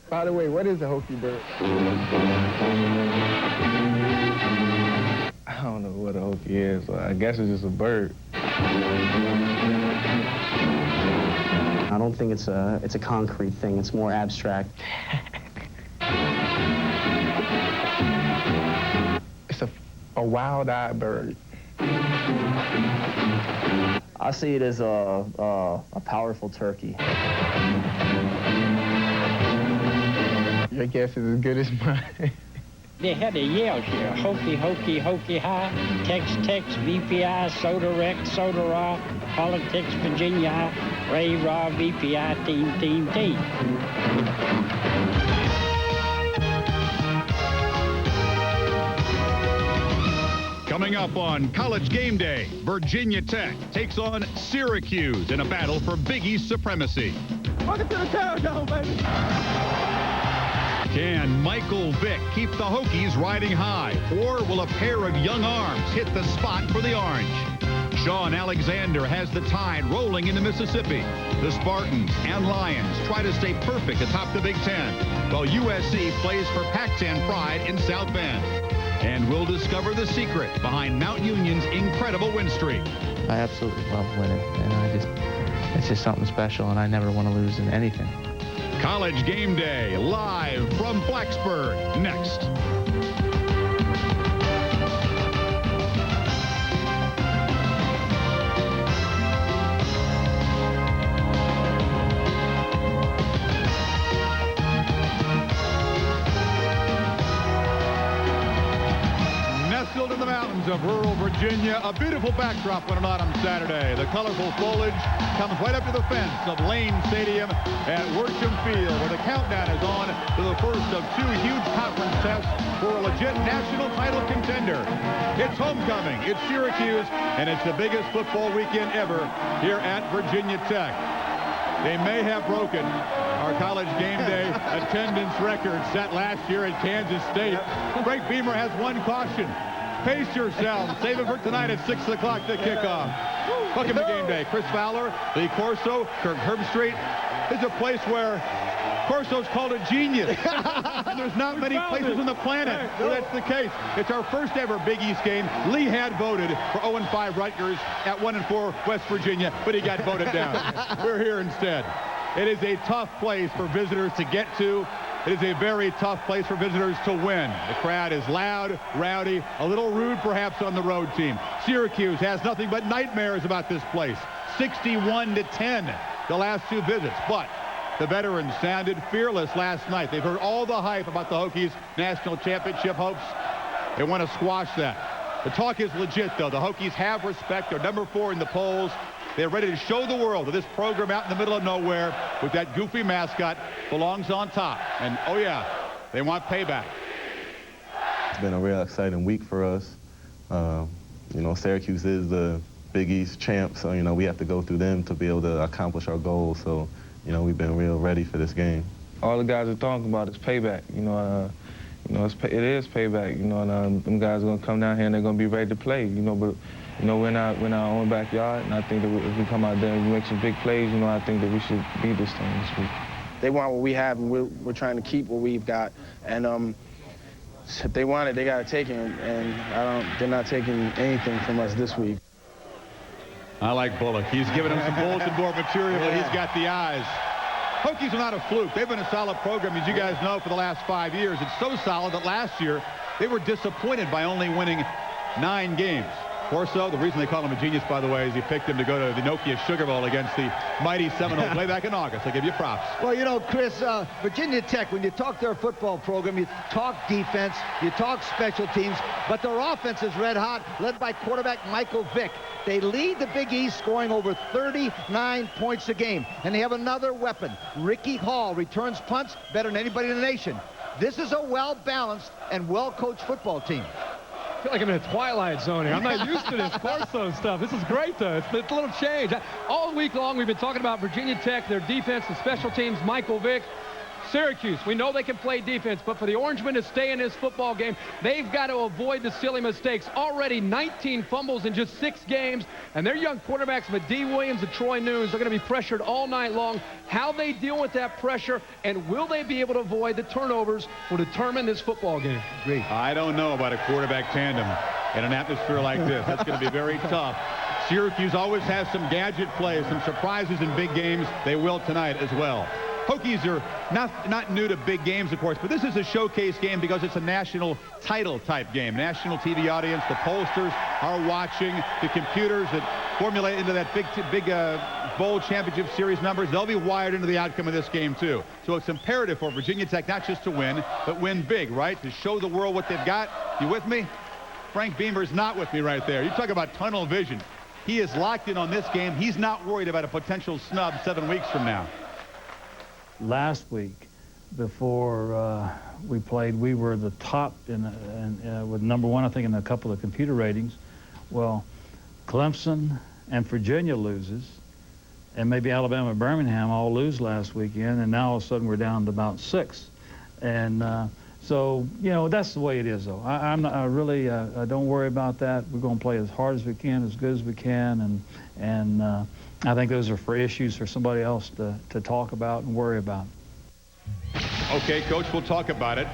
By the way, what is a Hokie Bird? I don't know what a Hokie is. I guess it's just a bird. I don't think it's a concrete thing. It's more abstract. It's a wild-eyed bird. I see it as a powerful turkey. Your guess is as good as mine. They had the yells here. Hokie, Hokie, Hokie High, Tex, Tex, VPI, Soda Rec, Soda Raw, Politics, Virginia High, Ray Raw, VPI, Team, Team, Team. Coming up on College Game Day, Virginia Tech takes on Syracuse in a battle for Big East supremacy. Welcome to the Terror, baby. Can Michael Vick keep the Hokies riding high, or will a pair of young arms hit the spot for the orange? Sean Alexander has the Tide rolling into Mississippi. The Spartans and Lions try to stay perfect atop the Big Ten, while USC plays for Pac-10 pride in South Bend. And we'll discover the secret behind Mount Union's incredible win streak. I absolutely love winning, and it's just something special, and I never want to lose in anything. College Game Day, live from Blacksburg, next. Nestled in the mountains of rural Virginia, a beautiful backdrop when not on Saturday. The colorful foliage comes right up to the fence of Lane Stadium at Worsham Field, where the countdown is on to the first of two huge conference tests for a legit national title contender. It's homecoming, it's Syracuse, and it's the biggest football weekend ever here at Virginia Tech. They may have broken our College Game Day attendance record set last year at Kansas State. Frank Beamer has one caution. Pace yourselves. Save it for tonight at 6 o'clock to kickoff. Welcome to Game Day. Chris Fowler, Lee Corso, Kirk Herbstreit. This is a place where Corso's called a genius. There's not many places on the planet where that's the case. It's our first ever Big East game. Lee had voted for 0-5 Rutgers at 1-4 West Virginia, but he got voted down. We're here instead. It is a tough place for visitors to get to. It is a very tough place for visitors to win. The crowd is loud, rowdy, a little rude perhaps on the road team. Syracuse has nothing but nightmares about this place. 61-10 the last two visits, but the veterans sounded fearless last night. They've heard all the hype about the Hokies' national championship hopes. They want to squash that. The talk is legit, though. The Hokies have respect. They're number 4 in the polls. They're ready to show the world that this program out in the middle of nowhere with that goofy mascot belongs on top. And, oh, yeah, they want payback. It's been a real exciting week for us. You know, Syracuse is the Big East champ, so, you know, we have to go through them to be able to accomplish our goals. So, you know, we've been real ready for this game. All the guys are talking about is payback. You know, it is payback. You know, and them guys are gonna come down here and they're gonna be ready to play. You know, but you know, we're in our own backyard, and I think that if we come out there and we make some big plays, you know, I think that we should beat this thing this week. They want what we have, and we're trying to keep what we've got. And if they want it, they gotta take it. And they're not taking anything from us this week. I like Bullock. He's given him some bulletin board material, but he's got the eyes. Hokies are not a fluke. They've been a solid program, as you guys know, for the last 5 years. It's so solid that last year they were disappointed by only winning 9 games. Corso, the reason they call him a genius, by the way, is he picked him to go to the Nokia Sugar Bowl against the mighty Seminoles way back in August. I give you props. Well, you know, Chris, Virginia Tech, when you talk their football program, you talk defense, you talk special teams, but their offense is red hot, led by quarterback Michael Vick. They lead the Big East, scoring over 39 points a game. And they have another weapon. Ricky Hall returns punts better than anybody in the nation. This is a well-balanced and well-coached football team. I feel like I'm in a twilight zone here. I'm not used to this Corso stuff. This is great, though. It's a little change. All week long, we've been talking about Virginia Tech, their defense, the special teams, Michael Vick. Syracuse, we know they can play defense, but for the Orangemen to stay in this football game, they've got to avoid the silly mistakes. Already 19 fumbles in just 6 games, and their young quarterbacks, D. Williams and Troy Nunes, are going to be pressured all night long. How they deal with that pressure, and will they be able to avoid the turnovers, will determine this football game. Great. I don't know about a quarterback tandem in an atmosphere like this. That's going to be very tough. Syracuse always has some gadget plays, some surprises in big games. They will tonight as well. Hokies are not new to big games, of course, but this is a showcase game because it's a national title type game. National TV audience, the pollsters are watching, the computers that formulate into that big bowl championship series numbers, they'll be wired into the outcome of this game too. So it's imperative for Virginia Tech not just to win, but win big, right? To show the world what they've got. You with me? Frank Beamer's not with me right there. You talk about tunnel vision. He is locked in on this game. He's not worried about a potential snub 7 weeks from now. Last week, before we played, we were the top with #1, I think, in a couple of computer ratings. Well, Clemson and Virginia loses, and maybe Alabama and Birmingham all lose last weekend, and now all of a sudden we're down to about 6. And so, you know, that's the way it is, though. I don't worry about that. We're going to play as hard as we can, as good as we can, and I think those are for issues for somebody else to talk about and worry about. Okay, Coach, we'll talk about it.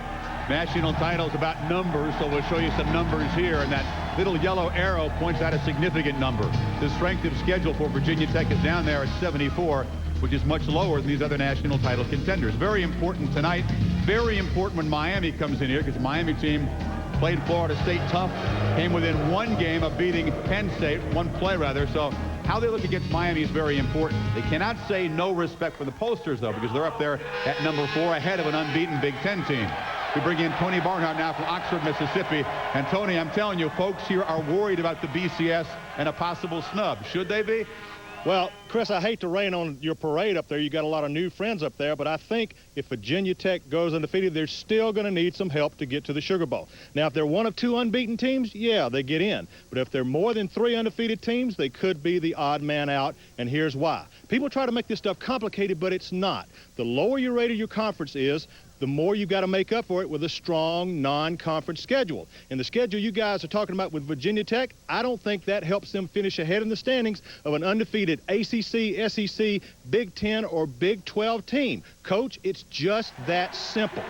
National titles about numbers, so we'll show you some numbers here, and that little yellow arrow points out a significant number. The strength of schedule for Virginia Tech is down there at 74, which is much lower than these other national title contenders. Very important tonight. Very important when Miami comes in here, because the Miami team played Florida State tough, came within 1 game of beating Penn State, 1 play rather. So how they look against Miami is very important. They cannot say no respect for the pollsters, though, because they're up there at #4 ahead of an unbeaten Big Ten team. We bring in Tony Barnhart now from Oxford, Mississippi. And Tony, I'm telling you, folks here are worried about the BCS and a possible snub. Should they be? Well, Chris, I hate to rain on your parade up there. You got a lot of new friends up there, but I think if Virginia Tech goes undefeated, they're still going to need some help to get to the Sugar Bowl. Now, if they're one of 2 unbeaten teams, yeah, they get in. But if they're more than 3 undefeated teams, they could be the odd man out, and here's why. People try to make this stuff complicated, but it's not. The lower your rate of your conference is, the more you've got to make up for it with a strong non-conference schedule. And the schedule you guys are talking about with Virginia Tech, I don't think that helps them finish ahead in the standings of an undefeated ACC, SEC, Big Ten, or Big 12 team. Coach, it's just that simple.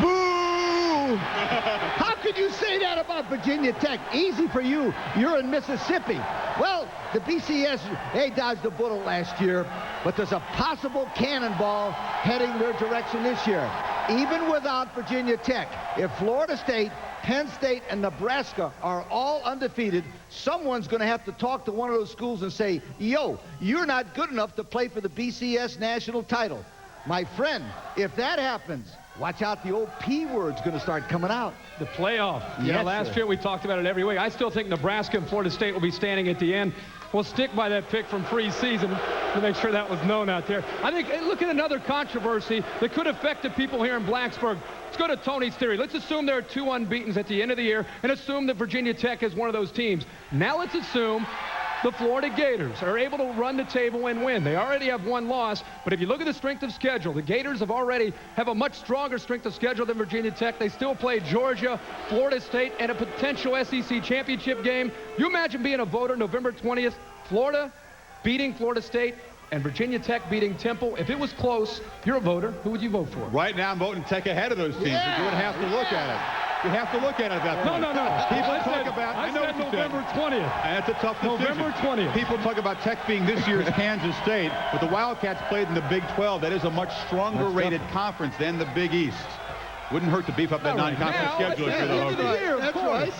Boo! How could you say that about Virginia Tech? Easy for you. You're in Mississippi. Well, the BCS, they dodged a bullet last year, but there's a possible cannonball heading their direction this year. Even without Virginia Tech, if Florida State, Penn State, and Nebraska are all undefeated, someone's going to have to talk to one of those schools and say, yo, you're not good enough to play for the BCS national title. My friend, if that happens, watch out, the old P word's going to start coming out. The playoff. Yeah, last year we talked about it every week. I still think Nebraska and Florida State will be standing at the end. We'll stick by that pick from preseason to make sure that was known out there. I think, look at another controversy that could affect the people here in Blacksburg. Let's go to Tony's theory. Let's assume there are 2 unbeatens at the end of the year and assume that Virginia Tech is one of those teams. Now let's assume the Florida Gators are able to run the table and win. They already have 1 loss, but if you look at the strength of schedule, the Gators have a much stronger strength of schedule than Virginia Tech. They still play Georgia, Florida State, and a potential SEC championship game. You imagine being a voter November 20th, Florida beating Florida State and Virginia Tech beating Temple. If it was close, you're a voter. Who would you vote for? Right now, I'm voting Tech ahead of those teams. Yeah, you would have to look at it. You have to look at it at that point. No. People talk about, I know what you said. November 20th. And that's a tough decision. November 20th. People talk about Tech being this year's Kansas State, but the Wildcats played in the Big 12. That is a much stronger rated conference than the Big East. Wouldn't hurt to beef up that non-conference schedule for the Hokies. That's right.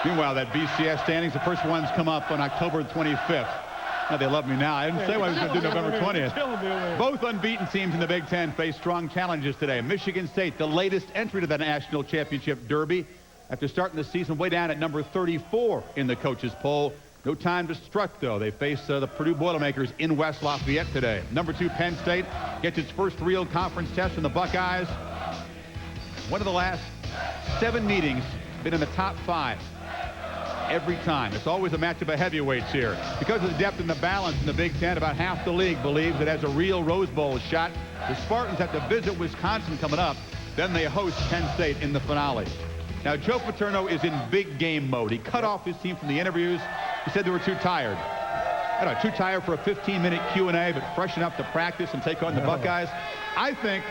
Meanwhile, that BCS standings, the first ones come up on October 25th. Now they love me now. I didn't say what I was going to do November 20th. Both unbeaten teams in the Big Ten face strong challenges today. Michigan State, the latest entry to the national championship derby, after starting the season way down at number 34 in the coaches poll. No time to strut, though. They face the Purdue Boilermakers in West Lafayette today. Number 2 Penn State gets its first real conference test from the Buckeyes. One of the last 7 meetings, been in the top 5. every time. It's always a matchup of heavyweights here. Because of the depth and the balance in the Big Ten, about half the league believes it has a real Rose Bowl shot. The Spartans have to visit Wisconsin coming up. Then they host Penn State in the finale. Now, Joe Paterno is in big game mode. He cut off his team from the interviews. He said they were too tired. I don't know, too tired for a 15-minute Q&A, but fresh enough to practice and take on the Buckeyes. I think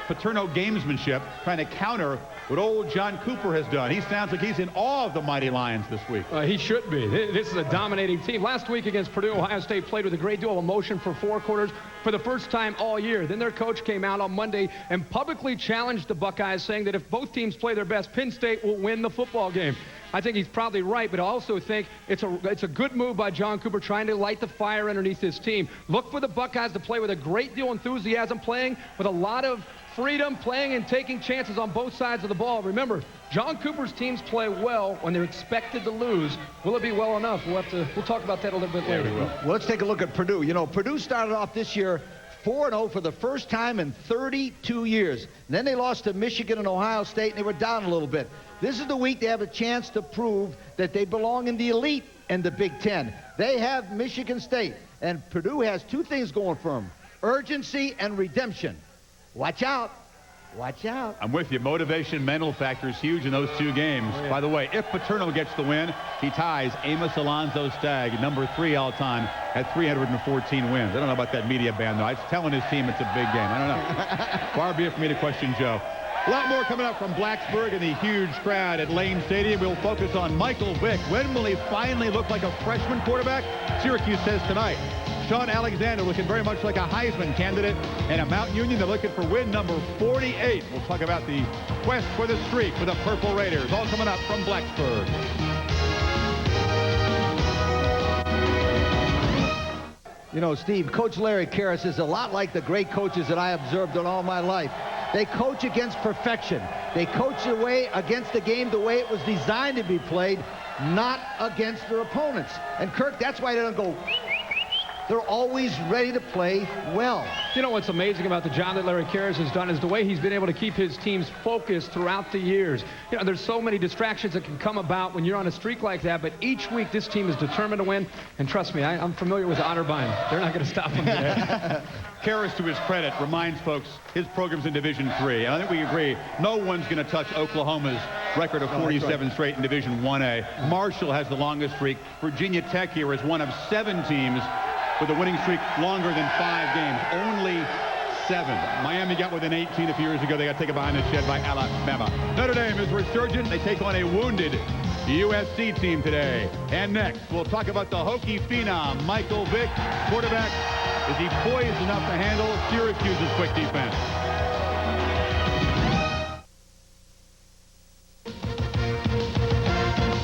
Paterno gamesmanship, trying to counter what old John Cooper has done. He sounds like he's in awe of the mighty Lions this week. He should be. This is a dominating team. Last week against Purdue, Ohio State played with a great deal of emotion for 4 quarters for the first time all year. Then their coach came out on Monday and publicly challenged the Buckeyes, saying that if both teams play their best, Penn State will win the football game. I think he's probably right, but I also think it's a good move by John Cooper trying to light the fire underneath his team. Look for the Buckeyes to play with a great deal of enthusiasm, playing with a lot of freedom, playing and taking chances on both sides of the ball. Remember, John Cooper's teams play well when they're expected to lose. Will it be well enough? We'll talk about that a little bit later. Well, let's take a look at Purdue. You know, Purdue started off this year 4-0 for the first time in 32 years. And then they lost to Michigan and Ohio State, and they were down a little bit. This is the week they have a chance to prove that they belong in the elite in the Big Ten. They have Michigan State, and Purdue has 2 things going for them: urgency and redemption. Watch out. Watch out. I'm with you. Motivation, mental factor is huge in those 2 games. Oh, yeah. By the way, if Paterno gets the win, he ties Amos Alonzo Stagg, number 3 all-time, at 314 wins. I don't know about that media ban, though. It's telling his team it's a big game. I don't know. Far be it for me to question Joe. A lot more coming up from Blacksburg and the huge crowd at Lane Stadium. We'll focus on Michael Vick. When will he finally look like a freshman quarterback? Syracuse says tonight. Sean Alexander looking very much like a Heisman candidate. And at Mount Union, they're looking for win number 48. We'll talk about the quest for the streak for the Purple Raiders. All coming up from Blacksburg. You know, Steve, Coach Larry Karras is a lot like the great coaches that I observed in all my life. They coach against perfection. They coach their way against the game the way it was designed to be played, not against their opponents. And Kirk, that's why they don't go. They're always ready to play well. You know what's amazing about the job that Larry Karras has done is the way he's been able to keep his teams focused throughout the years. You know, there's so many distractions that can come about when you're on a streak like that, but each week this team is determined to win. And trust me, I'm familiar with Otterbein. They're not going to stop him today. Karras, to his credit, reminds folks his program's in Division III. And I think we agree, no one's going to touch Oklahoma's record of 47 straight in Division 1A. Marshall has the longest streak. Virginia Tech here is one of 7 teams with a winning streak longer than 5 games. Only 7. Miami got within 18 a few years ago. They got taken behind the shed by Alabama. Notre Dame is resurgent. They take on a wounded USC team today. And next, we'll talk about the Hokie phenom, Michael Vick, quarterback. Is he poised enough to handle Syracuse's quick defense?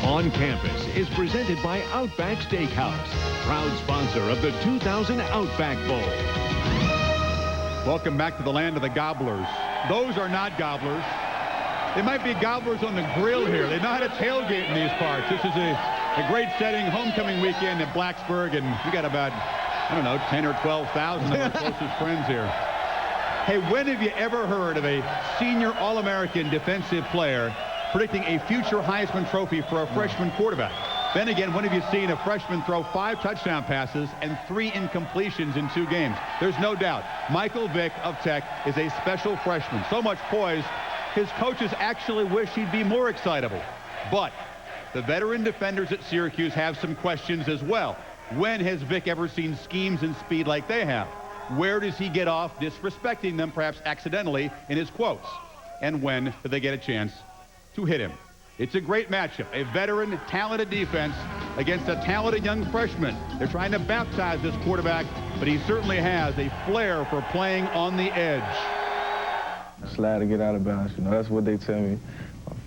On Campus is presented by Outback Steakhouse, proud sponsor of the 2000 Outback Bowl. Welcome back to the land of the gobblers. Those are not gobblers. They might be gobblers on the grill here. They know how to tailgate in these parts. This is a great setting, homecoming weekend at Blacksburg, and we got about, I don't know, 10 or 12,000 of our closest friends here. Hey, when have you ever heard of a senior All-American defensive player predicting a future Heisman Trophy for a freshman quarterback? Then again, when have you seen a freshman throw 5 touchdown passes and 3 incompletions in 2 games? There's no doubt. Michael Vick of Tech is a special freshman. So much poise, his coaches actually wish he'd be more excitable. But the veteran defenders at Syracuse have some questions as well. When has Vick ever seen schemes and speed like they have? Where does he get off disrespecting them, perhaps accidentally, in his quotes? And when do they get a chance to hit him? It's a great matchup. A veteran, talented defense against a talented young freshman. They're trying to baptize this quarterback, but he certainly has a flair for playing on the edge. Slide to get out of bounds. You know, that's what they tell me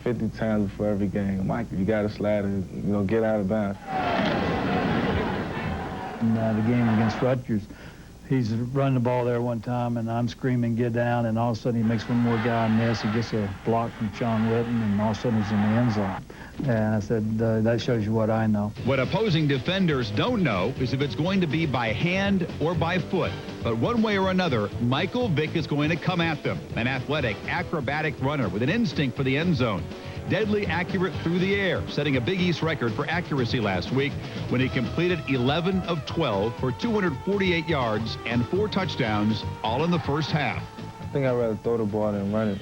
50 times before every game. Michael, you got to slide and, get out of bounds. In the game against Rutgers, he's running the ball there one time, and I'm screaming, get down, and all of a sudden he makes one more guy miss. He gets a block from Sean Witten, and all of a sudden he's in the end zone. And I said, that shows you what I know. What opposing defenders don't know is if it's going to be by hand or by foot. But one way or another, Michael Vick is going to come at them. An athletic, acrobatic runner with an instinct for the end zone. deadly accurate through the air, setting a Big East record for accuracy last week when he completed 11 of 12 for 248 yards and 4 touchdowns, all in the first half. I think I'd rather throw the ball than run it.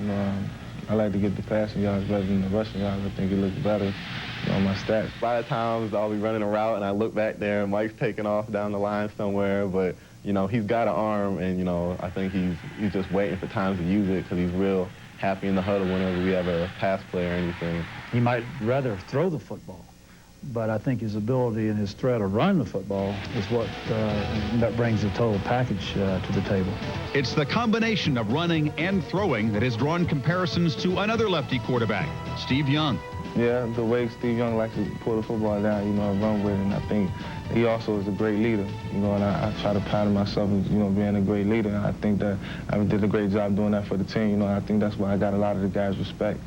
You know, I like to get the passing yards better than the rushing yards. I think it looks better on my stats. A lot of times I'll be running a route and I look back there and Mike's taking off down the line somewhere, but you know, he's got an arm, and you know, I think he's just waiting for times to use it because he's real happy in the huddle whenever we have a pass play or anything. He might rather throw the football, but I think his ability and his threat of running the football is what that brings the total package to the table. It's the combination of running and throwing that has drawn comparisons to another lefty quarterback, Steve Young. Yeah, the way Steve Young likes to pull the football down, you know, and run with it, and I think he also is a great leader, you know, and I try to pattern myself as, you know, being a great leader, and I think that I did a great job doing that for the team, you know, and I think that's why I got a lot of the guys' respect.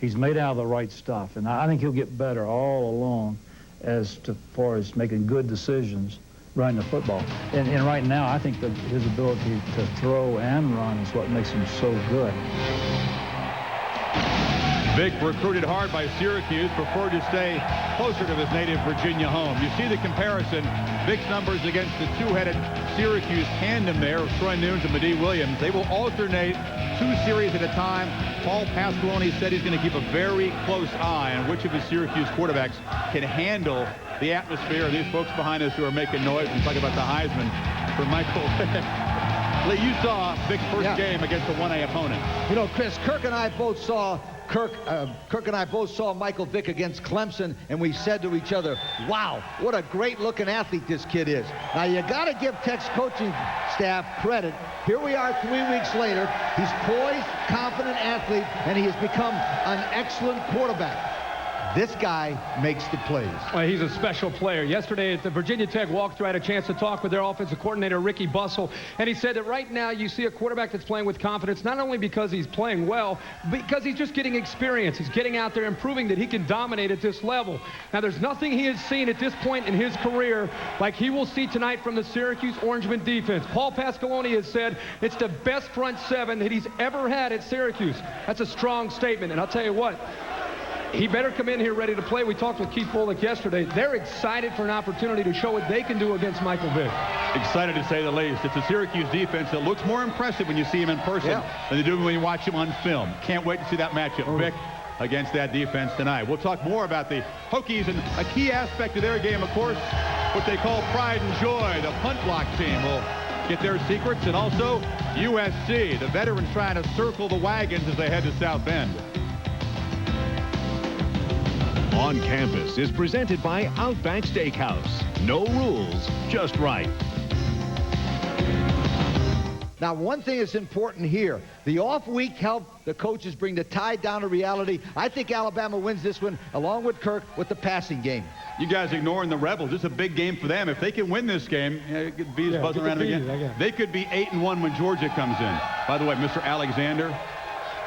He's made out of the right stuff, and I think he'll get better all along as far as making good decisions running the football. And right now, I think that his ability to throw and run is what makes him so good. Vick, recruited hard by Syracuse, preferred to stay closer to his native Virginia home. You see the comparison, Vick's numbers against the two-headed Syracuse tandem there of Troy Nunes and Medee Williams. They will alternate 2 series at a time. Paul Pasqualoni said he's going to keep a very close eye on which of his Syracuse quarterbacks can handle the atmosphere. And these folks behind us who are making noise and talking about the Heisman for Michael Vick. Lee, you saw Vick's first game against a 1A opponent. You know, Chris, Kirk and I both saw Michael Vick against Clemson, and we said to each other, wow, what a great-looking athlete this kid is. Now, you got to give Tech's coaching staff credit. Here we are 3 weeks later. He's poised, confident athlete, and he has become an excellent quarterback. This guy makes the plays. Well, he's a special player. Yesterday at the Virginia Tech walkthrough, I had a chance to talk with their offensive coordinator, Ricky Bussell, and he said that right now you see a quarterback that's playing with confidence, not only because he's playing well, but because he's just getting experience. He's getting out there and proving that he can dominate at this level. Now, there's nothing he has seen at this point in his career like he will see tonight from the Syracuse Orangemen defense. Paul Pasqualoni has said it's the best front 7 that he's ever had at Syracuse. That's a strong statement, and I'll tell you what, he better come in here ready to play. We talked with Keith Bullock yesterday. They're excited for an opportunity to show what they can do against Michael Vick. Excited to say the least. It's a Syracuse defense that looks more impressive when you see him in person than they do when you watch him on film. Can't wait to see that matchup. Vick against that defense tonight. We'll talk more about the Hokies and a key aspect of their game, of course, what they call pride and joy. The punt block team will get their secrets, and also USC, the veterans trying to circle the wagons as they head to South Bend. On Campus is presented by Outback Steakhouse. No rules, just right. Now, one thing that's important here, the off week helped the coaches bring the tide down to reality. I think Alabama wins this one, along with Kirk, with the passing game. You guys ignoring the Rebels. It's a big game for them. If they can win this game, B's buzzing around again. They could be 8-1 when Georgia comes in. By the way, Mr. Alexander,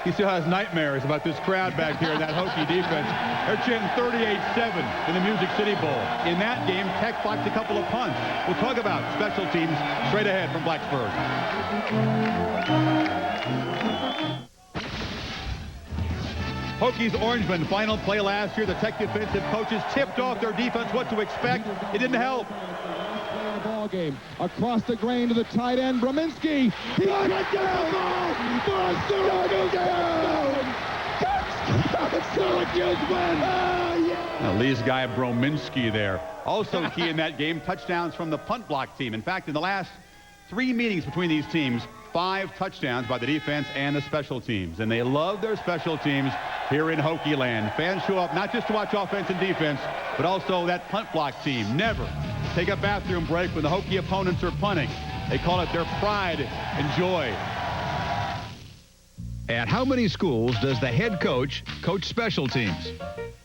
he still has nightmares about this crowd back here in that Hokie defense. They're chanting 38-7 in the Music City Bowl. In that game, Tech blocked a couple of punts. We'll talk about special teams straight ahead from Blacksburg. Hokies Orangemen, final play last year. The Tech defensive coaches tipped off their defense what to expect. It didn't help. Ball game across the grain to the tight end, Brominski. He got down for Syracuse. Syracuse win. Now, Lee's guy Brominski there. Also key in that game, touchdowns from the punt block team. In fact, in the last 3 meetings between these teams, 5 touchdowns by the defense and the special teams. And they love their special teams here in Hokie land. Fans show up not just to watch offense and defense, but also that punt block team. Never take a bathroom break when the Hokie opponents are punting. They call it their pride and joy. At how many schools does the head coach coach special teams?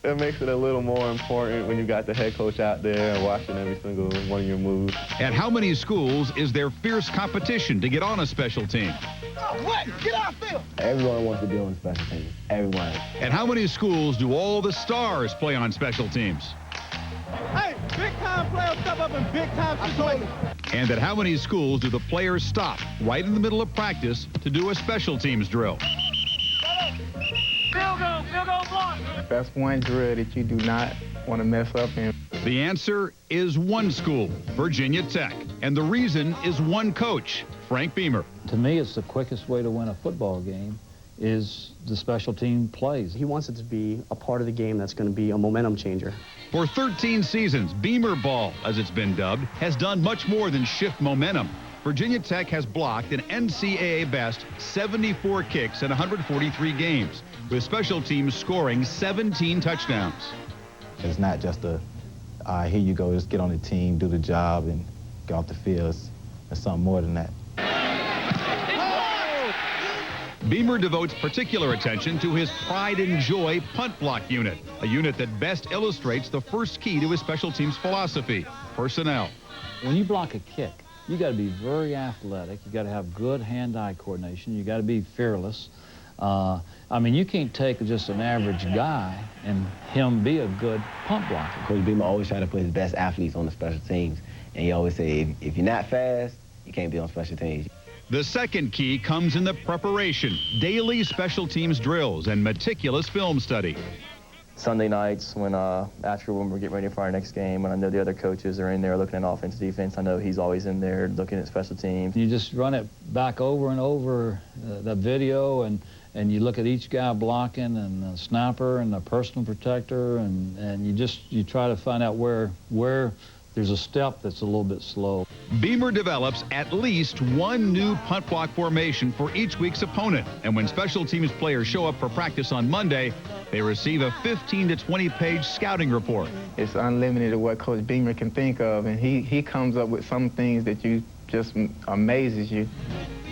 It makes it a little more important when you got the head coach out there and watching every single one of your moves. At how many schools is there fierce competition to get on a special team? Oh, what? Get out there! Everyone wants to be on special teams. Everyone. At how many schools do all the stars play on special teams? Hey, big-time players step up in big-time situations. And at how many schools do the players stop right in the middle of practice to do a special teams drill? Field goal, That's one drill that you do not want to mess up in. The answer is one school, Virginia Tech. And the reason is one coach, Frank Beamer. To me, it's the quickest way to win a football game is the special team plays. He wants it to be a part of the game that's going to be a momentum changer. For 13 seasons, Beamer ball, as it's been dubbed, has done much more than shift momentum. Virginia Tech has blocked an NCAA best 74 kicks in 143 games, with special teams scoring 17 touchdowns. It's not just a, all right, here you go, just get on the team, do the job, and get off the field. It's something more than that. Beamer devotes particular attention to his pride and joy punt block unit, a unit that best illustrates the first key to his special teams philosophy, personnel. When you block a kick, you got to be very athletic. You got to have good hand-eye coordination. You got to be fearless. I mean, you can't take just an average guy and him be a good punt blocker. Coach Beamer always try to put his best athletes on the special teams, and he always say, if you're not fast, you can't be on special teams. The second key comes in the preparation, daily special teams drills and meticulous film study. Sunday nights when we're getting ready for our next game, when I know the other coaches are in there looking at offense, defense, I know he's always in there looking at special teams. You just run it back over and over, the video, and you look at each guy blocking and the snapper and the personal protector, and you try to find out where there's a step that's a little bit slow. Beamer develops at least one new punt block formation for each week's opponent. And when special teams players show up for practice on Monday, they receive a 15 to 20-page scouting report. It's unlimited of what Coach Beamer can think of, and he comes up with some things that you just amazes you.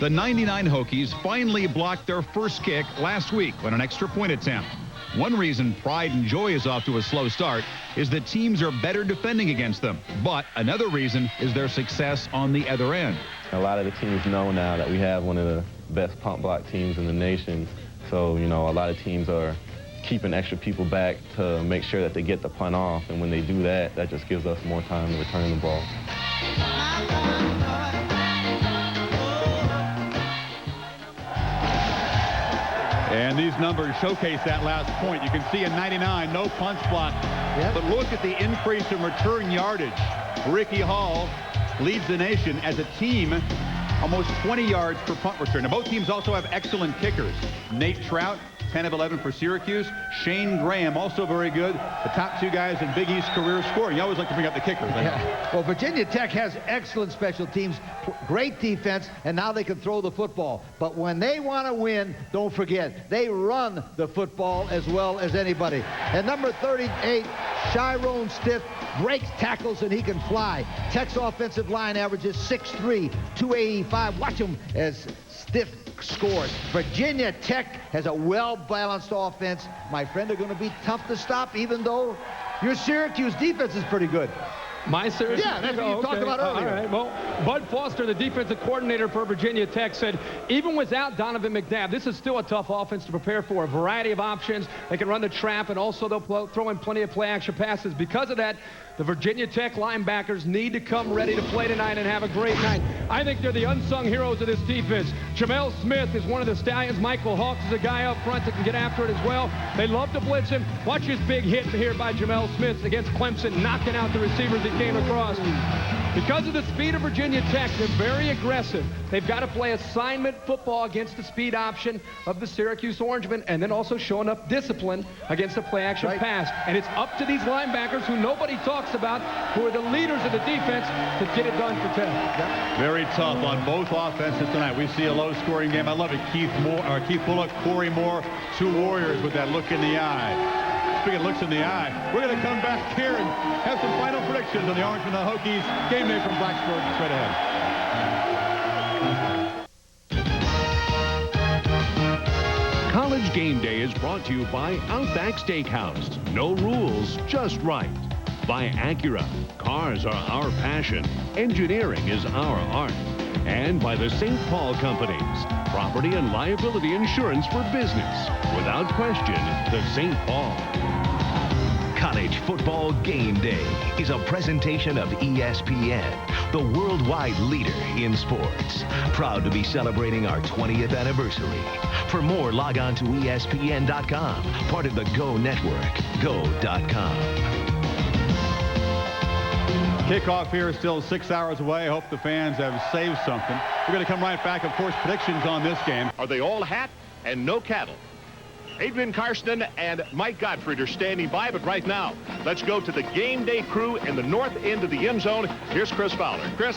The 99 Hokies finally blocked their first kick last week on an extra point attempt. One reason pride and joy is off to a slow start is that teams are better defending against them. But another reason is their success on the other end. A lot of the teams know now that we have one of the best punt block teams in the nation. So, you know, a lot of teams are keeping extra people back to make sure that they get the punt off. And when they do that, that just gives us more time to return the ball. And these numbers showcase that last point. You can see in 99, no punts blocked. Yep. But look at the increase in return yardage. Ricky Hall leads the nation as a team, almost 20 yards per punt return. Now, both teams also have excellent kickers. Nate Trout, 10 of 11 for Syracuse. Shane Graham, also very good. The top two guys in Big East career scoring. You always like to bring up the kickers. Yeah. Well, Virginia Tech has excellent special teams, great defense, and now they can throw the football. But when they want to win, don't forget, they run the football as well as anybody. And number 38, Shyrone Stith, breaks tackles and he can fly. Tech's offensive line averages 6'3", 285. Watch him as Stith scores. Virginia Tech has a well-balanced offense. My friend, are going to be tough to stop, even though your Syracuse defense is pretty good. My Syracuse? Yeah, that's what you talked about earlier. All right. Well, Bud Foster, the defensive coordinator for Virginia Tech, said even without Donovan McNabb, this is still a tough offense to prepare for. A variety of options. They can run the trap, and also they'll throw in plenty of play-action passes. Because of that, the Virginia Tech linebackers need to come ready to play tonight and have a great night. I think they're the unsung heroes of this defense. Jamel Smith is one of the Stallions. Michael Hawks is a guy up front that can get after it as well. They love to blitz him. Watch his big hit here by Jamel Smith against Clemson, knocking out the receivers that came across. Because of the speed of Virginia Tech, they're very aggressive. They've got to play assignment football against the speed option of the Syracuse Orangemen, and then also show enough discipline against the play-action pass. And it's up to these linebackers, who nobody talks about, who are the leaders of the defense, to get it done for Tech. Very tough on both offenses tonight. We see a low-scoring game. I love it. Keith Bullock, Cory Moore, two Warriors with that look in the eye. Speaking of looks in the eye, we're going to come back here and have some final predictions on the Orangemen and the Hokies. Game day from Blacksburg straight ahead. College Game Day is brought to you by Outback Steakhouse. No rules, just right. By Acura. Cars are our passion. Engineering is our art. And by the St. Paul Companies. Property and liability insurance for business. Without question, the St. Paul. College Football Game Day is a presentation of ESPN, the worldwide leader in sports. Proud to be celebrating our 20th anniversary. For more, log on to ESPN.com, part of the Go Network, go.com. Kickoff here is still 6 hours away. I hope the fans have saved something. We're going to come right back. Of course, predictions on this game. Are they all hat and no cattle? Adrian Karsten and Mike Gottfried are standing by, but right now, let's go to the Game Day crew in the north end of the end zone. Here's Chris Fowler. Chris?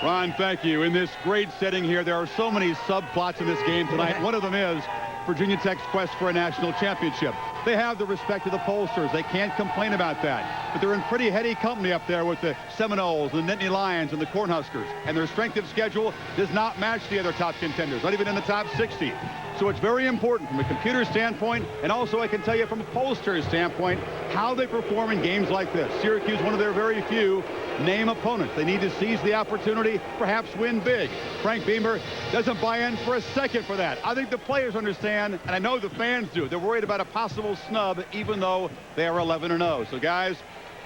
Ron, thank you. In this great setting here, there are so many subplots in this game tonight. One of them is Virginia Tech's quest for a national championship. They have the respect of the pollsters. They can't complain about that. But they're in pretty heady company up there with the Seminoles, the Nittany Lions, and the Cornhuskers. And their strength of schedule does not match the other top contenders, not even in the top 60. So it's very important from a computer standpoint, and also I can tell you from a pollster's standpoint, how they perform in games like this. Syracuse, one of their very few name opponents. They need to seize the opportunity, perhaps win big. Frank Beamer doesn't buy in for a second for that. I think the players understand, and I know the fans do. They're worried about a possible snub, even though they are 11-0. So, guys,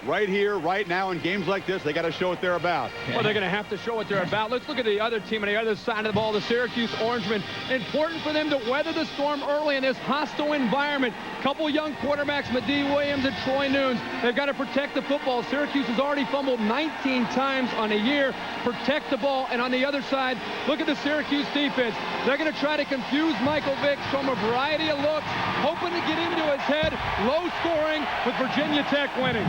right here, right now, in games like this, they got to show what they're about. Well, they're going to have to show what they're about. Let's look at the other team on the other side of the ball, the Syracuse Orangemen. Important for them to weather the storm early in this hostile environment. Couple young quarterbacks, Medi Williams and Troy Nunes. They've got to protect the football. Syracuse has already fumbled 19 times on a year. Protect the ball. And on the other side, look at the Syracuse defense. They're going to try to confuse Michael Vick from a variety of looks, hoping to get into his head. Low scoring with Virginia Tech winning.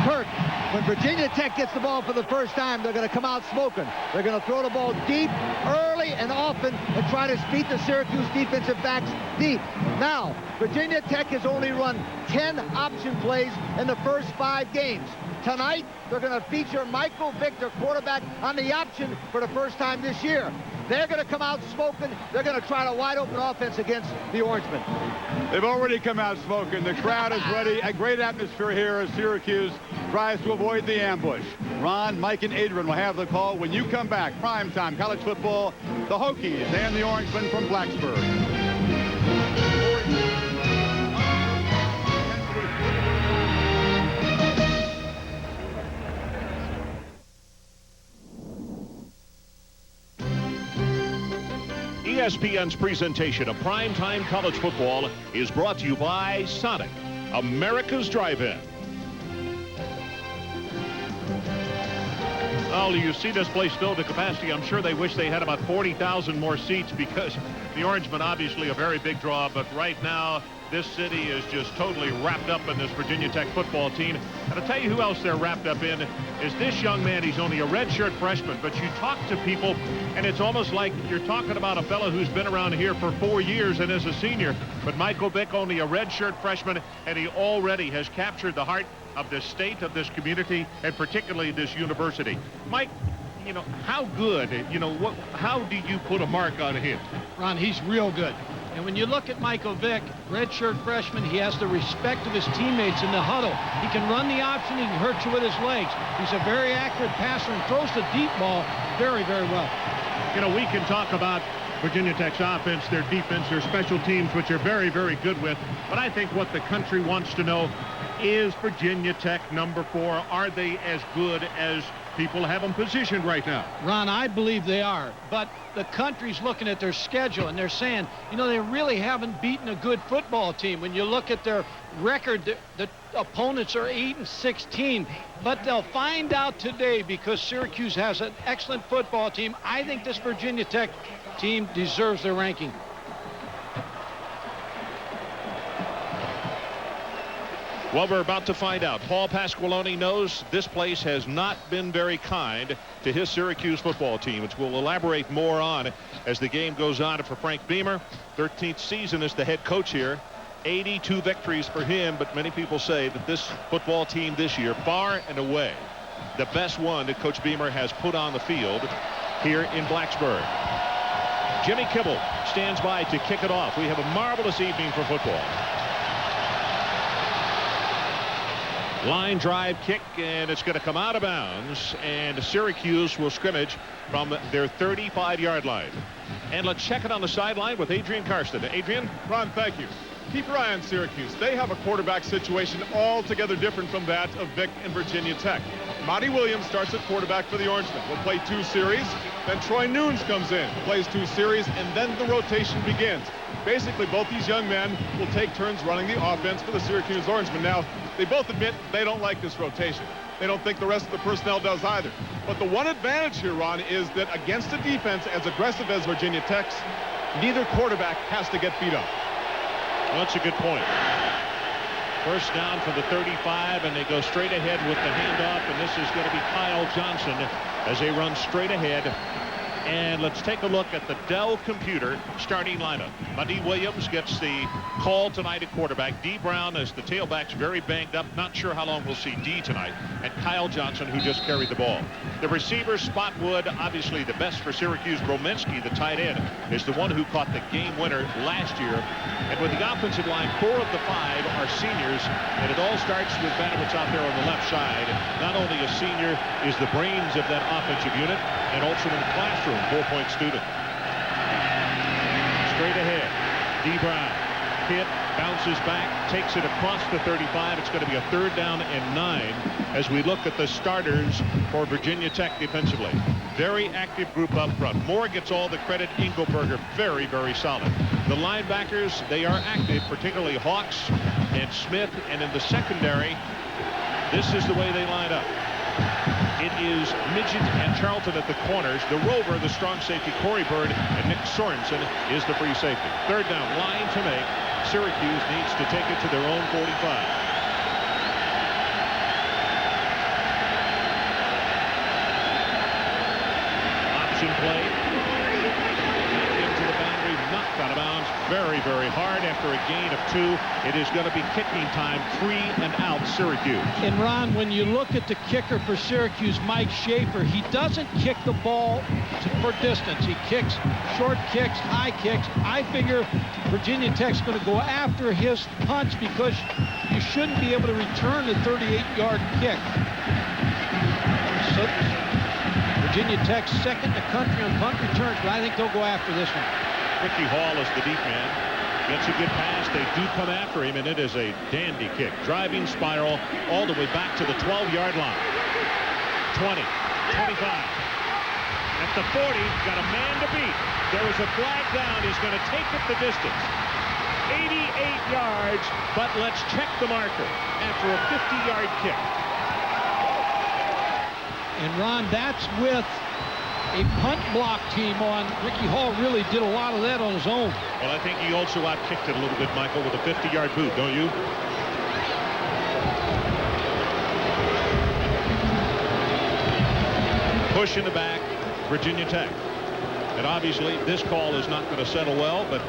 Kurt, when Virginia Tech gets the ball for the first time, they're going to come out smoking. They're going to throw the ball deep, early, and often, and try to beat the Syracuse defensive backs deep. Now, Virginia Tech has only run 10 option plays in the first 5 games. Tonight, they're going to feature Michael Vick, their quarterback, on the option for the first time this year. They're going to come out smoking. They're going to try a wide-open offense against the Orangemen. They've already come out smoking. The crowd is ready. A great atmosphere here as Syracuse tries to avoid the ambush. Ron, Mike, and Adrian will have the call when you come back. Primetime college football, the Hokies and the Orangemen from Blacksburg. ESPN's presentation of primetime college football is brought to you by Sonic, America's drive-in. Well, you see this place filled to capacity. I'm sure they wish they had about 40,000 more seats because the Orangemen obviously a very big draw, but right now this city is just totally wrapped up in this Virginia Tech football team. And I'll tell you who else they're wrapped up in is this young man. He's only a redshirt freshman, but you talk to people, and it's almost like you're talking about a fellow who's been around here for 4 years and is a senior. But Michael Vick, only a redshirt freshman, and he already has captured the heart of this state, of this community, and particularly this university. Mike, you know, how good, how do you put a mark on him? Ron, he's real good. And when you look at Michael Vick, redshirt freshman, he has the respect of his teammates in the huddle. He can run the option, he can hurt you with his legs. He's a very accurate passer and throws the deep ball very, very well. You know, we can talk about Virginia Tech's offense, their defense, their special teams, which are very, very good with. But I think what the country wants to know is Virginia Tech number 4. Are they as good as people have them positioned right now? Ron, I believe they are, but the country's looking at their schedule and they're saying, you know, they really haven't beaten a good football team. When you look at their record, the opponents are 8-16, but they'll find out today because Syracuse has an excellent football team. I think this Virginia Tech team deserves their ranking. Well, we're about to find out. Paul Pasqualoni knows this place has not been very kind to his Syracuse football team, which we'll elaborate more on as the game goes on. For Frank Beamer, 13th season as the head coach here, 82 victories for him, but many people say that this football team this year, far and away, the best one that Coach Beamer has put on the field here in Blacksburg. Jimmy Kibble stands by to kick it off. We have a marvelous evening for football. Line drive kick, and it's going to come out of bounds, and Syracuse will scrimmage from their 35-yard line. And let's check it on the sideline with Adrian Karsten. Adrian? Ron, thank you. keep your eye on Syracuse. They have a quarterback situation altogether different from that of Vic and Virginia Tech. Monty Williams starts at quarterback for the Orangemen. Will play 2 series. Then Troy Nunes comes in, plays 2 series, and then the rotation begins. Basically, both these young men will take turns running the offense for the Syracuse Orangemen. Now, they both admit they don't like this rotation. They don't think the rest of the personnel does either. But the one advantage here, Ron, is that against a defense as aggressive as Virginia Tech's, neither quarterback has to get beat up. Well, that's a good point. First down for the 35, and they go straight ahead with the handoff, and this is going to be Kyle Johnson as they run straight ahead. And let's take a look at the Dell Computer starting lineup. Monty Williams gets the call tonight at quarterback. D. Brown, as the tailback's very banged up. Not sure how long we'll see D tonight. And Kyle Johnson, who just carried the ball. The receiver, Spotwood, obviously the best for Syracuse. Bromensky, the tight end, is the one who caught the game winner last year. And with the offensive line, 4 of the 5 are seniors. And it all starts with Banowitz out there on the left side. Not only a senior, is the brains of that offensive unit, and also in the classroom, 4-point student. Straight ahead, D. Brown. Pitt bounces back, takes it across the 35. It's going to be a 3rd down and 9 as we look at the starters for Virginia Tech defensively. Very active group up front. Moore gets all the credit. Engelberger, very, very solid. The linebackers, they are active, particularly Hawks and Smith. And in the secondary, this is the way they line up. It is Midget and Charlton at the corners. The rover, the strong safety, Cory Bird, and Nick Sorensen is the free safety. 3rd down, line to make. Syracuse needs to take it to their own 45. Option play. Into the boundary, knocked out of bounds. Very, very hard after a gain of 2. It is going to be kicking time, 3 and out, Syracuse. And Ron, when you look at the kicker for Syracuse, Mike Schaefer, he doesn't kick the ball for distance. He kicks short kicks, high kicks. I figure Virginia Tech's going to go after his punch because you shouldn't be able to return a 38-yard kick. So Virginia Tech's 2nd in the country on punt returns, but I think they'll go after this one. Ricky Hall is the deep man. Gets a good pass. They do come after him, and it is a dandy kick. Driving spiral all the way back to the 12-yard line. 20, 25. At the 40, got a man to beat. There is a flag down. He's going to take it the distance. 88 yards, but let's check the marker after a 50-yard kick. And Ron, that's with a punt block team on. Ricky Hall really did a lot of that on his own. Well, I think he also out-kicked it a little bit, Michael, with a 50-yard boot, don't you? Push in the back, Virginia Tech. And obviously, this call is not going to settle well, but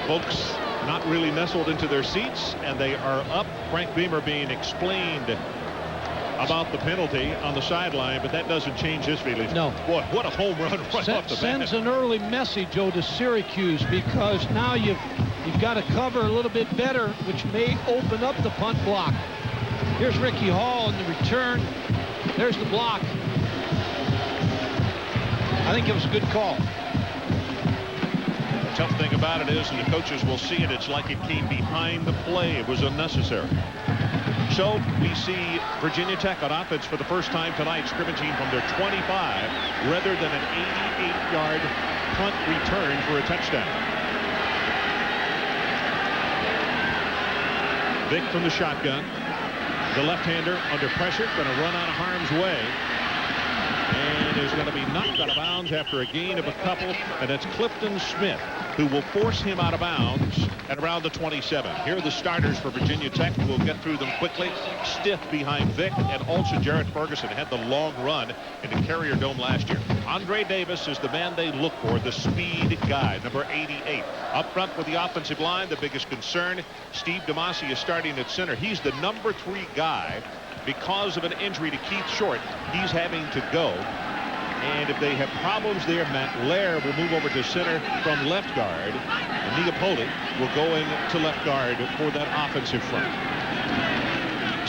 folks not really nestled into their seats, and they are up. Frank Beamer being explained about the penalty on the sideline, but that doesn't change his feelings. No. Boy, what a home run right off the bat. Sends an early message, Joe, to Syracuse, because now you've got to cover a little bit better, which may open up the punt block. Here's Ricky Hall in the return. There's the block. I think it was a good call. The tough thing about it is, and the coaches will see it, it's like it came behind the play. It was unnecessary. So we see Virginia Tech on offense for the first time tonight, scrimmaging from their 25 rather than an 88-yard punt return for a touchdown. Vick from the shotgun. The left-hander under pressure, going to run out of harm's way. And is going to be knocked out of bounds after a gain of a couple, and that's Clifton Smith, who will force him out of bounds at around the 27. Here are the starters for Virginia Tech. We'll get through them quickly. Stith behind Vick, and also Jarrett Ferguson had the long run in the Carrier Dome last year. Andre Davis is the man they look for, the speed guy, number 88. Up front with the offensive line, the biggest concern, Steve DeMasi is starting at center. He's the number 3 guy. Because of an injury to Keith Short, he's having to go. And if they have problems there, Matt Lair will move over to center from left guard. And Neapoli will go in to left guard for that offensive front.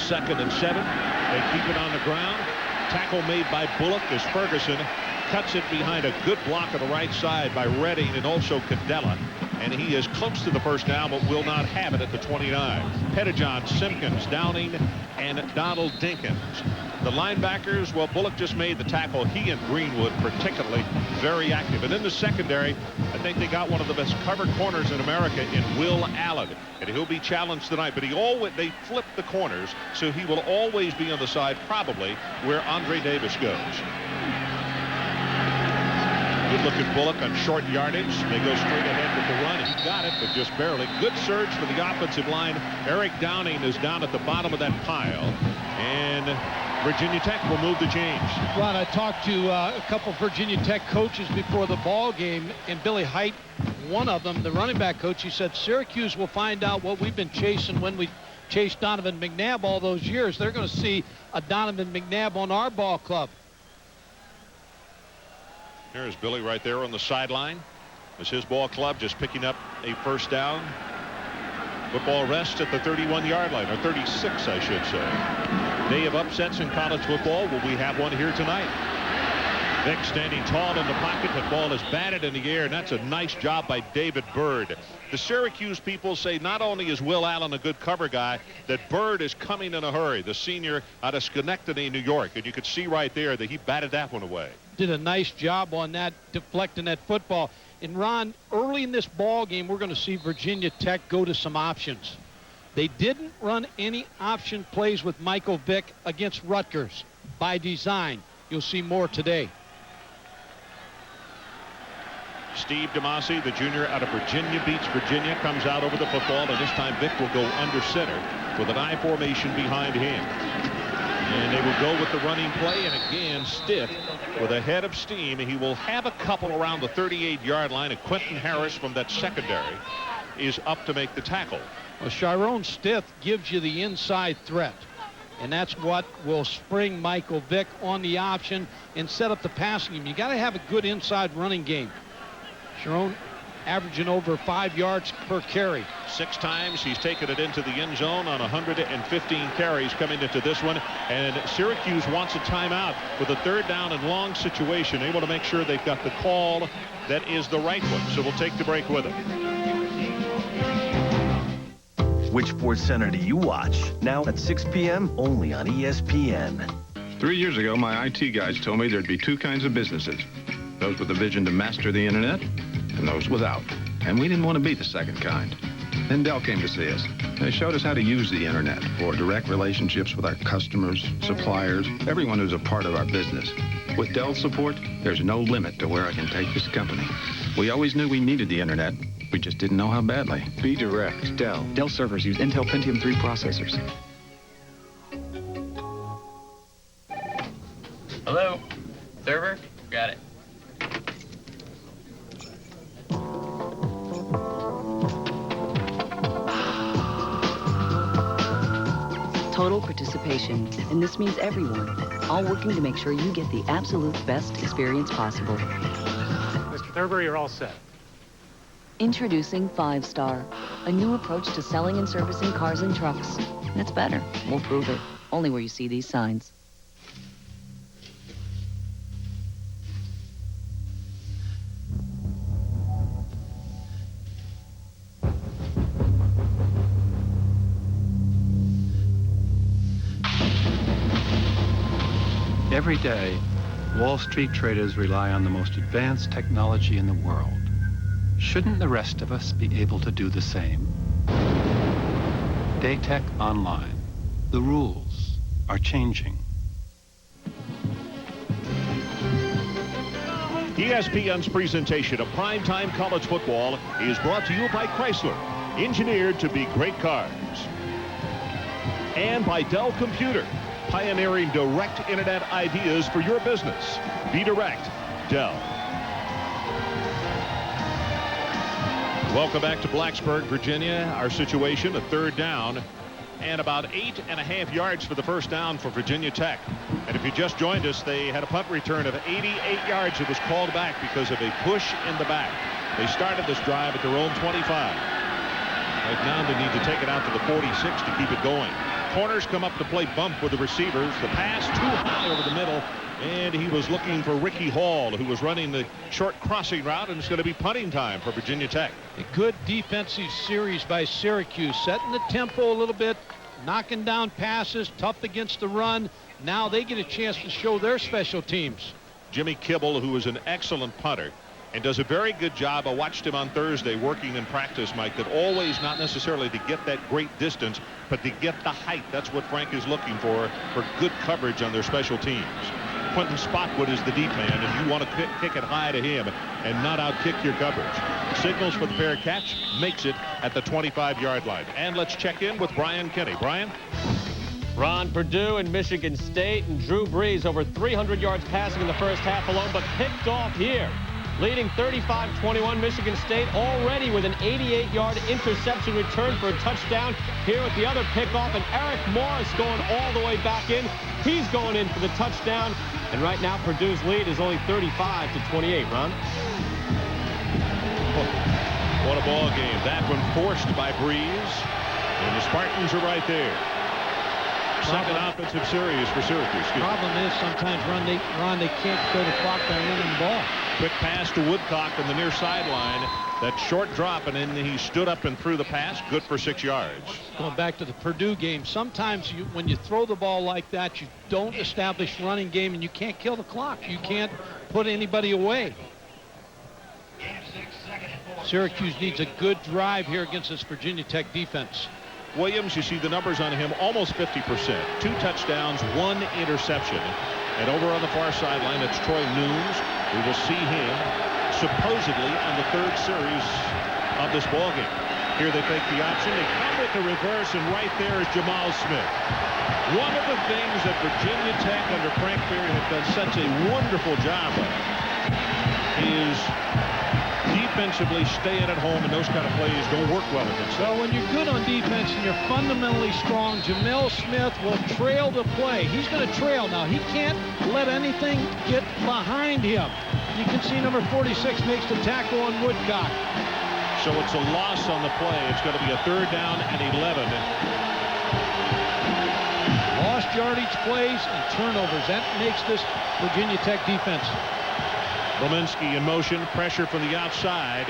2nd and 7. They keep it on the ground. Tackle made by Bullock as Ferguson cuts it behind a good block on the right side by Redding and also Cadella. and he is close to the first down, but will not have it at the 29. Pettijohn, Simpkins, Downing, and Donald Dinkins. The linebackers, well, Bullock just made the tackle. He and Greenwood particularly very active. And in the secondary, I think they got one of the best covered corners in America in Will Allen. And he'll be challenged tonight, but they flip the corners, so he will always be on the side probably where Andre Davis goes. Good look at Bullock on short yardage. They go straight ahead with the run. He got it, but just barely. Good surge for the offensive line. Eric Downing is down at the bottom of that pile. And Virginia Tech will move the chains. Ron, I talked to a couple Virginia Tech coaches before the ball game, and Billy Height, one of them, the running back coach, he said Syracuse will find out what we've been chasing when we chased Donovan McNabb all those years. They're going to see a Donovan McNabb on our ball club. There's Billy right there on the sideline. It's his ball club just picking up a first down. Football rests at the 31-yard line, or 36, I should say. Day of upsets in college football. Will we have one here tonight? Vick standing tall in the pocket. The ball is batted in the air, and that's a nice job by David Bird. The Syracuse people say not only is Will Allen a good cover guy, that Bird is coming in a hurry, the senior out of Schenectady, New York. And you could see right there that he batted that one away. Did a nice job on that, deflecting that football. And Ron, early in this ball game, we're going to see Virginia Tech go to some options. They didn't run any option plays with Michael Vick against Rutgers by design. You'll see more today. Steve DeMasi, the junior out of Virginia, beats Virginia, comes out over the football, and this time Vick will go under center with an I formation behind him. And they will go with the running play, and again, Stith with a head of steam. He will have a couple around the 38-yard line, and Quentin Harris from that secondary is up to make the tackle. Well, Chiron Stith gives you the inside threat, and that's what will spring Michael Vick on the option and set up the passing game. You got to have a good inside running game. Chiron averaging over 5 yards per carry. 6 times he's taken it into the end zone on 115 carries coming into this one, and Syracuse wants a timeout with a 3rd down and long situation, able to make sure they've got the call that is the right one. So we'll take the break with it. Which Sports Center do you watch? Now at 6 p.m. only on ESPN. 3 years ago, my IT guys told me there'd be 2 kinds of businesses. Those with a vision to master the internet and those without. And we didn't want to be the second kind. Then Dell came to see us. They showed us how to use the internet for direct relationships with our customers, suppliers, everyone who's a part of our business. With Dell's support, there's no limit to where I can take this company. We always knew we needed the internet. We just didn't know how badly. Be direct. Dell. Dell servers use Intel Pentium 3 processors. Hello? Server? Got it. Total participation, and this means everyone, all working to make sure you get the absolute best experience possible. Mr. Thurber, you're all set. Introducing 5-Star, a new approach to selling and servicing cars and trucks. That's better. We'll prove it. Only where you see these signs. Every day, Wall Street traders rely on the most advanced technology in the world. Shouldn't the rest of us be able to do the same? Daytech Online. The rules are changing. ESPN's presentation of primetime college football is brought to you by Chrysler, engineered to be great cars. And by Dell Computer, pioneering direct internet ideas for your business. Be direct, Dell. Welcome back to Blacksburg, Virginia. Our situation, a 3rd down and about 8.5 yards for the first down for Virginia Tech. And if you just joined us, they had a punt return of 88 yards. It was called back because of a push in the back. They started this drive at their own 25. Right now they need to take it out to the 46 to keep it going. Corners come up to play bump with the receivers. The pass too high over the middle And he was looking for Ricky Hall, who was running the short crossing route, and it's going to be punting time for Virginia Tech. A good defensive series by Syracuse, setting the tempo a little bit, knocking down passes, tough against the run. Now they get a chance to show their special teams. Jimmy Kibble, who is an excellent punter and does a very good job. I watched him on Thursday working in practice, Mike, that always not necessarily to get that great distance, but to get the height. That's what Frank is looking for good coverage on their special teams. Quentin Spotwood is the deep man, and you want to kick it high to him and not outkick your coverage. Signals for the fair catch, makes it at the 25-yard line. And let's check in with Brian Kenny. Brian? Ron, Purdue and Michigan State, and Drew Brees over 300 yards passing in the first half alone, but picked off here. Leading 35-21, Michigan State already with an 88-yard interception return for a touchdown. Here with the other pickoff, and Eric Morris going all the way back in. He's going in for the touchdown. And right now, Purdue's lead is only 35-28, Ron. What a ball game. That one forced by Brees. And the Spartans are right there. Second offensive series for Syracuse. Problem is sometimes, Ron, they can't go the clock by running the ball. Quick pass to Woodcock on the near sideline. That short drop, and then he stood up and threw the pass. Good for 6 yards. Going back to the Purdue game, sometimes when you throw the ball like that, you don't establish running game, and you can't kill the clock. You can't put anybody away. Syracuse needs a good drive here against this Virginia Tech defense. Williams, you see the numbers on him, almost 50%. 2 touchdowns, 1 interception. And over on the far sideline, it's Troy Nunes. We will see him supposedly on the 3rd series of this ballgame. Here they take the option. They come with the reverse, and right there is Jamal Smith. One of the things that Virginia Tech under Frank Beard have done such a wonderful job of is defensively staying at home, and those kind of plays don't work well against them. Well, when you're good on defense and you're fundamentally strong, Jamel Smith will trail the play. He's going to trail now. He can't let anything get behind him. You can see number 46 makes the tackle on Woodcock. So it's a loss on the play. It's going to be a 3rd down and 11. Lost yardage plays and turnovers. That makes this Virginia Tech defense. Leminski in motion, pressure from the outside.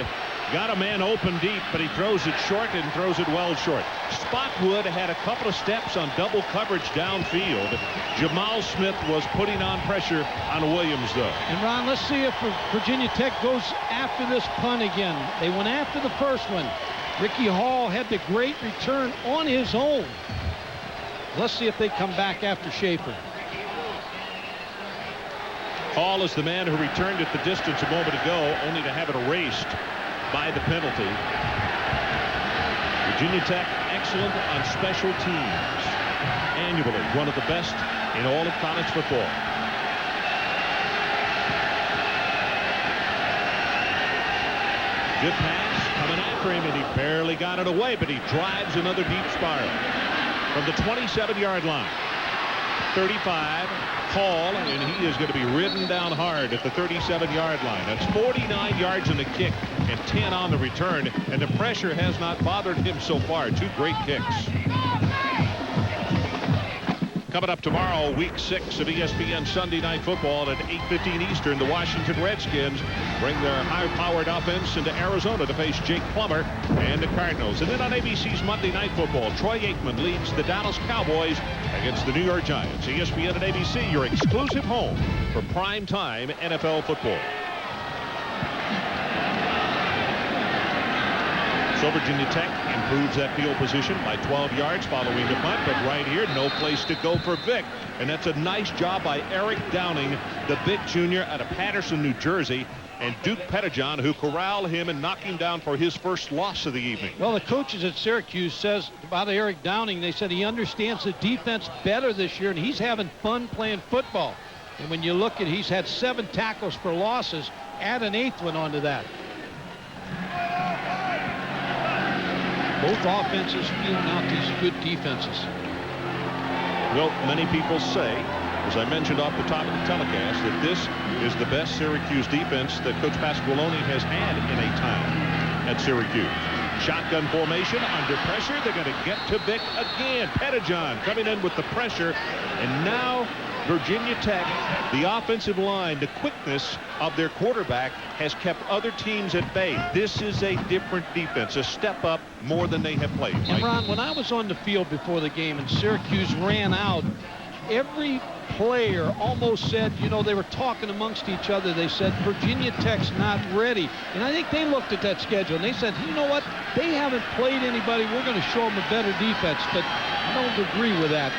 Got a man open deep, but he throws it short and throws it well short. Spotwood had a couple of steps on double coverage downfield. Jamal Smith was putting on pressure on Williams, though. And, Ron, let's see if Virginia Tech goes after this punt again. They went after the first one. Ricky Hall had the great return on his own. Let's see if they come back after Schaefer. Hall is the man who returned it the distance a moment ago, only to have it erased by the penalty. Virginia Tech, excellent on special teams. Annually, one of the best in all of college football. Good pass coming after him, and he barely got it away, but he drives another deep spiral from the 27-yard line. 35, Hall, and he is going to be ridden down hard at the 37-yard line. That's 49 yards in the kick and 10 on the return, and the pressure has not bothered him so far. 2 great kicks. Coming up tomorrow, Week 6 of ESPN Sunday Night Football at 8:15 Eastern, the Washington Redskins bring their high-powered offense into Arizona to face Jake Plummer and the Cardinals. And then on ABC's Monday Night Football, Troy Aikman leads the Dallas Cowboys against the New York Giants. ESPN and ABC, your exclusive home for prime-time NFL football. So Virginia Tech improves that field position by 12 yards following the punt, but right here, no place to go for Vick. And that's a nice job by Eric Downing, the big junior out of Patterson, New Jersey, and Duke Pettijohn, who corralled him and knocked him down for his first loss of the evening. Well, the coaches at Syracuse says about Eric Downing, they said he understands the defense better this year, and he's having fun playing football. And when you look at, he's had 7 tackles for losses, add an 8th one onto that. Both offenses feeling out these good defenses. Well, many people say, as I mentioned off the top of the telecast, that this is the best Syracuse defense that Coach Pasqualoni has had in a time at Syracuse. Shotgun formation, under pressure. They're going to get to Vick again. Pettijohn coming in with the pressure. And now Virginia Tech, the offensive line, the quickness of their quarterback has kept other teams at bay. This is a different defense, a step up more than they have played. And Ron, when I was on the field before the game and Syracuse ran out, every player almost said, you know, they were talking amongst each other. They said, Virginia Tech's not ready. And I think they looked at that schedule and they said, you know what? They haven't played anybody. We're going to show them a better defense. But I don't agree with that.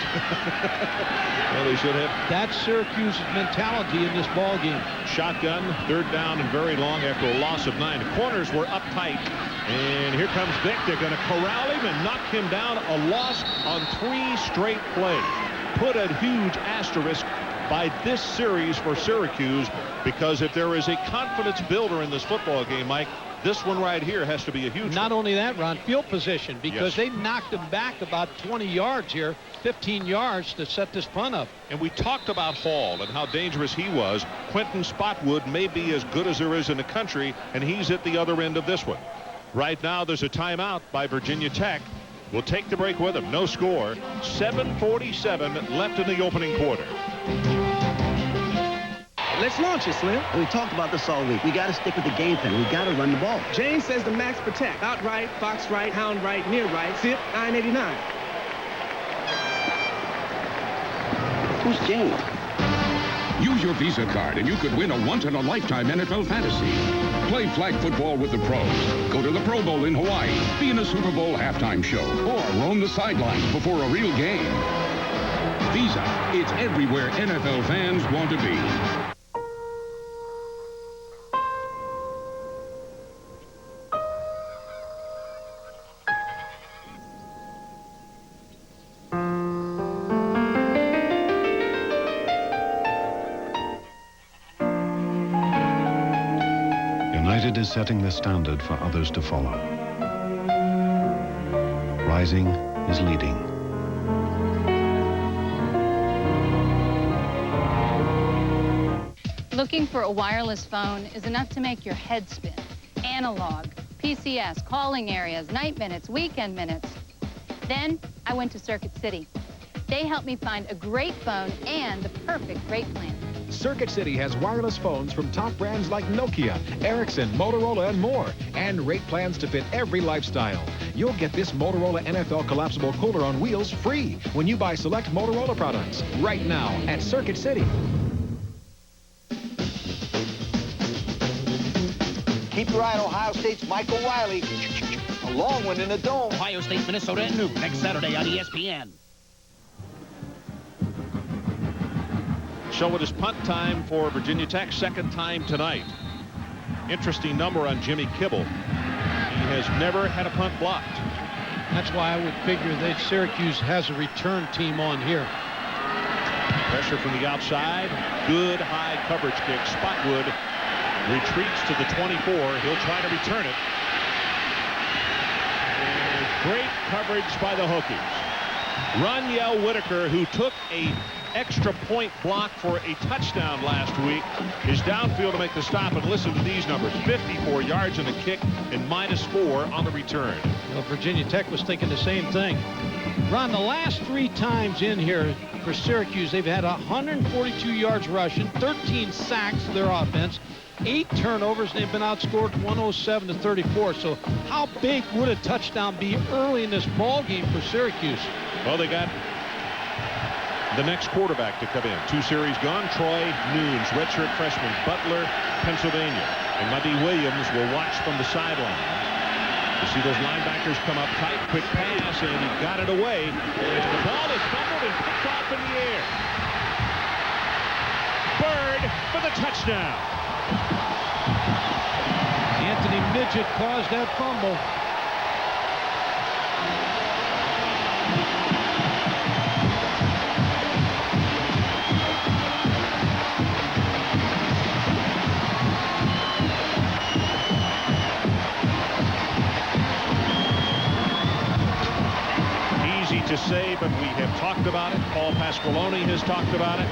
Well, they should have. That's Syracuse's mentality in this ball game. Shotgun, third down and very long after a loss of 9. The corners were uptight. And here comes Vick. They're going to corral him and knock him down. A loss on 3 straight plays. Put a huge asterisk by this series for Syracuse, because if there is a confidence builder in this football game, Mike, this one right here has to be a huge Not only that, Ron, field position, because they knocked him back about 20 yards here, 15 yards to set this punt up. And we talked about Hall and how dangerous he was. Quentin Spotwood may be as good as there is in the country, and he's at the other end of this one. Right now, there's a timeout by Virginia Tech. We'll take the break with them. No score. 7:47 left in the opening quarter. Let's launch it, Slim. We talked about this all week. We got to stick with the game plan. We got to run the ball. James says the max protect. Out right, fox right, hound right, near right. Zip, 989. Who's James? Use your Visa card and you could win a once-in-a-lifetime NFL fantasy. Play flag football with the pros. Go to the Pro Bowl in Hawaii. Be in a Super Bowl halftime show. Or roam the sidelines before a real game. Visa. It's everywhere NFL fans want to be. United is setting the standard for others to follow. Rising is leading. Looking for a wireless phone is enough to make your head spin. Analog, PCS, calling areas, night minutes, weekend minutes. Then I went to Circuit City. They helped me find a great phone and the perfect rate plan. Circuit City has wireless phones from top brands like Nokia, Ericsson, Motorola, and more, and rate plans to fit every lifestyle. You'll get this Motorola NFL collapsible cooler on wheels free when you buy select Motorola products right now at Circuit City. Keep your eye on Ohio State's Michael Riley. A long one in the dome. Ohio State, Minnesota at noon next Saturday on ESPN. So it is punt time for Virginia Tech, second time tonight. Interesting number on Jimmy Kibble. He has never had a punt blocked. That's why I would figure that Syracuse has a return team on here. Pressure from the outside. Good high coverage kick. Spotwood retreats to the 24. He'll try to return it. And great coverage by the Hokies. Roniel Whitaker, who took a extra point block for a touchdown last week, is downfield to make the stop. And listen to these numbers: 54 yards on the kick and -4 on the return. Well, Virginia Tech was thinking the same thing. Ron, the last 3 times in here for Syracuse, they've had 142 yards rushing, 13 sacks to their offense, 8 turnovers, and they've been outscored 107-34. So how big would a touchdown be early in this ball game for Syracuse? Well, they got the next quarterback to come in. 2 series gone. Troy Nunes, redshirt freshman, Butler, Pennsylvania. And Monty Williams will watch from the sideline. You see those linebackers come up tight. Quick pass, and he got it away. And the ball is fumbled and picked off in the air. Bird for the touchdown. Anthony Midget caused that fumble. To say, but we have talked about it. Paul Pasqualoni has talked about it.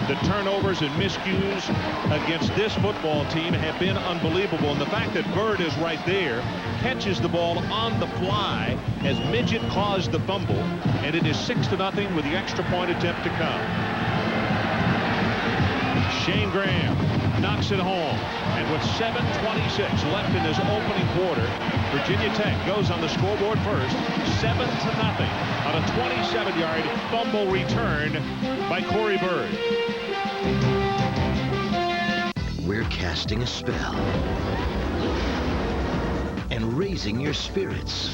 The turnovers and miscues against this football team have been unbelievable. And the fact that Bird is right there, catches the ball on the fly as Midget caused the fumble, and it is 6-0 with the extra point attempt to come. Shane Graham knocks it home. And with 7:26 left in this opening quarter, Virginia Tech goes on the scoreboard first, 7-0 on a 27-yard fumble return by Cory Bird. We're casting a spell and raising your spirits.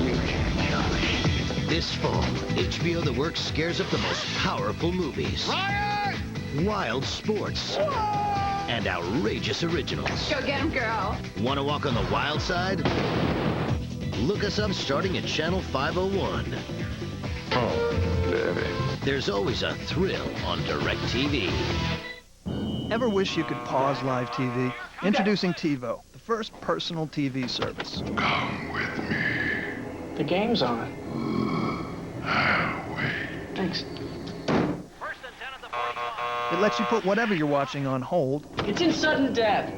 You can't kill me. This fall, HBO The Works scares up the most powerful movies. Riot! Wild sports. Whoa! And outrageous originals. Go get him, girl. Want to walk on the wild side? Look us up starting at Channel 501. Oh, baby. There's always a thrill on DirecTV. Ever wish you could pause live TV? Introducing TiVo, the first personal TV service. Come with me. The game's on. Wait. Thanks. It lets you put whatever you're watching on hold. It's in sudden death.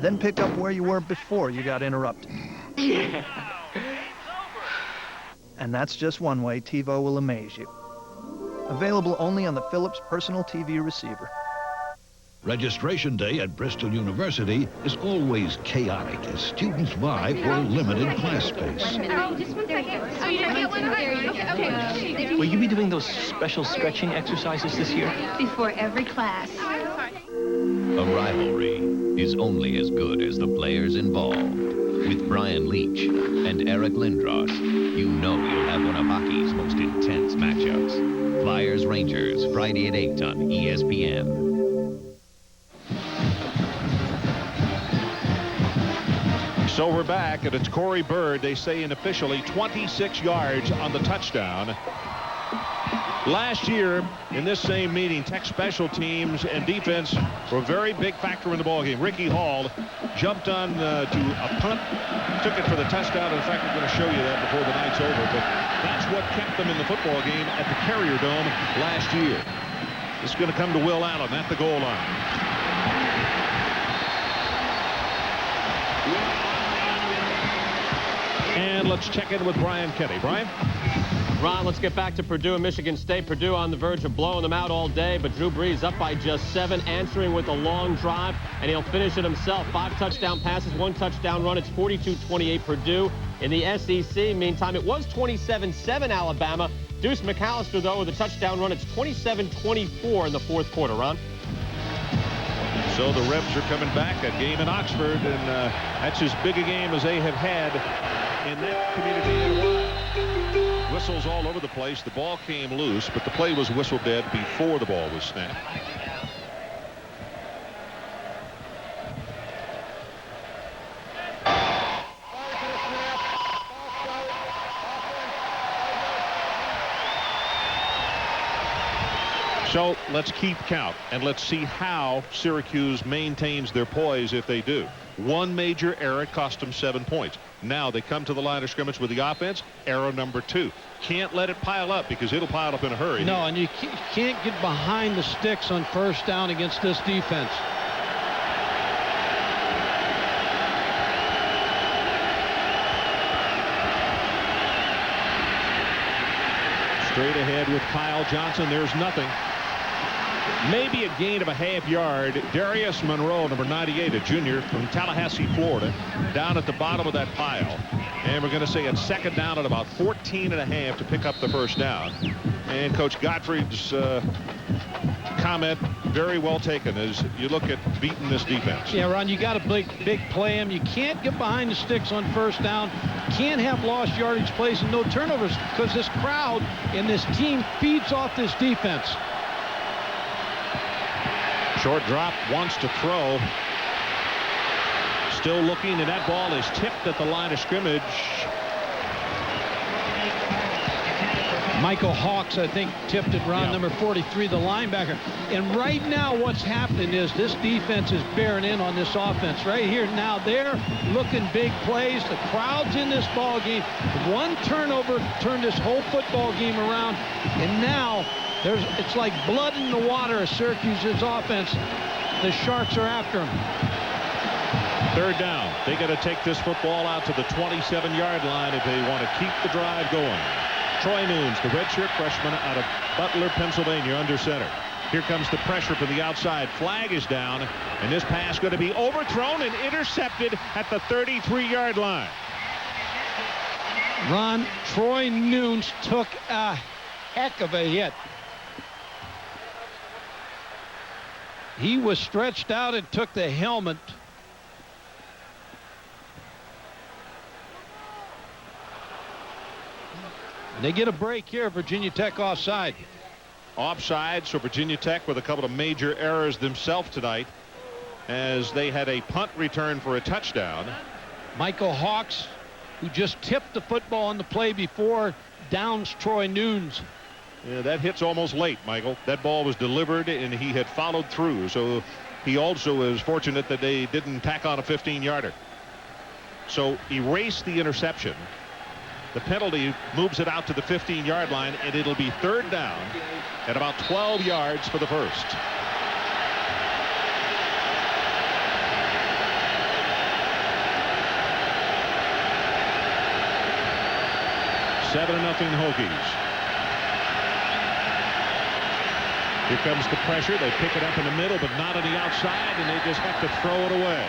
Then pick up where you were before you got interrupted. Yeah. And that's just one way TiVo will amaze you. Available only on the Philips personal TV receiver. Registration day at Bristol University is always chaotic as students vie for limited class space. Oh, just one second. Oh, you didn't get one? Okay. Will you be doing those special stretching exercises this year? Before every class. A rivalry is only as good as the players involved. With Brian Leach and Eric Lindros, you know you'll have one of hockey's most intense matchups. Flyers-Rangers, Friday at 8 on ESPN. So we're back, and it's Cory Bird, they say unofficially, 26 yards on the touchdown. Last year, in this same meeting, Tech special teams and defense were a very big factor in the ballgame. Ricky Hall jumped on to a punt, took it for the touchdown. In fact, I'm going to show you that before the night's over, but that's what kept them in the football game at the Carrier Dome last year. This is going to come to Will Allen at the goal line. And let's check in with Brian Kenny. Brian? Ron, let's get back to Purdue and Michigan State. Purdue on the verge of blowing them out all day, but Drew Brees up by just 7, answering with a long drive, and he'll finish it himself. 5 touchdown passes, 1 touchdown run. It's 42-28 Purdue. In the SEC, meantime, it was 27-7 Alabama. Deuce McAllister, though, with a touchdown run. It's 27-24 in the fourth quarter, Ron. So the Rebs are coming back. A game in Oxford, and that's as big a game as they have had in that community in a while. Whistles all over the place. The ball came loose, but the play was whistle dead before the ball was snapped. So let's keep count, and let's see how Syracuse maintains their poise if they do. One major error cost them 7 points. Now they come to the line of scrimmage with the offense. Error number 2. Can't let it pile up because it'll pile up in a hurry. No, and you can't get behind the sticks on first down against this defense. Straight ahead with Kyle Johnson. There's nothing. Maybe a gain of a half yard. Darius Monroe, number 98, a junior from Tallahassee, Florida, down at the bottom of that pile. And we're going to say it's second down at about 14.5 to pick up the first down. And Coach Gottfried's comment, very well taken as you look at beating this defense. Yeah, Ron, you got to big play him. You can't get behind the sticks on first down. Can't have lost yardage plays and no turnovers because this crowd and this team feeds off this defense. Short drop, wants to throw. Still looking, and that ball is tipped at the line of scrimmage. Michael Hawks, I think, tipped it, Ron, number 43, the linebacker. And right now what's happening is this defense is bearing in on this offense right here. Now they're looking big plays. The crowd's in this ball game. One turnover turned this whole football game around. And now it's like blood in the water of Syracuse's offense. The Sharks are after him. Third down. They got to take this football out to the 27-yard line if they want to keep the drive going. Troy Nunes, the redshirt freshman out of Butler, Pennsylvania, under center. Here comes the pressure from the outside. Flag is down, and this pass going to be overthrown and intercepted at the 33-yard line. Ron, Troy Nunes took a heck of a hit. He was stretched out and took the helmet. They get a break here. Virginia Tech offside. Offside, so Virginia Tech with a couple of major errors themselves tonight as they had a punt return for a touchdown. Michael Hawks, who just tipped the football on the play before, downs Troy Nunes. Yeah, that hit's almost late, Michael. That ball was delivered, and he had followed through, so he also is fortunate that they didn't tack on a 15-yarder. So erase the interception. The penalty moves it out to the 15-yard line, and it'll be third down at about 12 yards for the first. Seven-0 Hokies. Here comes the pressure. They pick it up in the middle, but not on the outside, and they just have to throw it away.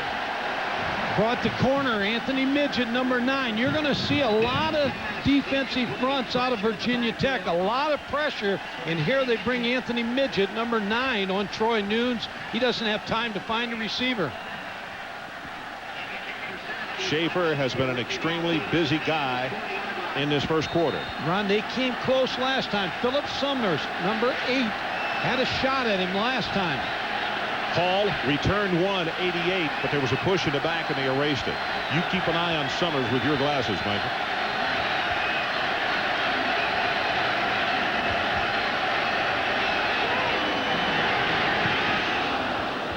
Brought the corner, Anthony Midget, number 9. You're going to see a lot of defensive fronts out of Virginia Tech, a lot of pressure, and here they bring Anthony Midget, number 9, on Troy Nunes. He doesn't have time to find a receiver. Schaefer has been an extremely busy guy in this first quarter. Ron, they came close last time. Phillip Summers, number 8, had a shot at him last time. Hall returned 188, but there was a push in the back and they erased it. You keep an eye on Summers with your glasses, Michael.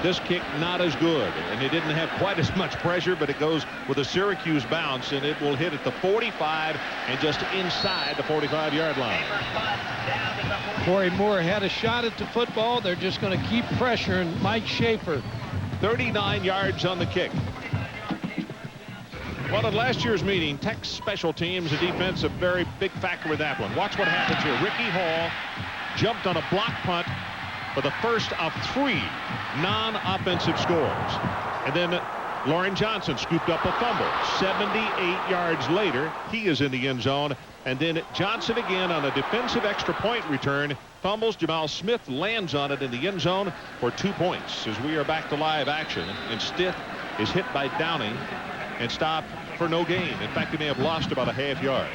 This kick not as good, and they didn't have quite as much pressure, but it goes with a Syracuse bounce, and it will hit at the 45 and just inside the 45-yard line. Corey Moore had a shot at the football. They're just going to keep pressuring Mike Schaefer. 39 yards on the kick. Well, at last year's meeting, Tech's special teams and defense a very big factor with that one. Watch what happens here. Ricky Hall jumped on a block punt for the first of 3 non-offensive scores. And then Lauren Johnson scooped up a fumble. 78 yards later, he is in the end zone. And then Johnson again on a defensive extra point return. Fumbles. Jamal Smith lands on it in the end zone for 2 points as we are back to live action. And Stith is hit by Downing and stopped for no gain. In fact, he may have lost about a half yard.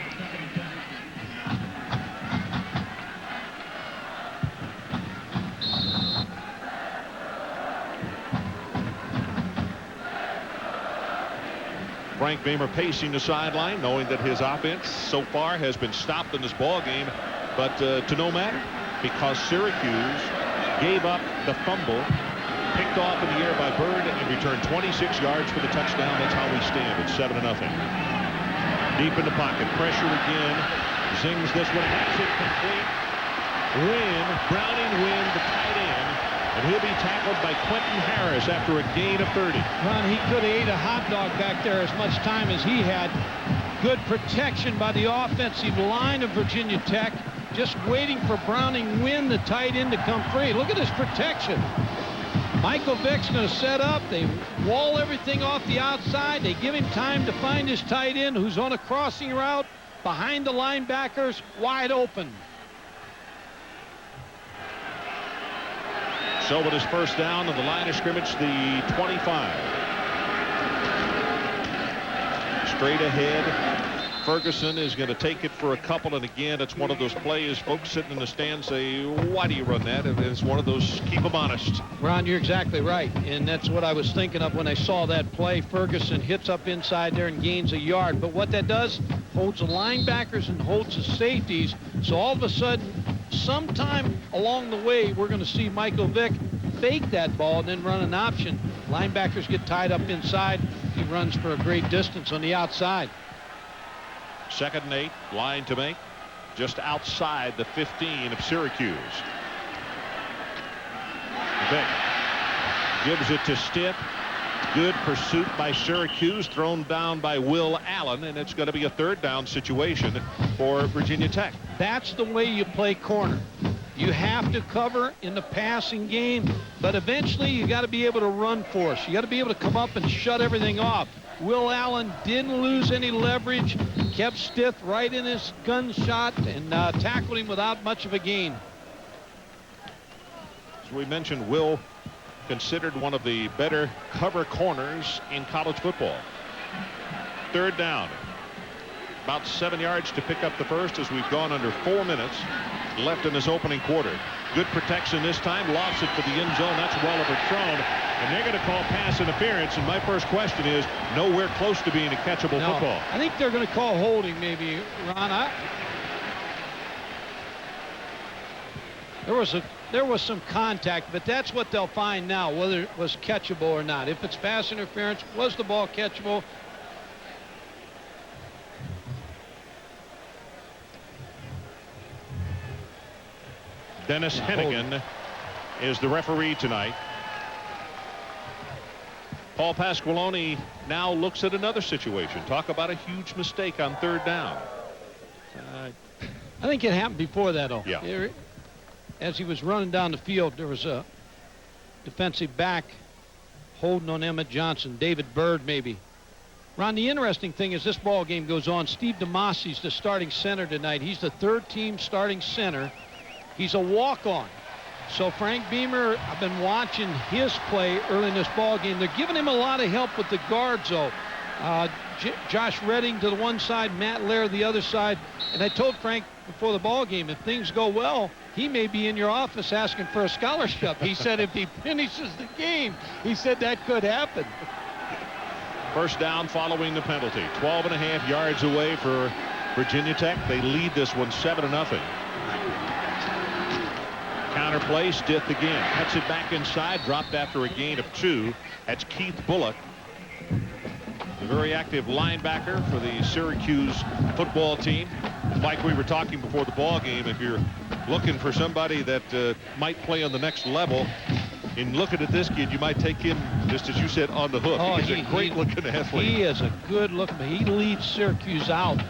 Frank Beamer pacing the sideline, knowing that his offense so far has been stopped in this ball game, but to no matter, because Syracuse gave up the fumble, picked off in the air by Bird, and returned 26 yards for the touchdown. That's how we stand at 7-0. Deep in the pocket, pressure again. Zings this one, has it complete. Browning Wynn, the tight end. And he'll be tackled by Quentin Harris after a gain of 30. Ron, he could have ate a hot dog back there as much time as he had. Good protection by the offensive line of Virginia Tech. Just waiting for Browning Wynn, the tight end, to come free. Look at his protection. Michael Vick's going to set up. They wall everything off the outside. They give him time to find his tight end, who's on a crossing route behind the linebackers, wide open. So with his first down on the line of scrimmage, the 25. Straight ahead. Ferguson is going to take it for a couple, and again, it's one of those plays folks sitting in the stands say, why do you run that? It's one of those, keep them honest. Ron, you're exactly right, and that's what I was thinking of when I saw that play. Ferguson hits up inside there and gains a yard, but what that does, holds the linebackers and holds the safeties, so all of a sudden, sometime along the way, we're going to see Michael Vick fake that ball and then run an option. Linebackers get tied up inside. He runs for a great distance on the outside. 2nd and 8, line to make, just outside the 15 of Syracuse. Vick gives it to Stith. Good pursuit by Syracuse, thrown down by Will Allen, and it's going to be a 3rd down situation for Virginia Tech. That's the way you play corner. You have to cover in the passing game, but eventually you got to be able to run force. You got to be able to come up and shut everything off. Will Allen didn't lose any leverage, kept Stith right in his gunshot, and tackled him without much of a gain. As we mentioned, Will considered one of the better cover corners in college football. Third down. About 7 yards to pick up the first as we've gone under 4 minutes left in this opening quarter. Good protection this time. Lost it for the end zone. That's well overthrown. And they're going to call pass interference. And my first question is, nowhere close to being a catchable football. I think they're going to call holding maybe, Ron. There was some contact, but that's what they'll find now, whether it was catchable or not. If it's pass interference, was the ball catchable? Dennis Hennigan is the referee tonight. Paul Pasqualoni now looks at another situation. Talk about a huge mistake on third down. I think it happened before that, though. Yeah. As he was running down the field, there was a defensive back holding on Emmett Johnson, David Bird maybe. Ron, the interesting thing is this ball game goes on. Steve DeMassi's the starting center tonight. He's the third-team starting center. He's a walk-on. So Frank Beamer, I've been watching his play early in this ball game. They're giving him a lot of help with the guards, though. Josh Redding to the one side, Matt Lair the other side. And I told Frank before the ball game, if things go well, he may be in your office asking for a scholarship. He said if he finishes the game, he said that could happen. First down following the penalty. 12.5 yards away for Virginia Tech. They lead this one 7-0. Counter play, Stith again. Cuts it back inside, dropped after a gain of 2. That's Keith Bullock, the very active linebacker for the Syracuse football team. Like we were talking before the ball game, if you're looking for somebody that might play on the next level, in looking at this kid, you might take him, just as you said, on the hook. Oh, he's a great-looking athlete. He is a good-looking, but he leads Syracuse out.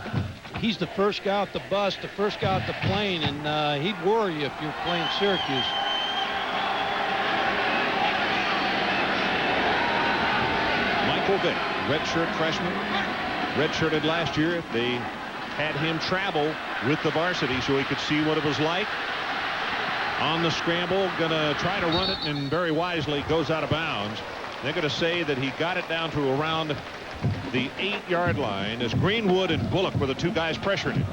He's the first guy off the bus, the first guy off the plane, and he'd worry you if you're playing Syracuse. Michael Vick, redshirt freshman, redshirted last year. They had him travel with the varsity so he could see what it was like. On the scramble, gonna try to run it, and very wisely goes out of bounds. They're gonna say that he got it down to around the 8-yard line as Greenwood and Bullock were the two guys pressuring him.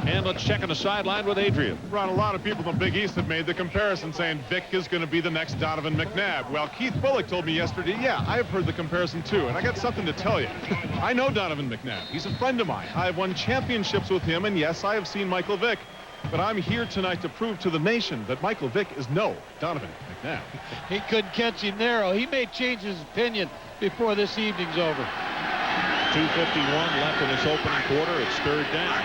And let's check on the sideline with Adrian. Ron, a lot of people from the Big East have made the comparison saying Vick is going to be the next Donovan McNabb. Well, Keith Bullock told me yesterday, yeah, I've heard the comparison too, and I got something to tell you. I know Donovan McNabb. He's a friend of mine. I've won championships with him, and yes, I have seen Michael Vick. But I'm here tonight to prove to the nation that Michael Vick is no Donovan McNabb. He couldn't catch him narrow. He may change his opinion before this evening's over. 2:51 left in this opening quarter. It's third down.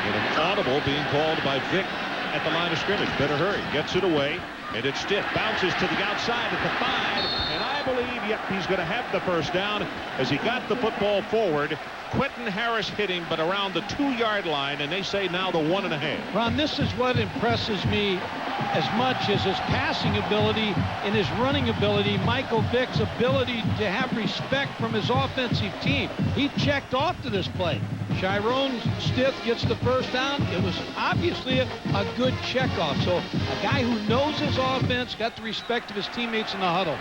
And an audible being called by Vick at the line of scrimmage. Better hurry. Gets it away. And it's Stith. Bounces to the outside at the 5. And I believe, yep, he's going to have the first down as he got the football forward. Quentin Harris hit him, but around the 2-yard line, and they say now the 1.5. Ron, this is what impresses me as much as his passing ability and his running ability. Michael Vick's ability to have respect from his offensive team. He checked off to this play. Chiron Stith gets the first down. It was obviously a good checkoff. So a guy who knows his offense, got the respect of his teammates in the huddle.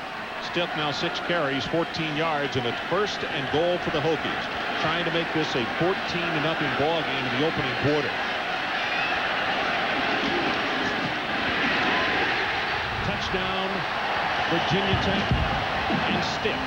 Stith now 6 carries, 14 yards, and it's first and goal for the Hokies. Trying to make this a 14-0 ball game in the opening quarter. Touchdown, Virginia Tech and Stith.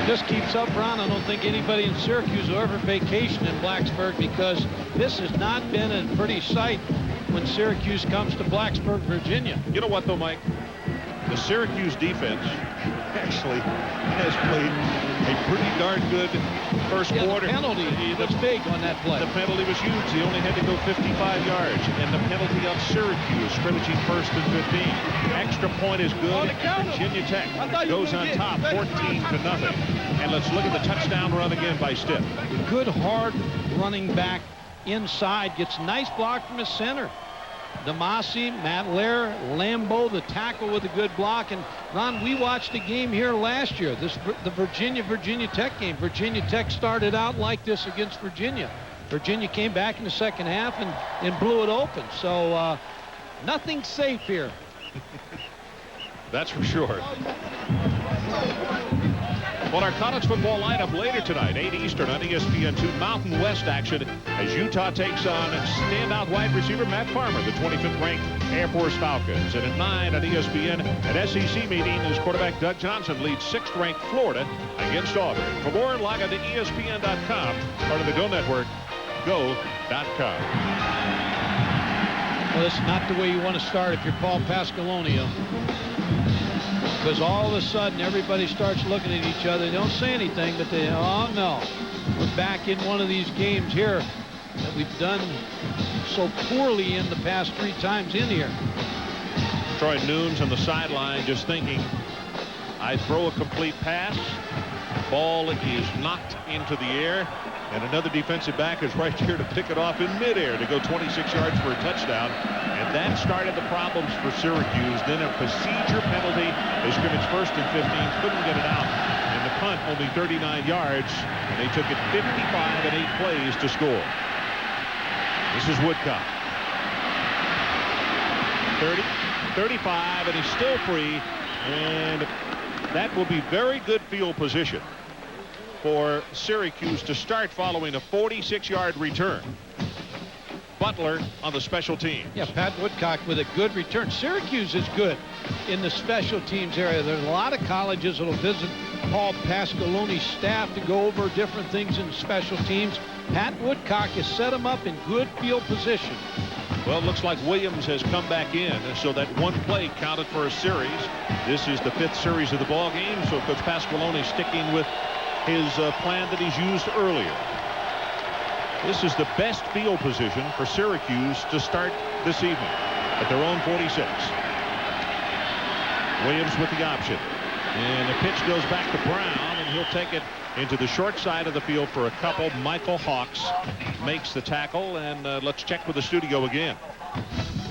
This keeps up, Ron. I don't think anybody in Syracuse will ever vacation in Blacksburg, because this has not been a pretty sight when Syracuse comes to Blacksburg, Virginia. You know what, though, Mike? The Syracuse defense actually has played a pretty darn good first quarter. The penalty was big on that play. The penalty was huge. He only had to go 55 yards. And the penalty on Syracuse, scrimmaging 1st and 15. Extra point is good. Virginia Tech goes on top, 14-0. And let's look at the touchdown run again by Stith. Good hard running back inside, gets nice block from his center. Damasi, Matt Lair, Lambeau, the tackle with a good block. And Ron, we watched a game here last year, the Virginia Tech game. Virginia Tech started out like this against Virginia. Virginia came back in the second half and blew it open. So nothing's safe here. That's for sure. Well, our college football lineup later tonight, 8 Eastern on ESPN 2, Mountain West action as Utah takes on standout wide receiver Matt Farmer, the 25th ranked Air Force Falcons. And at 9 on ESPN, an SEC meeting as quarterback Doug Johnson leads 6th ranked Florida against Auburn. For more, log on to ESPN.com, part of the Go Network, go.com. Well, it's not the way you want to start if you're Paul Pasqualoni. Because all of a sudden everybody starts looking at each other. They don't say anything, but they, oh no, we're back in one of these games here that we've done so poorly in the past 3 times in here. Troy Nooms on the sideline just thinking, I throw a complete pass. Ball is knocked into the air. And another defensive back is right here to pick it off in midair to go 26 yards for a touchdown. And that started the problems for Syracuse. Then a procedure penalty. They scrimmaged 1st and 15, couldn't get it out. And the punt only 39 yards. And they took it 55 and 8 plays to score. This is Woodcock. 30, 35, and he's still free. And that will be very good field position for Syracuse to start following a 46-yard return. Butler on the special teams. Yeah, Pat Woodcock with a good return. Syracuse is good in the special teams area. There's a lot of colleges that will visit Paul Pasqualoni's staff to go over different things in special teams. Pat Woodcock has set him up in good field position. Well, it looks like Williams has come back in, so that one play counted for a series. This is the 5th series of the ball game, so Coach Pasqualoni sticking with his plan that he's used earlier. This is the best field position for Syracuse to start this evening at their own 46. Williams with the option. And the pitch goes back to Brown, and he'll take it into the short side of the field for a couple. Michael Hawks makes the tackle, and let's check with the studio again.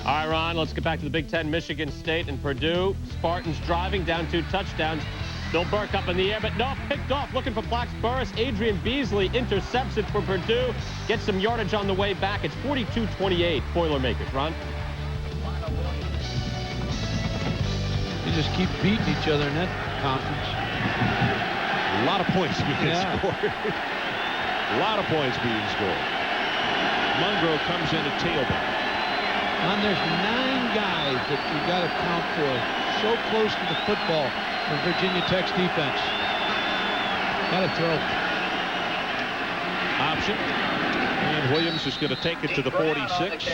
All right, Ron, let's get back to the Big Ten. Michigan State and Purdue. Spartans driving down 2 touchdowns. Still Burke up in the air, but no, picked off. Looking for Blacksburg. Adrian Beasley intercepts it for Purdue. Gets some yardage on the way back. It's 42-28, Boilermakers. Ron? They just keep beating each other in that conference. A lot of points being scored. A lot of points being scored. Mungro comes in at tailback. And there's 9 guys that you got to count for. So close to the football for Virginia Tech's defense. Got to throw. Option. And Williams is going to take it to the 46.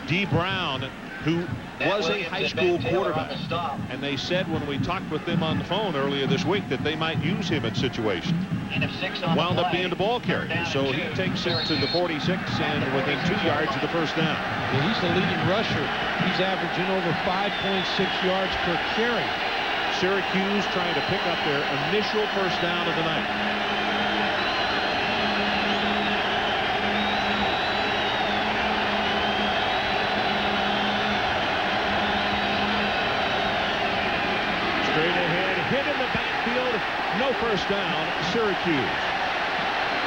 D. Brown, who was a high school quarterback. And they said when we talked with them on the phone earlier this week that they might use him in situations. Wound up being the ball carrier. So he takes it to the 46 and within 2 yards of the first down. Yeah, he's the leading rusher. He's averaging over 5.6 yards per carry. Syracuse trying to pick up their initial first down of the night. No first down, Syracuse.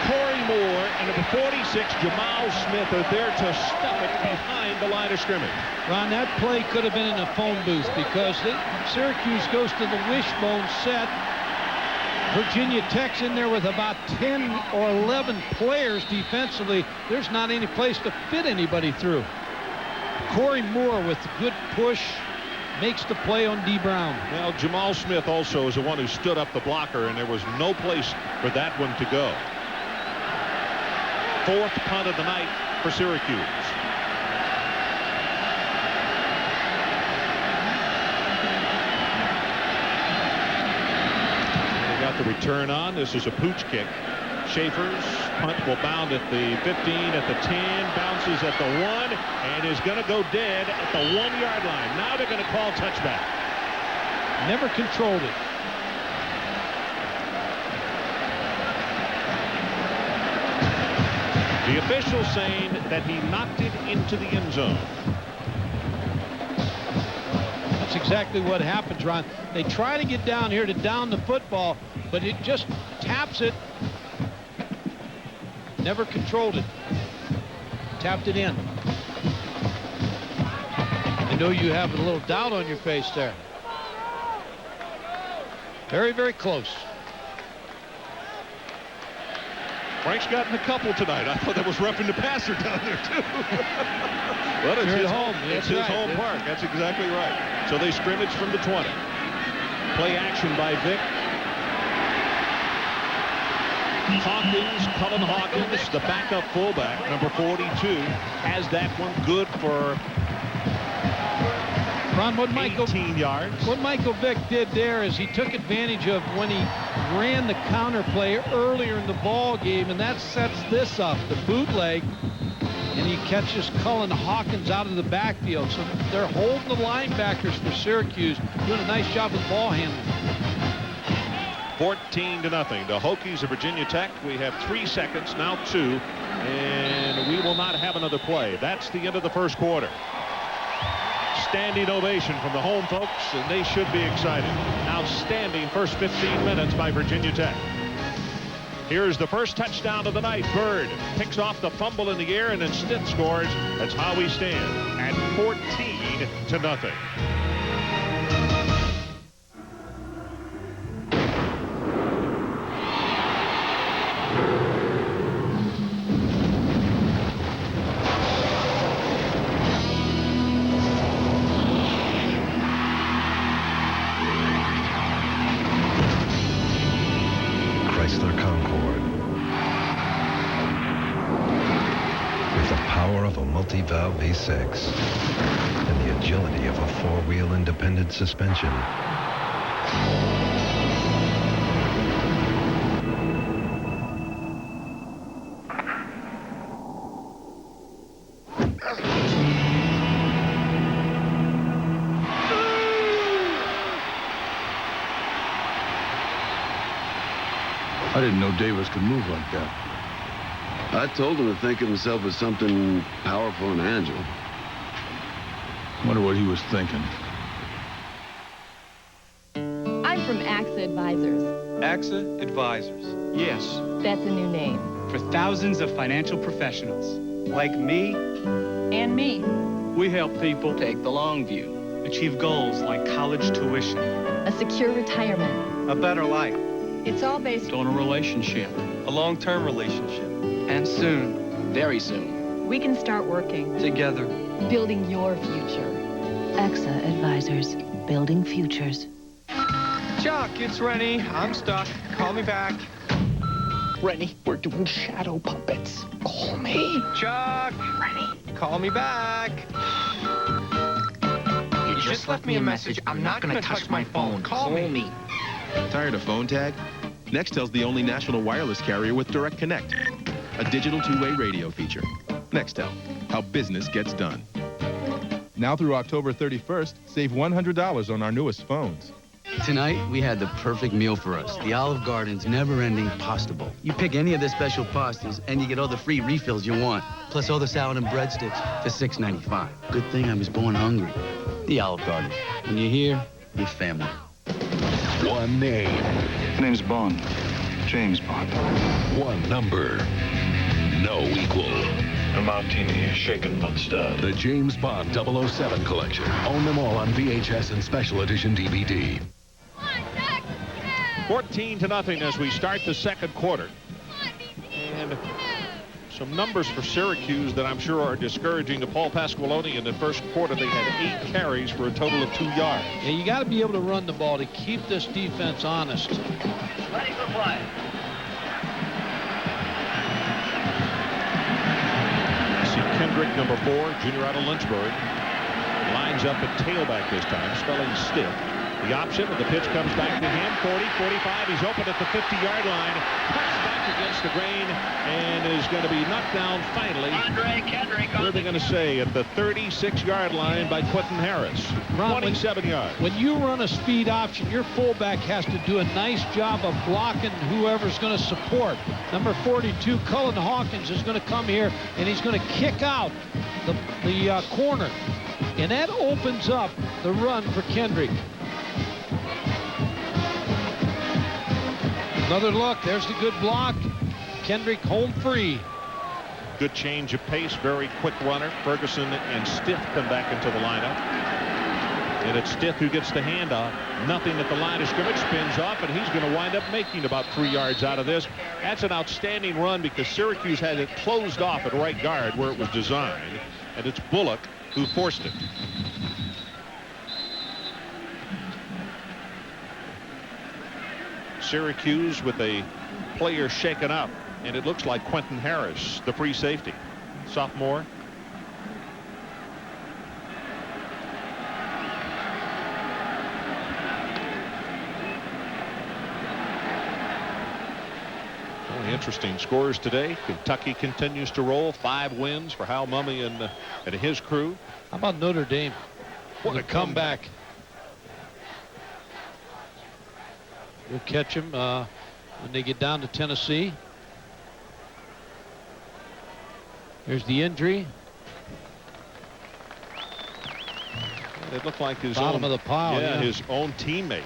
Cory Moore and number 46, Jamal Smith, are there to stuff it behind the line of scrimmage. Ron, that play could have been in a phone booth because Syracuse goes to the wishbone set. Virginia Tech's in there with about 10 or 11 players defensively. There's not any place to fit anybody through. Cory Moore with a good push. Makes the play on D. Brown. Well, Jamal Smith also is the one who stood up the blocker, and there was no place for that one to go. 4th punt of the night for Syracuse. return on. This is a pooch kick. Schaefer's punt will bound at the 15, at the 10, bounces at the 1, and is going to go dead at the 1-yard line. Now they're going to call touchback. Never controlled it. The official saying that he knocked it into the end zone. That's exactly what happens, Ron. They try to get down here to down the football, but it just taps it. Never controlled it. Tapped it in. I know you have a little doubt on your face there. Very, very close. Frank's gotten a couple tonight. I thought that was roughing the passer down there, too. But it's his home. It's his home park. That's exactly right. So they scrimmage from the 20. Play action by Vick. Hawkins, Cullen Hawkins, the backup fullback, number 42, has that one good for Ron, 18 yards. What Michael Vick did there is he took advantage of when he ran the counter play earlier in the ball game, and that sets this up, the bootleg, and he catches Cullen Hawkins out of the backfield. So they're holding the linebackers for Syracuse, doing a nice job with ball handling. 14-0. The Hokies of Virginia Tech. We have 3 seconds, now 2, and we will not have another play. That's the end of the first quarter. Standing ovation from the home folks, and they should be excited. Outstanding first 15 minutes by Virginia Tech. Here's the first touchdown of the night. Bird picks off the fumble in the air, and then Stith scores. That's how we stand at 14-0. Multi-valve V6 and the agility of a 4-wheel independent suspension. I didn't know Davis could move like that. I told him to think of himself as something powerful and agile. Wonder what he was thinking. I'm from AXA Advisors. AXA Advisors. Yes. That's a new name. For thousands of financial professionals. Like me. And me. We help people take the long view. Achieve goals like college tuition. A secure retirement. A better life. It's all based on a relationship. A long-term relationship. And soon, very soon, we can start working together, building your future. AXA Advisors, building futures. Chuck, it's Rennie. I'm stuck. Call me back. Rennie, we're doing shadow puppets. Call me. Chuck. Rennie. Call me back. You just left me a message. I'm not going to touch my phone. Call me. Tired of phone tag? Nextel's the only national wireless carrier with Direct Connect, a digital two-way radio feature. Nextel, how business gets done. Now through October 31st, save $100 on our newest phones. Tonight, we had the perfect meal for us. The Olive Garden's never-ending pasta bowl. You pick any of their special pastas, and you get all the free refills you want, plus all the salad and breadsticks for $6.95. Good thing I was born hungry. The Olive Garden. When you're here, you're family. One name. Name's Bond. James Bond. One number. No equal. A martini shaken but stirred. The James Bond 007 collection. Own them all on VHS and special edition DVD. 14-0 as we start the second quarter. And some numbers for Syracuse that I'm sure are discouraging to Paul Pasqualoni. In the first quarter, they had 8 carries for a total of 2 yards. Yeah, you got to be able to run the ball to keep this defense honest. Ready for play. See Kendrick, number 4, junior out of Lynchburg, lines up at tailback this time, spelling Stith. The option, and the pitch comes back to him. 40, 45. He's open at the 50-yard line. Cuts back against the grain and is going to be knocked down finally. Kendrick. What are they going to say? At the 36-yard line by Quentin Harris. Ron, 27 yards. When you run a speed option, your fullback has to do a nice job of blocking whoever's going to support. Number 42, Cullen Hawkins, is going to come here, and he's going to kick out the corner. And that opens up the run for Kendrick. Another look. There's the good block. Kendrick home free. Good change of pace. Very quick runner. Ferguson and Stith come back into the lineup. And it's Stith who gets the handoff. Nothing at the line of scrimmage. Spins off, and he's going to wind up making about 3 yards out of this. That's an outstanding run because Syracuse had it closed off at right guard where it was designed. And it's Bullock who forced it. Syracuse with a player shaken up, and it looks like Quentin Harris, the free safety, sophomore. Only interesting scores today. Kentucky continues to roll. 5 wins for Hal Mumme and his crew. How about Notre Dame? What a comeback. We'll catch him when they get down to Tennessee. There's the injury. It looked like his bottom own, of the pile. yeah, his own teammate.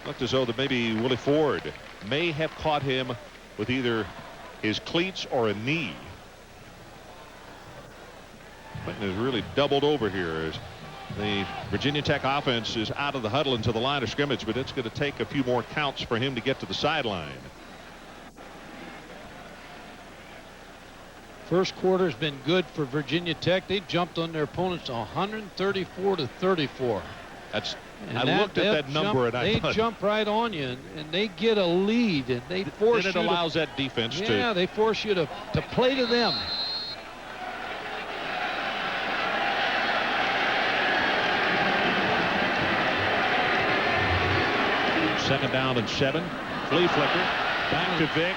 Looked as though that maybe Willie Ford may have caught him with either his cleats or a knee. Clinton is really doubled over here as the Virginia Tech offense is out of the huddle into the line of scrimmage, but it's going to take a few more counts for him to get to the sideline. First quarter's been good for Virginia Tech. They jumped on their opponents 134-34. That's. I looked at that number and I thought they jump right on you and they get a lead and they force you. It allows that defense to. Yeah, they force you to play to them. Second down and 7. Flea flicker. Back to Vick.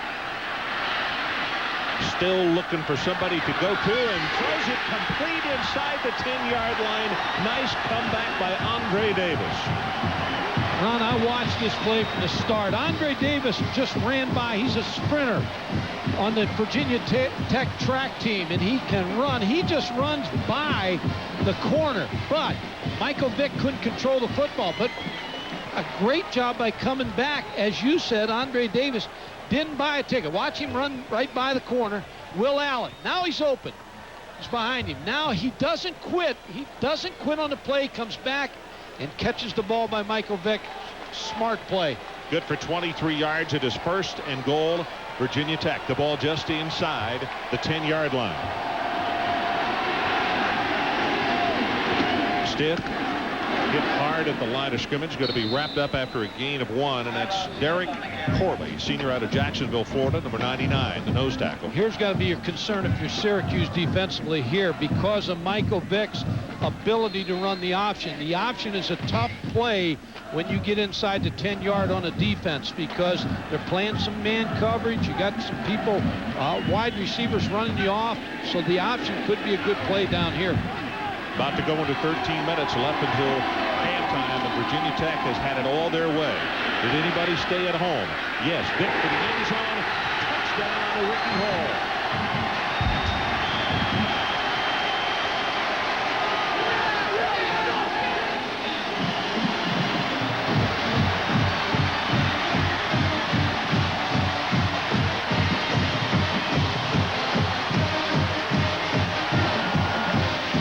Still looking for somebody to go to and throws it complete inside the 10-yard line. Nice comeback by Andre Davis. Ron, I watched this play from the start. Andre Davis just ran by. He's a sprinter on the Virginia Tech track team, and he can run. He just runs by the corner. But Michael Vick couldn't control the football. But a great job by coming back. As you said, Andre Davis didn't buy a ticket. Watch him run right by the corner. Will Allen. Now he's open. He's behind him. Now he doesn't quit. He doesn't quit on the play. Comes back and catches the ball by Michael Vick. Smart play. Good for 23 yards at his first and goal. Virginia Tech. The ball just inside the 10-yard line. Stith hit hard at the line of scrimmage. Going to be wrapped up after a gain of 1, and that's Derek Corley, senior out of Jacksonville, Florida, number 99, the nose tackle. Here's got to be your concern if you're Syracuse defensively here because of Michael Vick's ability to run the option. The option is a tough play when you get inside the 10-yard on a defense because they're playing some man coverage. You got some people, wide receivers running you off, so the option could be a good play down here. About to go into 13 minutes left until halftime, and Virginia Tech has had it all their way. Did anybody stay at home? Yes. Vick for the end zone. Touchdown to Vick-to-Hall.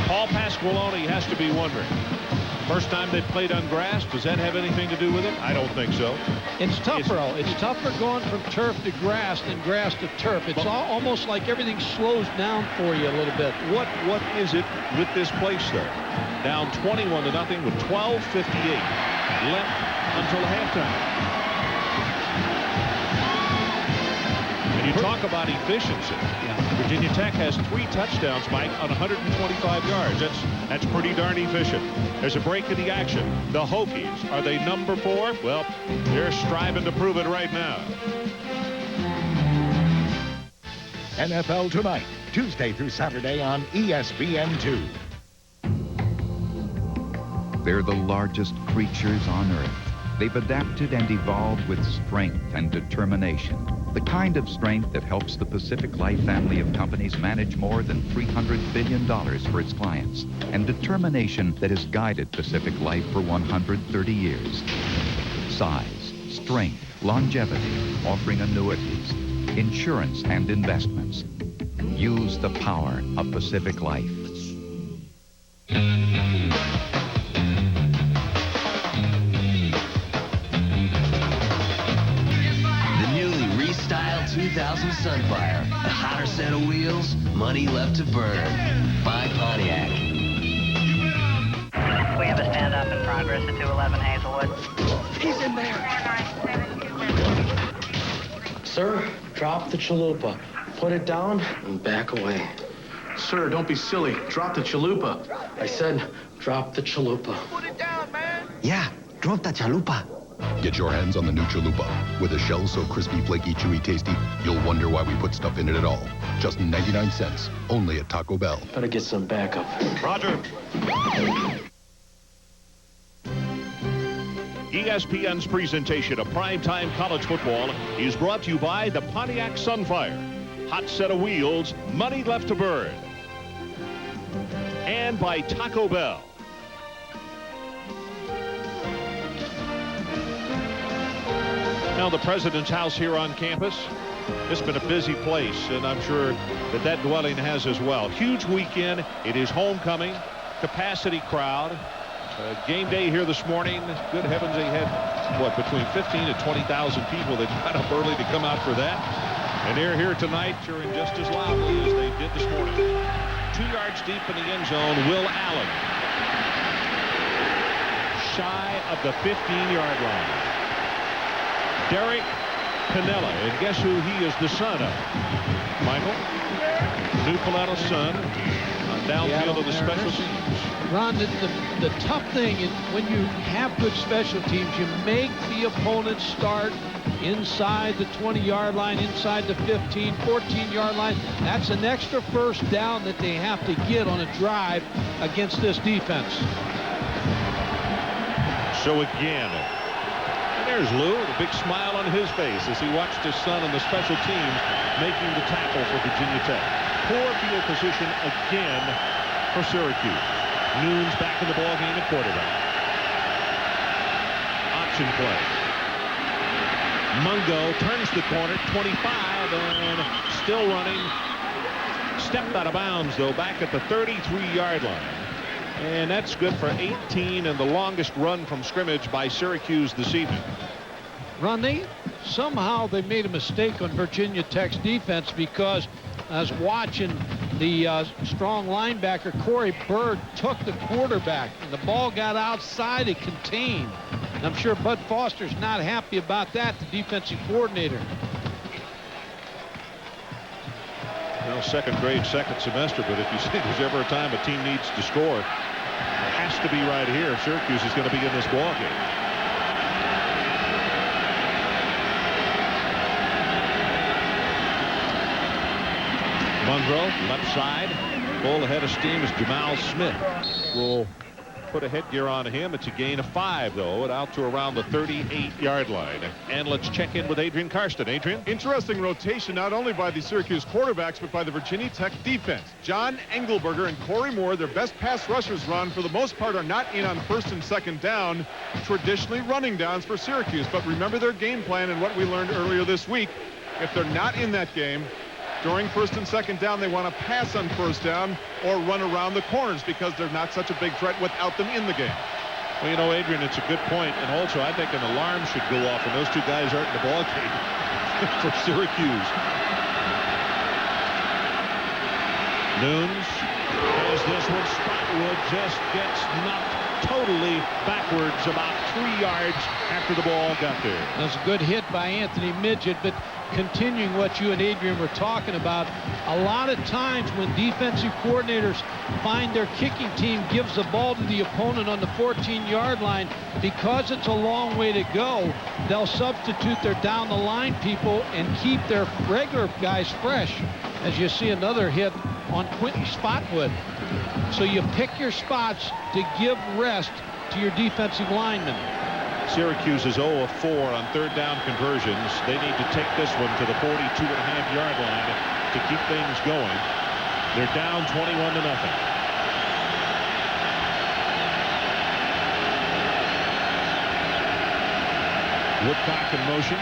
Paul Pasqualoni has to be wondering. First time they played on grass, does that have anything to do with it? I don't think so. It's tougher. It's tougher going from turf to grass than grass to turf. It's almost like everything slows down for you a little bit. What is it with this place, though? Down 21-0 with 12:58 left until halftime. And you talk talk about efficiency. Virginia Tech has 3 touchdowns, Mike, on 125 yards. That's pretty darn efficient. There's a break in the action. The Hokies, are they number 4? Well, they're striving to prove it right now. NFL Tonight, Tuesday through Saturday on ESPN2. They're the largest creatures on Earth. They've adapted and evolved with strength and determination. The kind of strength that helps the Pacific Life family of companies manage more than $300 billion for its clients. And determination that has guided Pacific Life for 130 years. Size, strength, longevity, offering annuities, insurance and investments. Use the power of Pacific Life. The newly restyled 2000 Sunfire. A hotter set of wheels, money left to burn. By Pontiac. We have a stand-up in progress at 211 Hazelwood. He's in there. Sir, drop the chalupa. Put it down and back away. Sir, don't be silly. Drop the chalupa. I said, drop the chalupa. Put it down, man. Yeah, drop the chalupa. Get your hands on the new chalupa. With a shell so crispy, flaky, chewy, tasty, you'll wonder why we put stuff in it at all. Just 99 cents. Only at Taco Bell. Better get some backup. Roger. ESPN's presentation of primetime college football is brought to you by the Pontiac Sunfire. Hot set of wheels, money left to burn. And by Taco Bell. Now the president's house here on campus. It's been a busy place, and I'm sure that dwelling has as well. Huge weekend. It is homecoming. Capacity crowd. Game day here this morning. Good heavens, they had, what, between 15 and 20,000 people that got up early to come out for that. And they're here tonight cheering just as loudly as they did this morning. 2 yards deep in the end zone, Will Allen. Shy of the 15-yard line. Derek Pinella, and guess who he is the son of? Michael? New Pinella's son. Downfield of the special teams. Ron, the tough thing is when you have good special teams, you make the opponent start inside the 20-yard line, inside the 15, 14-yard line. That's an extra first down that they have to get on a drive against this defense. So again, and there's Lou, the big smile on his face as he watched his son and the special teams making the tackle for Virginia Tech. Poor field position again for Syracuse. Noon's back in the ballgame at quarterback. Option play. Mungo turns the corner, 25, and still running. Stepped out of bounds, though, back at the 33-yard line. And that's good for 18 and the longest run from scrimmage by Syracuse this evening. Ron, somehow they made a mistake on Virginia Tech's defense, because I was watching the strong linebacker Cory Bird took the quarterback and the ball got outside, it contained. And I'm sure Bud Foster's not happy about that, the defensive coordinator. Well, second grade, second semester, but if you say there's ever a time a team needs to score, it has to be right here. Syracuse is going to be in this ball game. Monroe, left side, full ahead of steam is Jamal Smith. Will put a headgear on him. It's a gain of 5, though, and out to around the 38-yard line. And let's check in with Adrian Karsten. Adrian? Interesting rotation, not only by the Syracuse quarterbacks, but by the Virginia Tech defense. John Engelberger and Corey Moore, their best pass rushers, Ron, for the most part, are not in on first and second down, traditionally running downs for Syracuse. But remember their game plan and what we learned earlier this week. If they're not in that game, during first and second down, they want to pass on first down or run around the corners because they're not such a big threat without them in the game. Well, you know, Adrian, it's a good point. And also, I think an alarm should go off when those two guys aren't in the ball game for Syracuse. Noons has this one. Spotwood just gets knocked totally backwards about 3 yards after the ball got there. That's a good hit by Anthony Midget, but continuing what you and Adrian were talking about, a lot of times when defensive coordinators find their kicking team gives the ball to the opponent on the 14-yard line, because it's a long way to go, they'll substitute their down-the-line people and keep their regular guys fresh, as you see another hit on Quentin Spotwood. So you pick your spots to give rest to your defensive linemen. Syracuse is 0 of 4 on third down conversions. They need to take this one to the 42.5-yard line to keep things going. They're down 21-0. Woodcock in motion.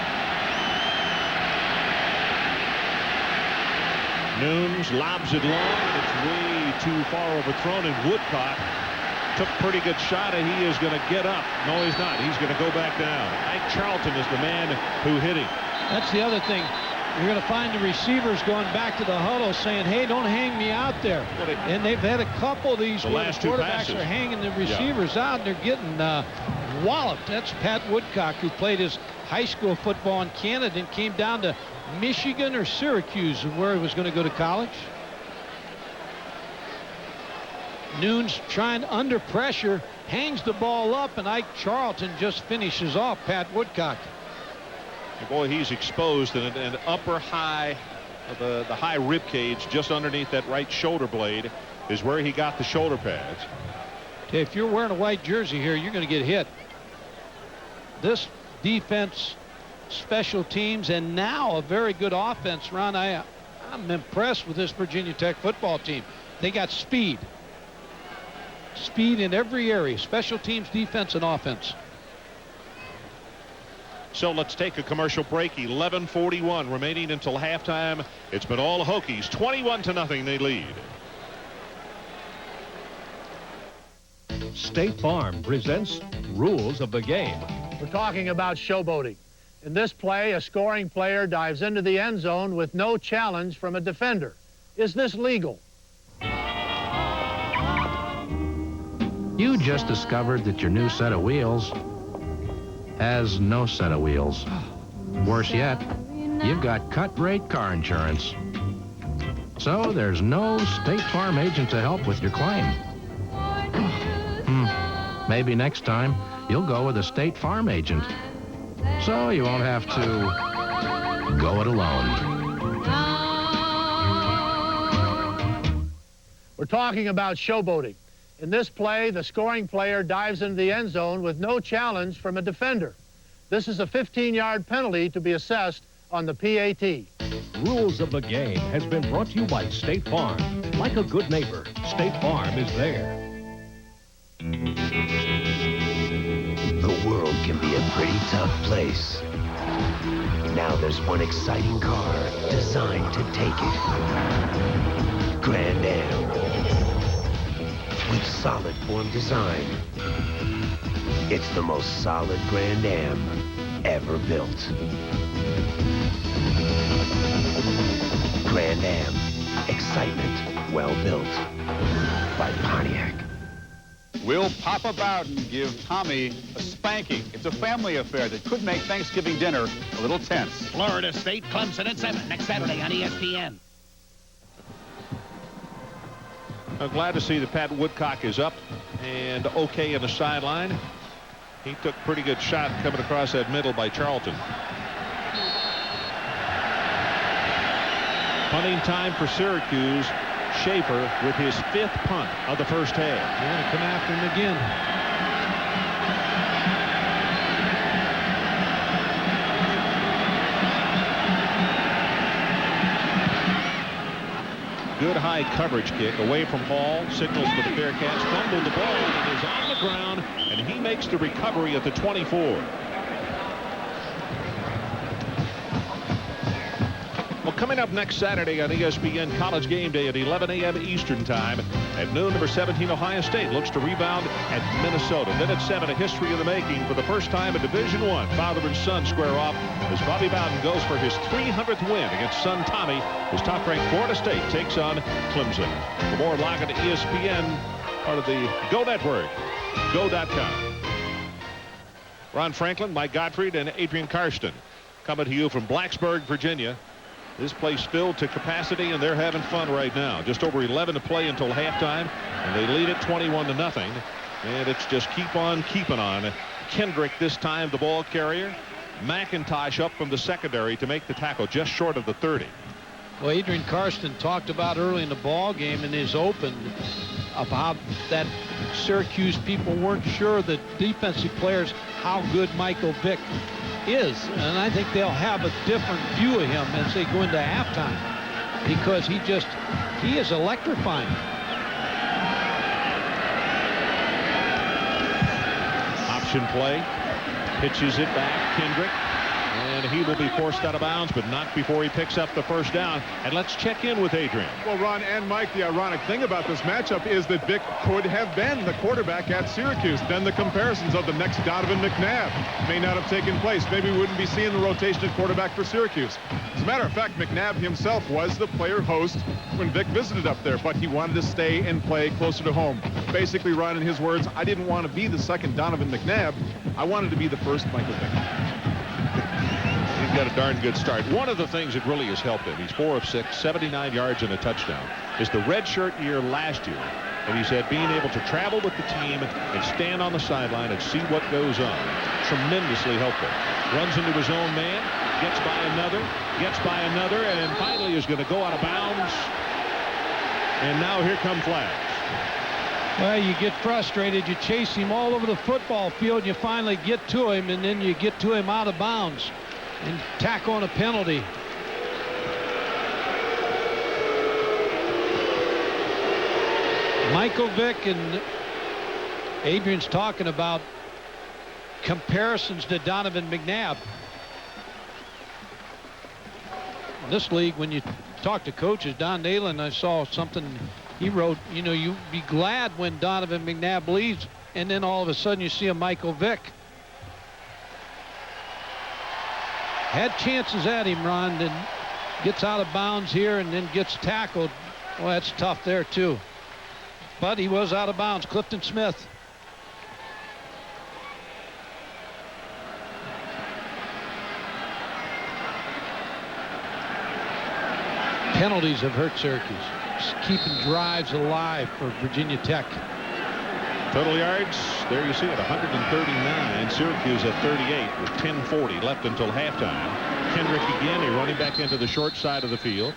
Nunes lobs it long. It's way too far overthrown, and Woodcock took pretty good shot, and he is going to get up. No, he's not. He's going to go back down. Ike Charlton is the man who hit him. That's the other thing. You're going to find the receivers going back to the huddle saying, hey, don't hang me out there. And they've had a couple of these where the quarterbacks are hanging the receivers out, and they're getting walloped. That's Pat Woodcock, who played his high school football in Canada and came down to Michigan or Syracuse, where he was going to go to college. Nunes trying under pressure, hangs the ball up, and Ike Charlton just finishes off Pat Woodcock. And boy, he's exposed in an upper high, the high rib cage just underneath that right shoulder blade is where he got the shoulder pads. Okay, if you're wearing a white jersey here, you're going to get hit. This defense, special teams, and now a very good offense. Ron, I'm impressed with this Virginia Tech football team. They got speed. Speed in every area, special teams, defense, and offense. So let's take a commercial break. 11:41 remaining until halftime. It's been all Hokies. 21-0 they lead. State Farm presents Rules of the Game. We're talking about showboating. In this play, a scoring player dives into the end zone with no challenge from a defender. Is this legal? You just discovered that your new set of wheels has no set of wheels. Worse yet, you've got cut-rate car insurance. So there's no State Farm agent to help with your claim. Maybe next time you'll go with a State Farm agent, so you won't have to go it alone. We're talking about showboating. In this play, the scoring player dives into the end zone with no challenge from a defender. This is a 15-yard penalty to be assessed on the PAT. Rules of the Game has been brought to you by State Farm. Like a good neighbor, State Farm is there. The world can be a pretty tough place. Now there's one exciting car designed to take it. Grand Am. With solid form design. It's the most solid Grand Am ever built. Grand Am. Excitement well built by Pontiac. Will Papa Bowden give Tommy a spanking? It's a family affair that could make Thanksgiving dinner a little tense. Florida State, Clemson at 7 next Saturday on ESPN. I'm glad to see that Pat Woodcock is up and okay in the sideline. He took a pretty good shot coming across that middle by Charlton. Punting time for Syracuse. Schaefer with his 5th punt of the first half. They're going to come after him again. Good high coverage kick away from Hall. Signals for the Bearcats. Fumbled the ball, and it is on the ground, and he makes the recovery at the 24. Well, coming up next Saturday on ESPN College Game Day at 11 a.m. Eastern Time. At noon, number 17 Ohio State looks to rebound at Minnesota. Then at 7, a history in the making for the first time in Division I. Father and son square off as Bobby Bowden goes for his 300th win against son Tommy as top-ranked Florida State takes on Clemson. For more, log on to ESPN, part of the Go Network, go.com. Ron Franklin, Mike Gottfried, and Adrian Karsten. coming to you from Blacksburg, Virginia. This place filled to capacity, and they're having fun right now. Just over 11 to play until halftime, and they lead it 21-0. And it's just keep on keeping on. Kendrick this time the ball carrier. McIntosh up from the secondary to make the tackle just short of the 30. Well, Adrian Karsten talked about early in the ball game in his open about that Syracuse people weren't sure, the defensive players, how good Michael Vick is. And I think they'll have a different view of him as they go into halftime, because he is electrifying. Option play, pitches it back, Kendrick, and he will be forced out of bounds, but not before he picks up the first down. And let's check in with Adrian. Well, Ron and Mike, the ironic thing about this matchup is that Vick could have been the quarterback at Syracuse. Then the comparisons of the next Donovan McNabb may not have taken place. Maybe we wouldn't be seeing the rotation at quarterback for Syracuse. As a matter of fact, McNabb himself was the player host when Vick visited up there, but he wanted to stay and play closer to home. Basically, Ron, in his words, I didn't want to be the second Donovan McNabb. I wanted to be the first Michael Vick. He's got a darn good start. One of the things that really has helped him, he's 4 of 6, 79 yards and a touchdown, is the redshirt year last year. And he said being able to travel with the team and stand on the sideline and see what goes on, tremendously helpful. Runs into his own man, gets by another, and finally is going to go out of bounds. And now here come flags. Well, you get frustrated. You chase him all over the football field. You finally get to him, and then you get to him out of bounds and tack on a penalty. Michael Vick, and Adrian's talking about comparisons to Donovan McNabb. In this league, when you talk to coaches, Don Nalen, I saw something he wrote, you know, you'd be glad when Donovan McNabb leaves, and then all of a sudden you see a Michael Vick. Had chances at him, Ron, then gets out of bounds here and then gets tackled. Well, that's tough there, too. But he was out of bounds. Clifton Smith. Penalties have hurt Syracuse. Just keeping drives alive for Virginia Tech. Total yards, there you see it, 139. Syracuse at 38 with 10:40 left until halftime. Kendrick again, a running back into the short side of the field.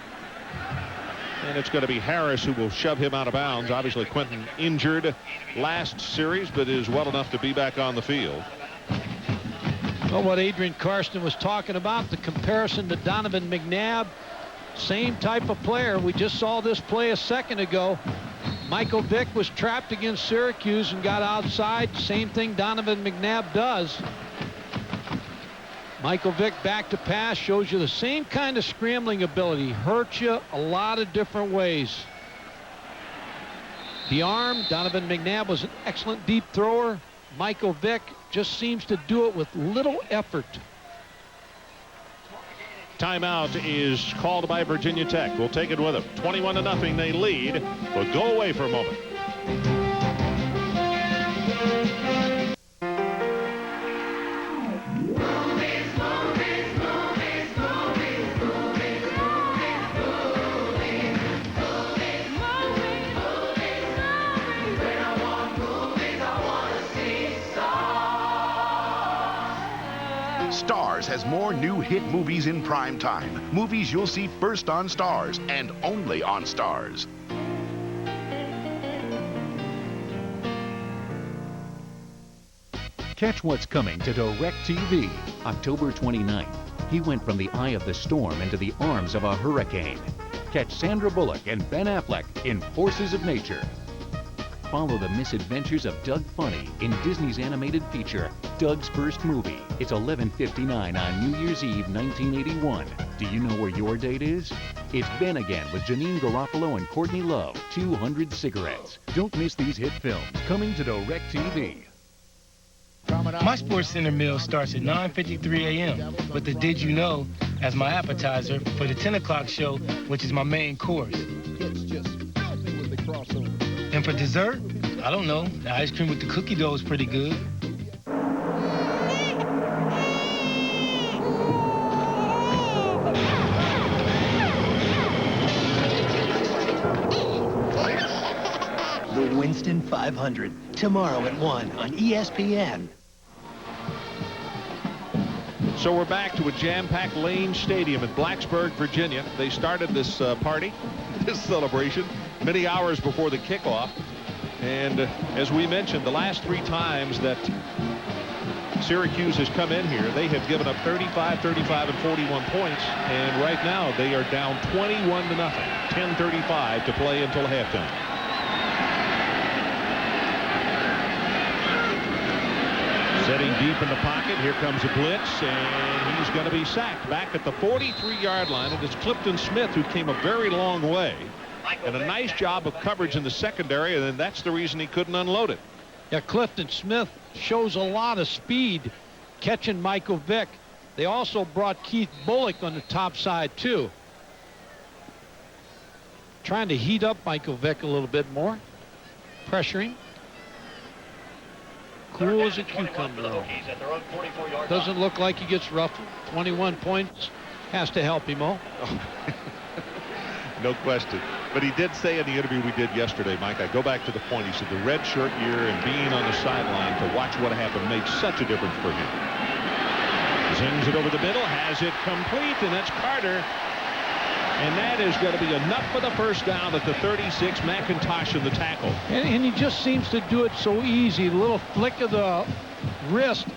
And it's going to be Harris who will shove him out of bounds. Obviously, Quentin injured last series, but is well enough to be back on the field. Well, what Adrian Karsten was talking about, the comparison to Donovan McNabb, same type of player. We just saw this play a second ago. Michael Vick was trapped against Syracuse and got outside. Same thing Donovan McNabb does. Michael Vick back to pass, shows you the same kind of scrambling ability. Hurts you a lot of different ways. The arm, Donovan McNabb was an excellent deep thrower. Michael Vick just seems to do it with little effort. Timeout is called by Virginia Tech. We'll take it with them. 21-0, they lead, but go away for a moment. Stars has more new hit movies in prime time. Movies you'll see first on Stars and only on Stars. Catch what's coming to DirecTV October 29th. He went from the eye of the storm into the arms of a hurricane. Catch Sandra Bullock and Ben Affleck in Forces of Nature. Follow the misadventures of Doug Funny in Disney's animated feature, Doug's First Movie. It's 11:59 on New Year's Eve, 1981. Do you know where your date is? It's Ben Again with Janine Garofalo and Courtney Love, 200 Cigarettes. Don't miss these hit films, coming to DirecTV. My Sports Center meal starts at 9:53 a.m. with the Did You Know as my appetizer for the 10 o'clock show, which is my main course. And for dessert, I don't know, the ice cream with the cookie dough is pretty good. Princeton 500. Tomorrow at 1 on ESPN. So we're back to a jam-packed Lane Stadium in Blacksburg, Virginia. They started this party, this celebration, many hours before the kickoff. And as we mentioned, the last 3 times that Syracuse has come in here, they have given up 35, 35, and 41 points. And right now they are down 21-0. 10:35 to play until halftime. Setting deep in the pocket. Here comes a blitz, and he's going to be sacked back at the 43-yard line. It is Clifton Smith, who came a very long way. And a nice job of coverage in the secondary, and then that's the reason he couldn't unload it. Yeah, Clifton Smith shows a lot of speed catching Michael Vick. They also brought Keith Bullock on the top side, too. Trying to heat up Michael Vick a little bit more. Pressuring. Cool as a cucumber. Doesn't look like he gets ruffled. 21 points has to help him, oh. No question. But he did say in the interview we did yesterday, Mike, I go back to the point. He said the red shirt year and being on the sideline to watch what happened made such a difference for him. Zings it over the middle, has it complete, and that's Carter. And that is going to be enough for the first down at the 36. McIntosh in the tackle. And he just seems to do it so easy. A little flick of the wrist.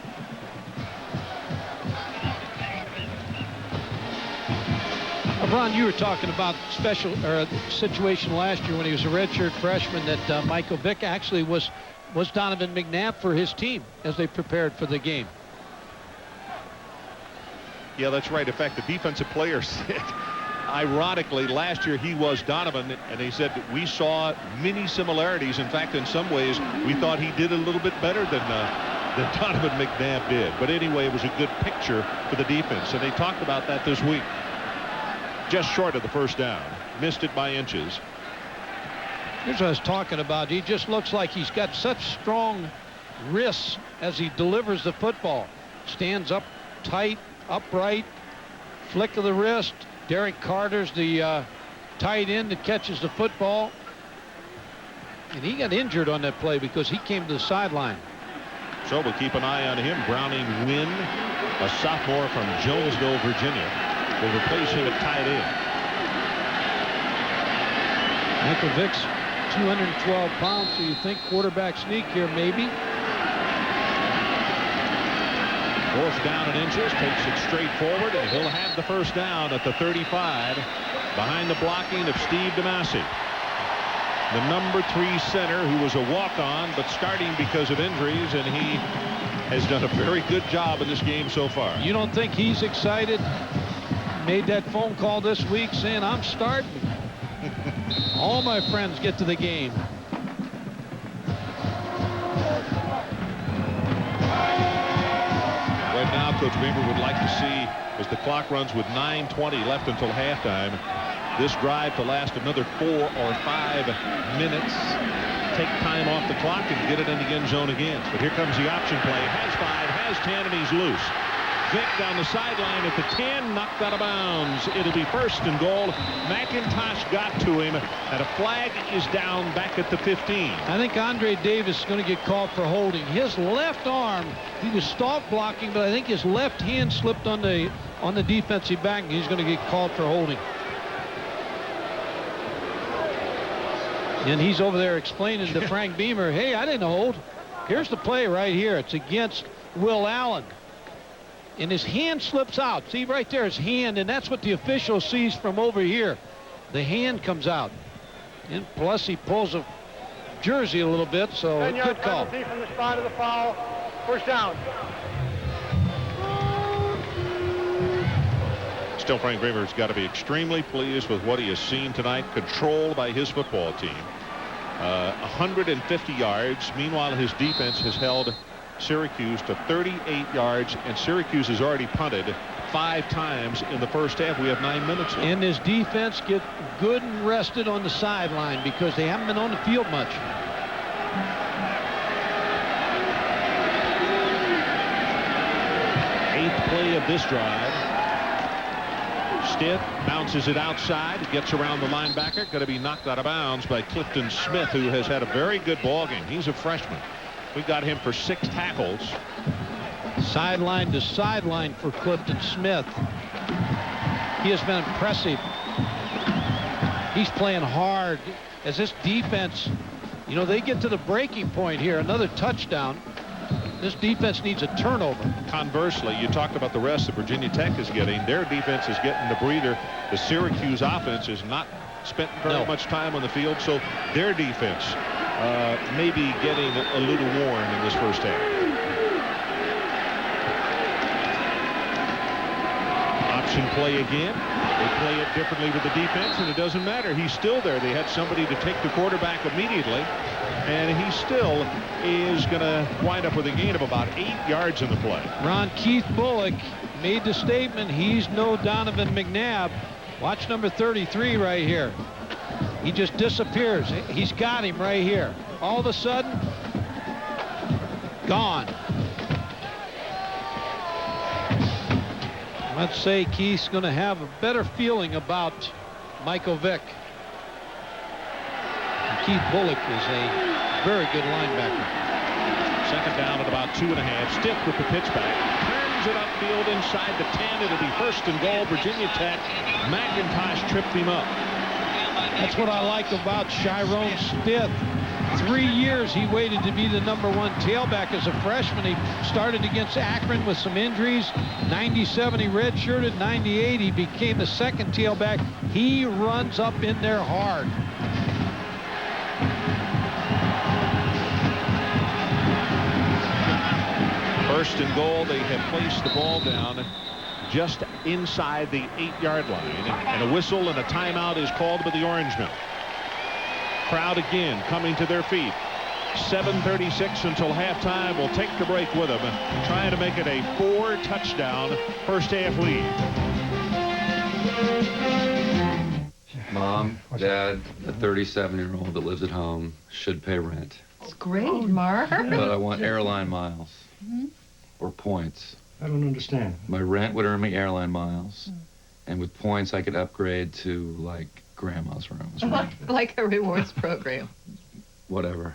Ron, you were talking about situation last year when he was a redshirt freshman that Michael Vick actually was Donovan McNabb for his team as they prepared for the game. Yeah, that's right. In fact, the defensive player said, ironically, last year he was Donovan, and he said we saw many similarities. In fact, in some ways, we thought he did a little bit better than Donovan McNabb did. But anyway, it was a good picture for the defense, and they talked about that this week. Just short of the first down. Missed it by inches. Here's what I was talking about. He just looks like he's got such strong wrists as he delivers the football. Stands up tight, upright, flick of the wrist. Derek Carter's the tight end that catches the football. And he got injured on that play because he came to the sideline. So we'll keep an eye on him. Browning Wynn, a sophomore from Jonesville, Virginia, will replace him at tight end. Michael Vick's 212 pounds, so you think quarterback sneak here, maybe. Fourth down in inches, takes it straight forward, and he'll have the first down at the 35 behind the blocking of Steve DeMasi. The number 3 center who was a walk-on but starting because of injuries, and he has done a very good job in this game so far. You don't think he's excited? Made that phone call this week saying, I'm starting. All my friends get to the game. Right now, Coach Beamer would like to see, as the clock runs with 9:20 left until halftime, this drive to last another 4 or 5 minutes. Take time off the clock and get it in the end zone again. But here comes the option play. Has 5, has 10, and he's loose. Vick down the sideline at the 10, knocked out of bounds. It'll be first and goal. McIntosh got to him, and a flag is down back at the 15. I think Andre Davis is going to get called for holding. His left arm, he was stalk blocking, but I think his left hand slipped on the defensive back, and he's going to get called for holding. And he's over there explaining to Frank Beamer, hey, I didn't hold. Here's the play right here. It's against Will Allen. And his hand slips out. See right there, his hand, and that's what the official sees from over here. The hand comes out. And plus he pulls a jersey a little bit, so good call. Penalty from the spot of the foul. First down. Still, Frank Beamer's got to be extremely pleased with what he has seen tonight, controlled by his football team. 150 yards. Meanwhile, his defense has held Syracuse to 38 yards, and Syracuse has already punted 5 times in the first half. We have 9 minutes left. And his defense get good and rested on the sideline because they haven't been on the field much. Eighth play of this drive. Stith bounces it outside, gets around the linebacker, going to be knocked out of bounds by Clifton Smith, who has had a very good ball game. He's a freshman. We got him for 6 tackles. Sideline to sideline for Clifton Smith. He has been impressive. He's playing hard as this defense, you know, they get to the breaking point here. Another touchdown. This defense needs a turnover. Conversely, you talked about the rest that Virginia Tech is getting. Their defense is getting the breather. The Syracuse offense has not spent very much time on the field, so their defense may be getting a little worn in this first half. Option play again. They play it differently with the defense, and it doesn't matter. He's still there. They had somebody to take the quarterback immediately, and he still is going to wind up with a gain of about 8 yards in the play. Ron Keith Bullock made the statement he's no Donovan McNabb. Watch number 33 right here. He just disappears. He's got him right here. All of a sudden, gone. Let's say Keith's going to have a better feeling about Michael Vick. And Keith Bullock is a very good linebacker. Second down at about 2.5. Stith with the pitch back. Turns it upfield inside the 10. It'll be 1st and goal. Virginia Tech. McIntosh tripped him up. That's what I like about Chiron Stith. 3 years he waited to be the #1 tailback as a freshman. He started against Akron with some injuries. 97 he redshirted. 98 he became the 2nd tailback. He runs up in there hard. First and goal. They have placed the ball down just inside the 8-yard line, and a whistle and a timeout is called by the Orangemen. Crowd again coming to their feet. 7:36 until halftime. We'll take the break with them, trying to make it a 4-touchdown first half lead. Mom, Dad, a 37-year-old that lives at home should pay rent. It's great, Mark. But I want airline miles or points. I don't understand. My rent would earn me airline miles, and with points I could upgrade to, like, grandma's rooms. Like a rewards program. Whatever.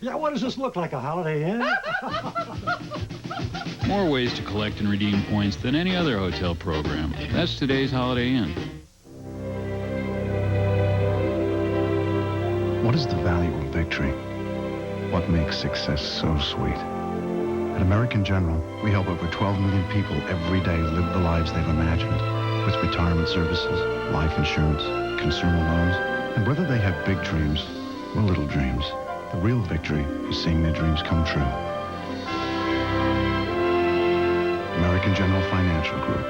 Yeah, what does this look like, a Holiday Inn? More ways to collect and redeem points than any other hotel program. That's today's Holiday Inn. What is the value of victory? What makes success so sweet? At American General, we help over 12 million people every day live the lives they've imagined. With retirement services, life insurance, consumer loans, and whether they have big dreams or little dreams, the real victory is seeing their dreams come true. American General Financial Group.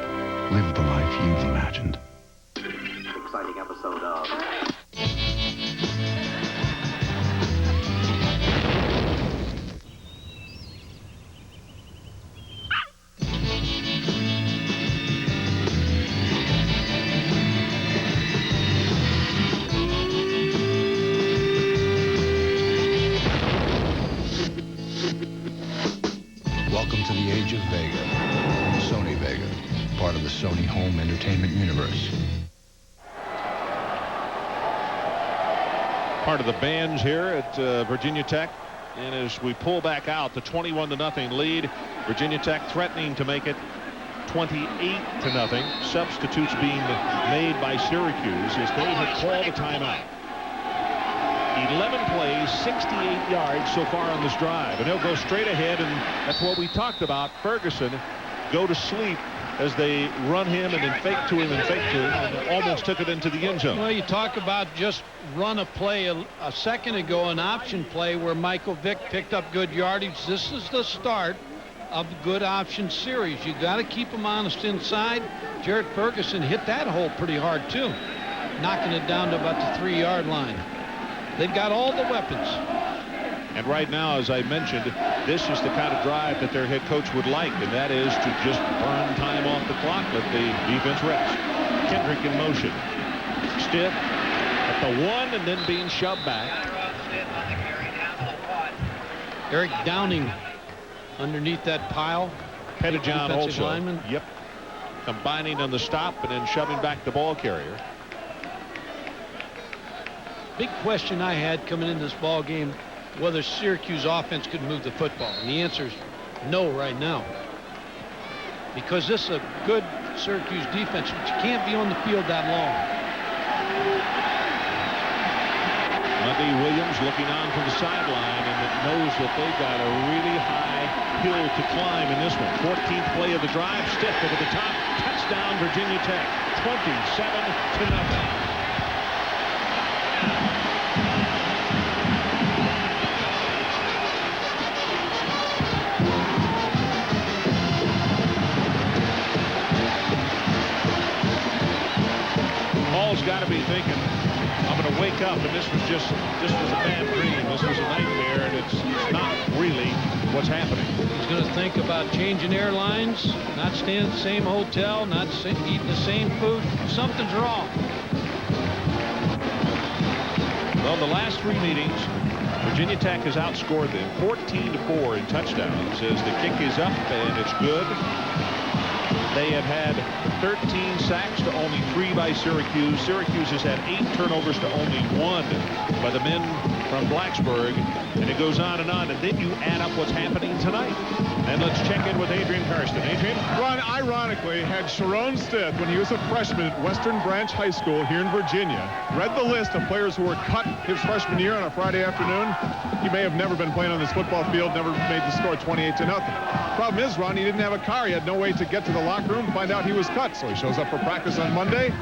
Live the life you've imagined. Exciting episode of... Welcome to the age of Vega. Sony Vega, part of the Sony home entertainment universe. Part of the bands here at Virginia Tech. And as we pull back out, the 21-0 lead, Virginia Tech threatening to make it 28-0. Substitutes being made by Syracuse as they have called a timeout. 11 plays, 68 yards so far on this drive, and they'll go straight ahead, and that's what we talked about. Ferguson go to sleep as they run him and then fake to him and fake to him, and almost took it into the end zone. Well, you talk about just run a play a second ago, an option play where Michael Vick picked up good yardage. This is the start of the good option series. You got to keep them honest inside. Jared Ferguson hit that hole pretty hard too, knocking it down to about the 3-yard line. They've got all the weapons. And right now, as I mentioned, this is the kind of drive that their head coach would like, and that is to just burn time off the clock, let the defense rest. Kendrick in motion. Stith at the 1 and then being shoved back. Eric Downing underneath that pile. Pettijohn also. Lineman. Yep. combining on the stop and then shoving back the ball carrier. Big question I had coming into this ball game, whether Syracuse offense could move the football. And the answer is no right now. Because this is a good Syracuse defense, but you can't be on the field that long. Monday Williams looking on from the sideline and knows that they've got a really high hill to climb in this one. 14th play of the drive. Stith over the top. Touchdown Virginia Tech. 27-0. Paul's got to be thinking, I'm going to wake up and this was a bad dream. This was a nightmare, and it's not really what's happening. He's going to think about changing airlines, not staying at the same hotel, not eating the same food. Something's wrong. Well, the last 3 meetings, Virginia Tech has outscored them 14-4 in touchdowns as the kick is up and it's good. They have had 13 sacks to only 3 by Syracuse. Syracuse has had 8 turnovers to only 1 by the men from Blacksburg. And it goes on, and then you add up what's happening tonight. And let's check in with Adrian Karsten. Adrian? Ron, ironically, had Sharon Stith, when he was a freshman at Western Branch High School here in Virginia, read the list of players who were cut his freshman year on a Friday afternoon, he may have never been playing on this football field, never made the score 28-0. Problem is, Ron, he didn't have a car. He had no way to get to the locker room to find out he was cut. So he shows up for practice on Monday.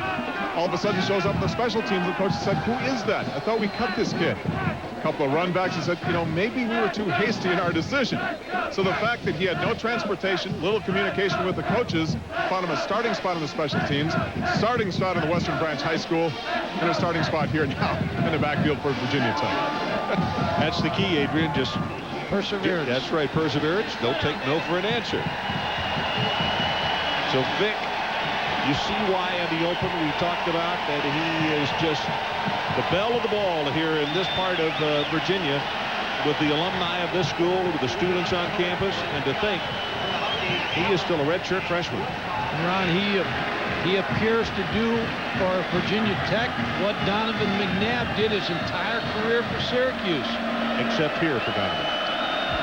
All of a sudden shows up for special teams. The coach said, who is that? I thought we cut this kid. A couple of run backs and said, you know, maybe we were too hasty in our decision. So the fact that he had no transportation, little communication with the coaches, found him a starting spot on the special teams, starting spot in the Western Branch High School, and a starting spot here now in the backfield for Virginia Tech. That's the key, Adrian. Just perseverance. That's right, perseverance. Don't take no for an answer. So Vick, you see why in the open we talked about that he is just the belle of the ball here in this part of Virginia with the alumni of this school, with the students on campus, and to think he is still a redshirt freshman. Ron, he appears to do for Virginia Tech what Donovan McNabb did his entire career for Syracuse. Except here for Donovan.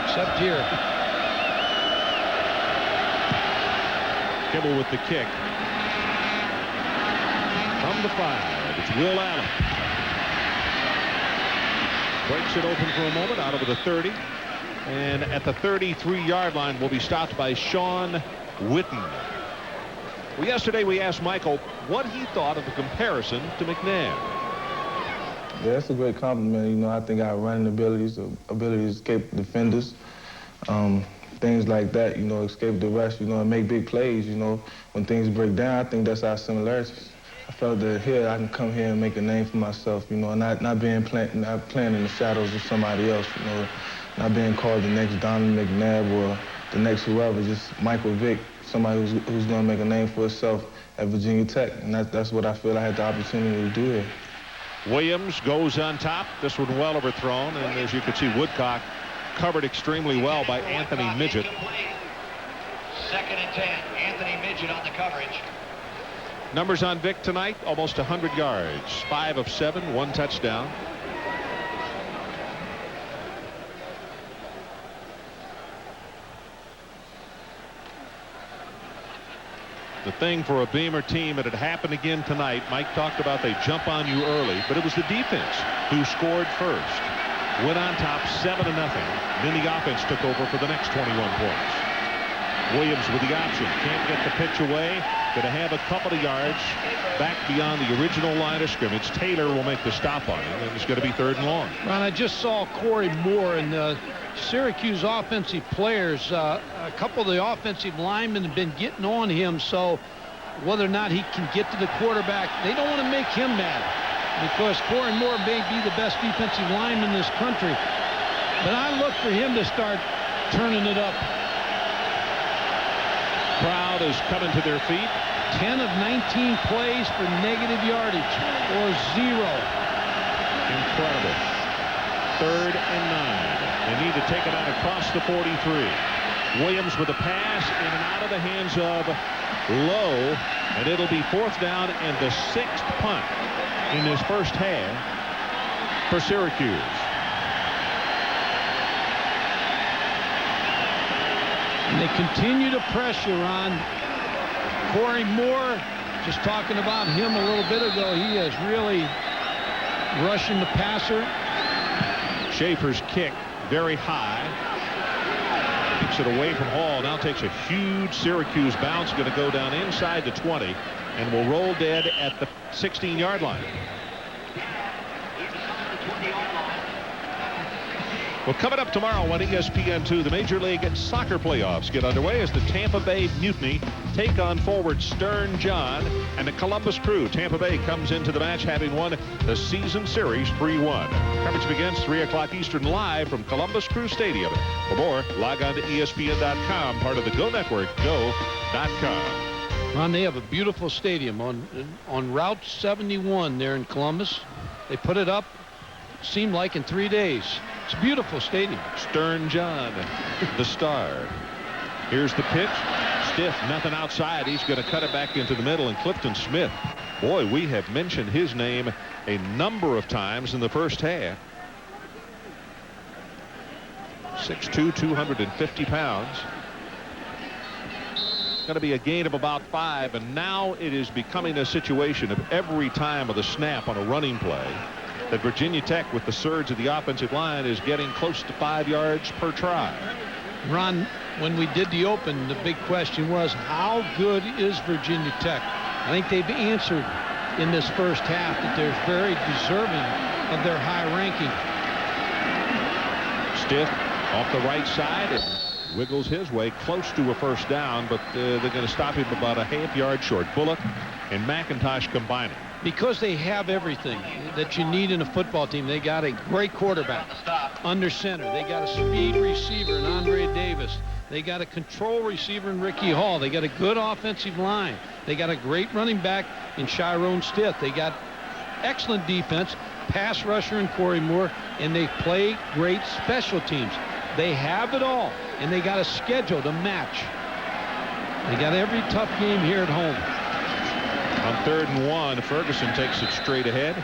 Except here. Kibble with the kick. From the 5, it's Will Allen. Breaks it open for a moment out over the 30. And at the 33-yard line will be stopped by Sean Witten. Well, yesterday we asked Michael what he thought of the comparison to McNabb. Yeah, that's a great compliment. You know, I think our running abilities, the ability to escape defenders, things like that, you know, escape the rush, you know, and make big plays, you know, when things break down. I think that's our similarities. I felt that here I can come here and make a name for myself, you know, not playing in the shadows of somebody else, you know, not being called the next Donovan McNabb or the next whoever, just Michael Vick, somebody who's going to make a name for himself at Virginia Tech, and that's what I feel I had the opportunity to do here. Williams goes on top. This one well overthrown, and as you can see, Woodcock covered extremely well by Anthony Midget. 2nd and 10. Anthony Midget on the coverage. Numbers on Vick tonight, almost 100 yards. 5 of 7, 1 touchdown. The thing for a Beamer team, that had happened again tonight. Mike talked about they jump on you early, but it was the defense who scored first. Went on top 7-0. Then the offense took over for the next 21 points. Williams with the option. Can't get the pitch away. Going to have a couple of yards back beyond the original line of scrimmage. Taylor will make the stop on him, and it's going to be 3rd and long. Ron, I just saw Cory Moore and the Syracuse offensive players. A couple of the offensive linemen have been getting on him, so whether or not he can get to the quarterback, they don't want to make him mad, because Cory Moore may be the best defensive lineman in this country. But I look for him to start turning it up. Crowd is coming to their feet. 10 of 19 plays for negative yardage, or 0. Incredible. 3rd and 9. They need to take it out across the 43. Williams with a pass in and out of the hands of Lowe, and it'll be 4th down and the 6th punt in this first half for Syracuse. And they continue to pressure on Cory Moore. Just talking about him a little bit ago, he is really rushing the passer. Schaefer's kick very high. Kicks it away from Hall. Now takes a huge Syracuse bounce. Going to go down inside the 20 and will roll dead at the 16-yard line. Well, coming up tomorrow on ESPN2, the Major League Soccer playoffs get underway as the Tampa Bay Mutiny take on forward Stern John and the Columbus Crew. Tampa Bay comes into the match having won the season series 3-1. Coverage begins 3 o'clock Eastern live from Columbus Crew Stadium. For more, log on to ESPN.com, part of the Go Network, go.com. Ron, they have a beautiful stadium on Route 71 there in Columbus. They put it up, seemed like in 3 days. It's a beautiful stadium. Stern John, the star. Here's the pitch. Stith, nothing outside. He's going to cut it back into the middle. And Clifton Smith, boy, we have mentioned his name a number of times in the first half. 6'2", 250 pounds. Going to be a gain of about 5. And now it is becoming a situation of every time of the snap on a running play that Virginia Tech, with the surge of the offensive line, is getting close to 5 yards per try. Ron, when we did the open, the big question was, how good is Virginia Tech? I think they've answered in this first half that they're very deserving of their high ranking. Stith off the right side and wiggles his way close to a first down, but they're going to stop him about a half-yard short. Bullock and McIntosh combining. Because they have everything that you need in a football team. They got a great quarterback under center. They got a speed receiver in Andre Davis. They got a control receiver in Ricky Hall. They got a good offensive line. They got a great running back in Chiron Stith. They got excellent defense, pass rusher in Cory Moore, and they play great special teams. They have it all, and they got a schedule to match. They got every tough game here at home. On 3rd and 1, Ferguson takes it straight ahead.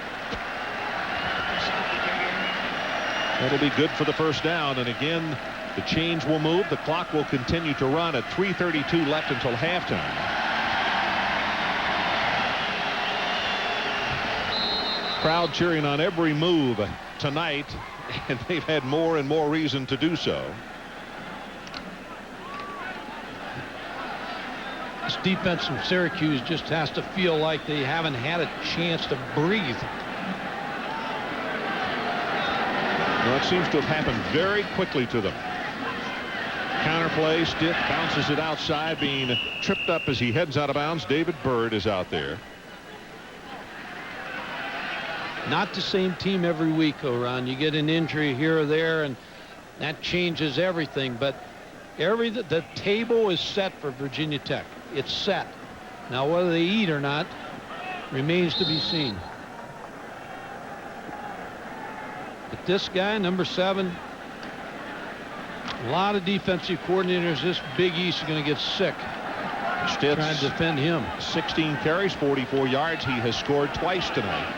That'll be good for the first down. And again, the chains will move. The clock will continue to run at 3:32 left until halftime. Crowd cheering on every move tonight, and they've had more and more reason to do so. This defense from Syracuse just has to feel like they haven't had a chance to breathe. Well, it seems to have happened very quickly to them. Counterplay, Stith bounces it outside, being tripped up as he heads out of bounds. David Bird is out there. Not the same team every week, Ron. You get an injury here or there, and that changes everything. But the table is set for Virginia Tech. It's set. Now, whether they eat or not remains to be seen. But this guy, number 7, a lot of defensive coordinators. This Big East is going to get sick. Stith trying to defend him. 16 carries, 44 yards. He has scored twice tonight.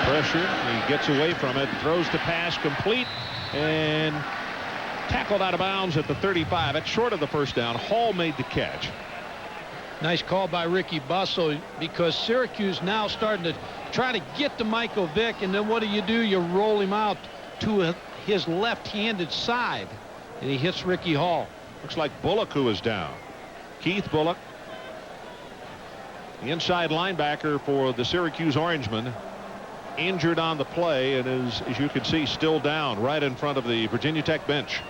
Pressure. He gets away from it. Throws the pass complete. And tackled out of bounds at the 35. It's short of the first down. Hall made the catch. Nice call by Ricky Busso, because Syracuse now starting to try to get to Michael Vick, and then what do? You roll him out to his left-handed side, and he hits Ricky Hall. Looks like Bullock who is down. Keith Bullock, the inside linebacker for the Syracuse Orangemen, injured on the play, and as you can see, still down right in front of the Virginia Tech bench.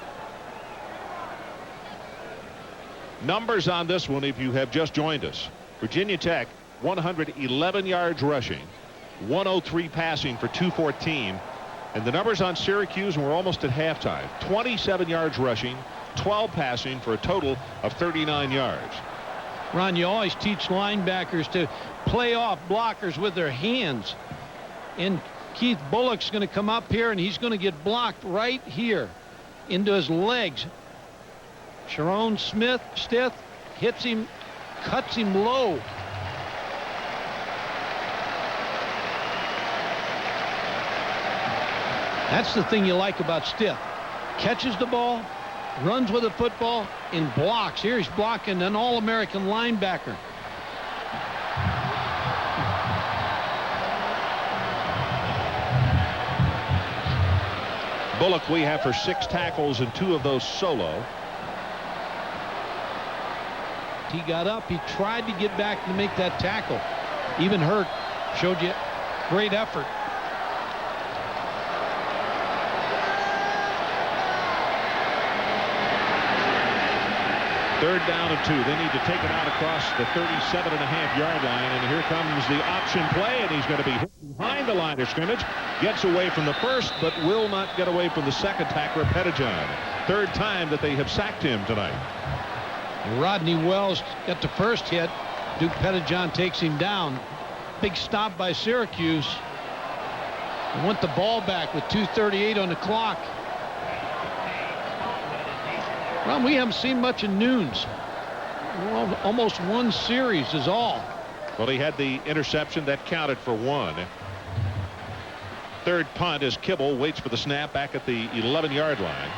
Numbers on this one, if you have just joined us. Virginia Tech, 111 yards rushing, 103 passing for 214. And the numbers on Syracuse, and we're almost at halftime, 27 yards rushing, 12 passing for a total of 39 yards. Ron, you always teach linebackers to play off blockers with their hands. And Keith Bullock's going to come up here, and he's going to get blocked right here into his legs. Sharon Stith hits him, cuts him low. That's the thing you like about Stith. Catches the ball, runs with the football, and blocks. Here he's blocking an All-American linebacker. Bullock we have for 6 tackles and 2 of those solo. He got up. He tried to get back to make that tackle. Even hurt. Showed you great effort. Third down and 2. They need to take it out across the 37.5-yard line. And here comes the option play, and he's going to be hit behind the line of scrimmage. Gets away from the first, but will not get away from the second tackler, Pettijohn. Third time that they have sacked him tonight. Rodney Wells got the first hit. Duke Pettijohn takes him down. Big stop by Syracuse. They want the ball back with 2:38 on the clock. Ron, we haven't seen much of Nunes. Well, almost one series is all. Well, he had the interception that counted for 1. Third punt as Kibble waits for the snap back at the 11-yard line.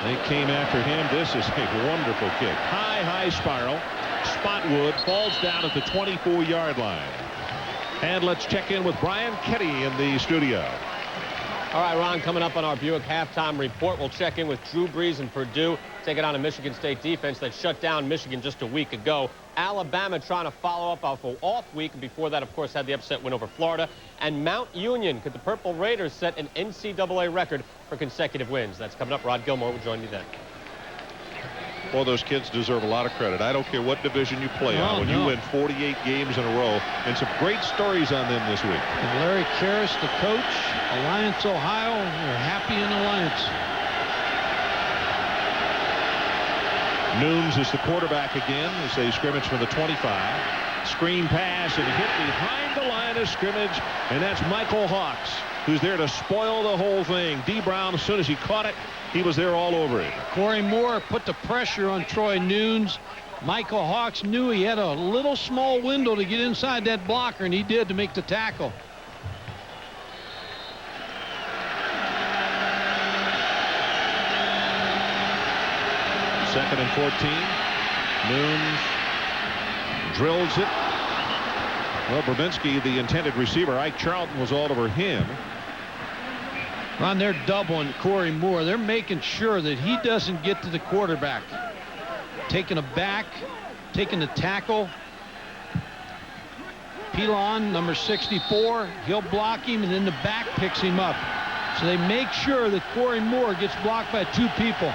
They came after him. This is a wonderful kick. High spiral. Spotwood falls down at the 24-yard line. And let's check in with Brian Ketty in the studio. All right, Ron, coming up on our Buick halftime report, we'll check in with Drew Brees and Purdue, taking on a Michigan State defense that shut down Michigan just a week ago. Alabama trying to follow up off an off week, and before that, of course, had the upset win over Florida. And Mount Union, could the Purple Raiders set an NCAA record for consecutive wins? That's coming up. Rod Gilmore will join me then. Well, those kids deserve a lot of credit. I don't care what division you play on. When you win 48 games in a row, and some great stories on them this week. And Larry Karras, the coach, Alliance, Ohio, they're happy in Alliance. Nunes is the quarterback again as they scrimmage from the 25. Screen pass and hit behind the line of scrimmage, and that's Michael Hawks, who's there to spoil the whole thing. D. Brown, as soon as he caught it, he was there all over it. Corey Moore put the pressure on Troy Nunes. Michael Hawks knew he had a little small window to get inside that blocker, and he did to make the tackle. Second and 14. Nunes drills it. Well, Brabinski, the intended receiver, Ike Charlton, was all over him. Ron, they're doubling Corey Moore. They're making sure that he doesn't get to the quarterback. Taking a back, taking the tackle. Pilon, number 64, he'll block him, and then the back picks him up. So they make sure that Corey Moore gets blocked by 2 people.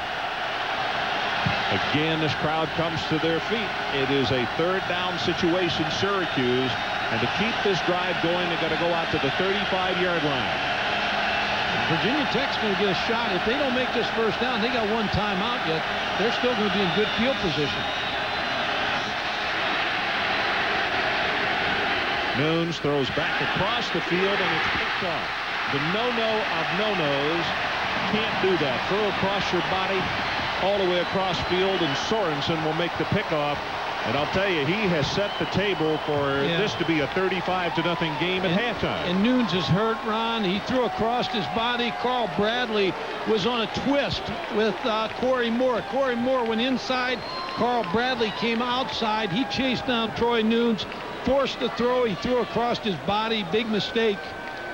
Again, this crowd comes to their feet. It is a third down situation, Syracuse. And to keep this drive going, they've got to go out to the 35-yard line. Virginia Tech's going to get a shot. If they don't make this first down, they got 1 timeout yet. They're still going to be in good field position. Nunes throws back across the field, and it's picked off. The no-no of no-nos. Can't do that. Throw across your body all the way across field, and Sorensen will make the pickoff. And I'll tell you, he has set the table for this to be a 35-0 game at halftime. And Nunes is hurt, Ron. He threw across his body. Carl Bradley was on a twist with Corey Moore. Corey Moore went inside. Carl Bradley came outside. He chased down Troy Nunes, forced the throw. He threw across his body. Big mistake,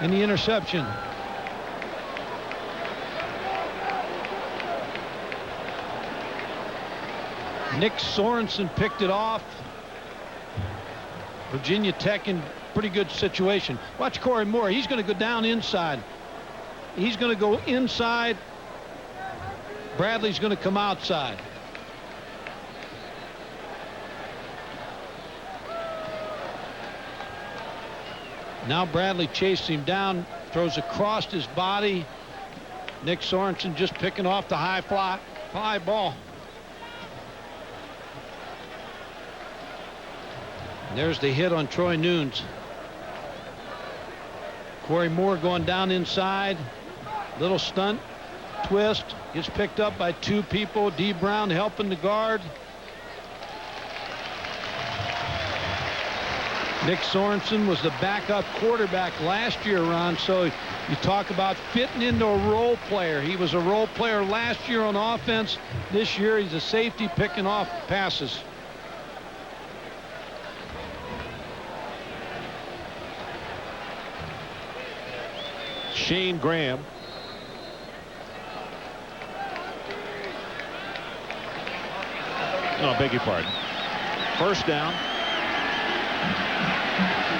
and the interception. Nick Sorensen picked it off. Virginia Tech in pretty good situation. Watch Corey Moore. He's going to go down inside. He's going to go inside. Bradley's going to come outside. Now Bradley chases him down, throws across his body. Nick Sorensen just picking off the high ball. There's the hit on Troy Nunes. Corey Moore going down inside. Little stunt, twist. Gets picked up by two people. D. Brown helping the guard. Nick Sorensen was the backup quarterback last year, Ron. So you talk about fitting into a role player. He was a role player last year on offense. This year he's a safety picking off passes. Shane Graham. Oh, I beg your pardon. First down.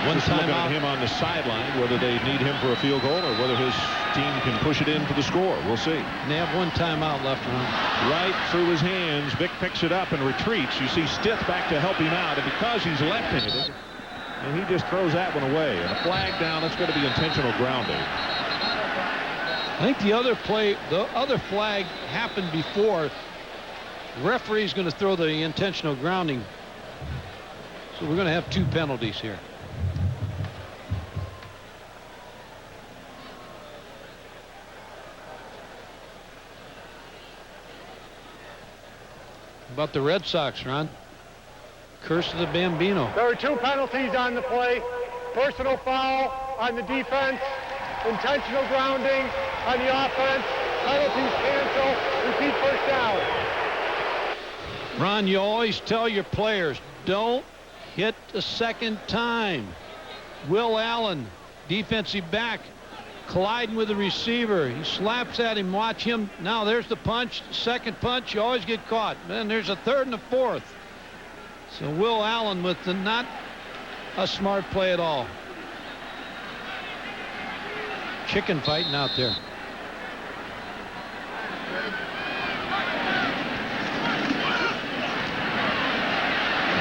One Just looking timeout. at him on the sideline, whether they need him for a field goal or whether his team can push it in for the score. We'll see. And they have one timeout left, Ron. Right through his hands. Vick picks it up and retreats. You see Stith back to help him out, and because he's left-handed, and he just throws that one away. And a flag down. That's going to be intentional grounding. I think the other flag happened before. The referee's going to throw the intentional grounding. So we're going to have two penalties here. About the Red Sox, Ron. Curse of the Bambino. There are two penalties on the play. Personal foul on the defense. Intentional grounding on the offense. Penalties cancel. Repeat first down. Ron, you always tell your players, don't hit the second time. Will Allen, defensive back, colliding with the receiver. He slaps at him. Watch him. Now there's the punch. Second punch, you always get caught. Then there's a third and a fourth. So Will Allen with the not a smart play at all. Chicken fighting out there.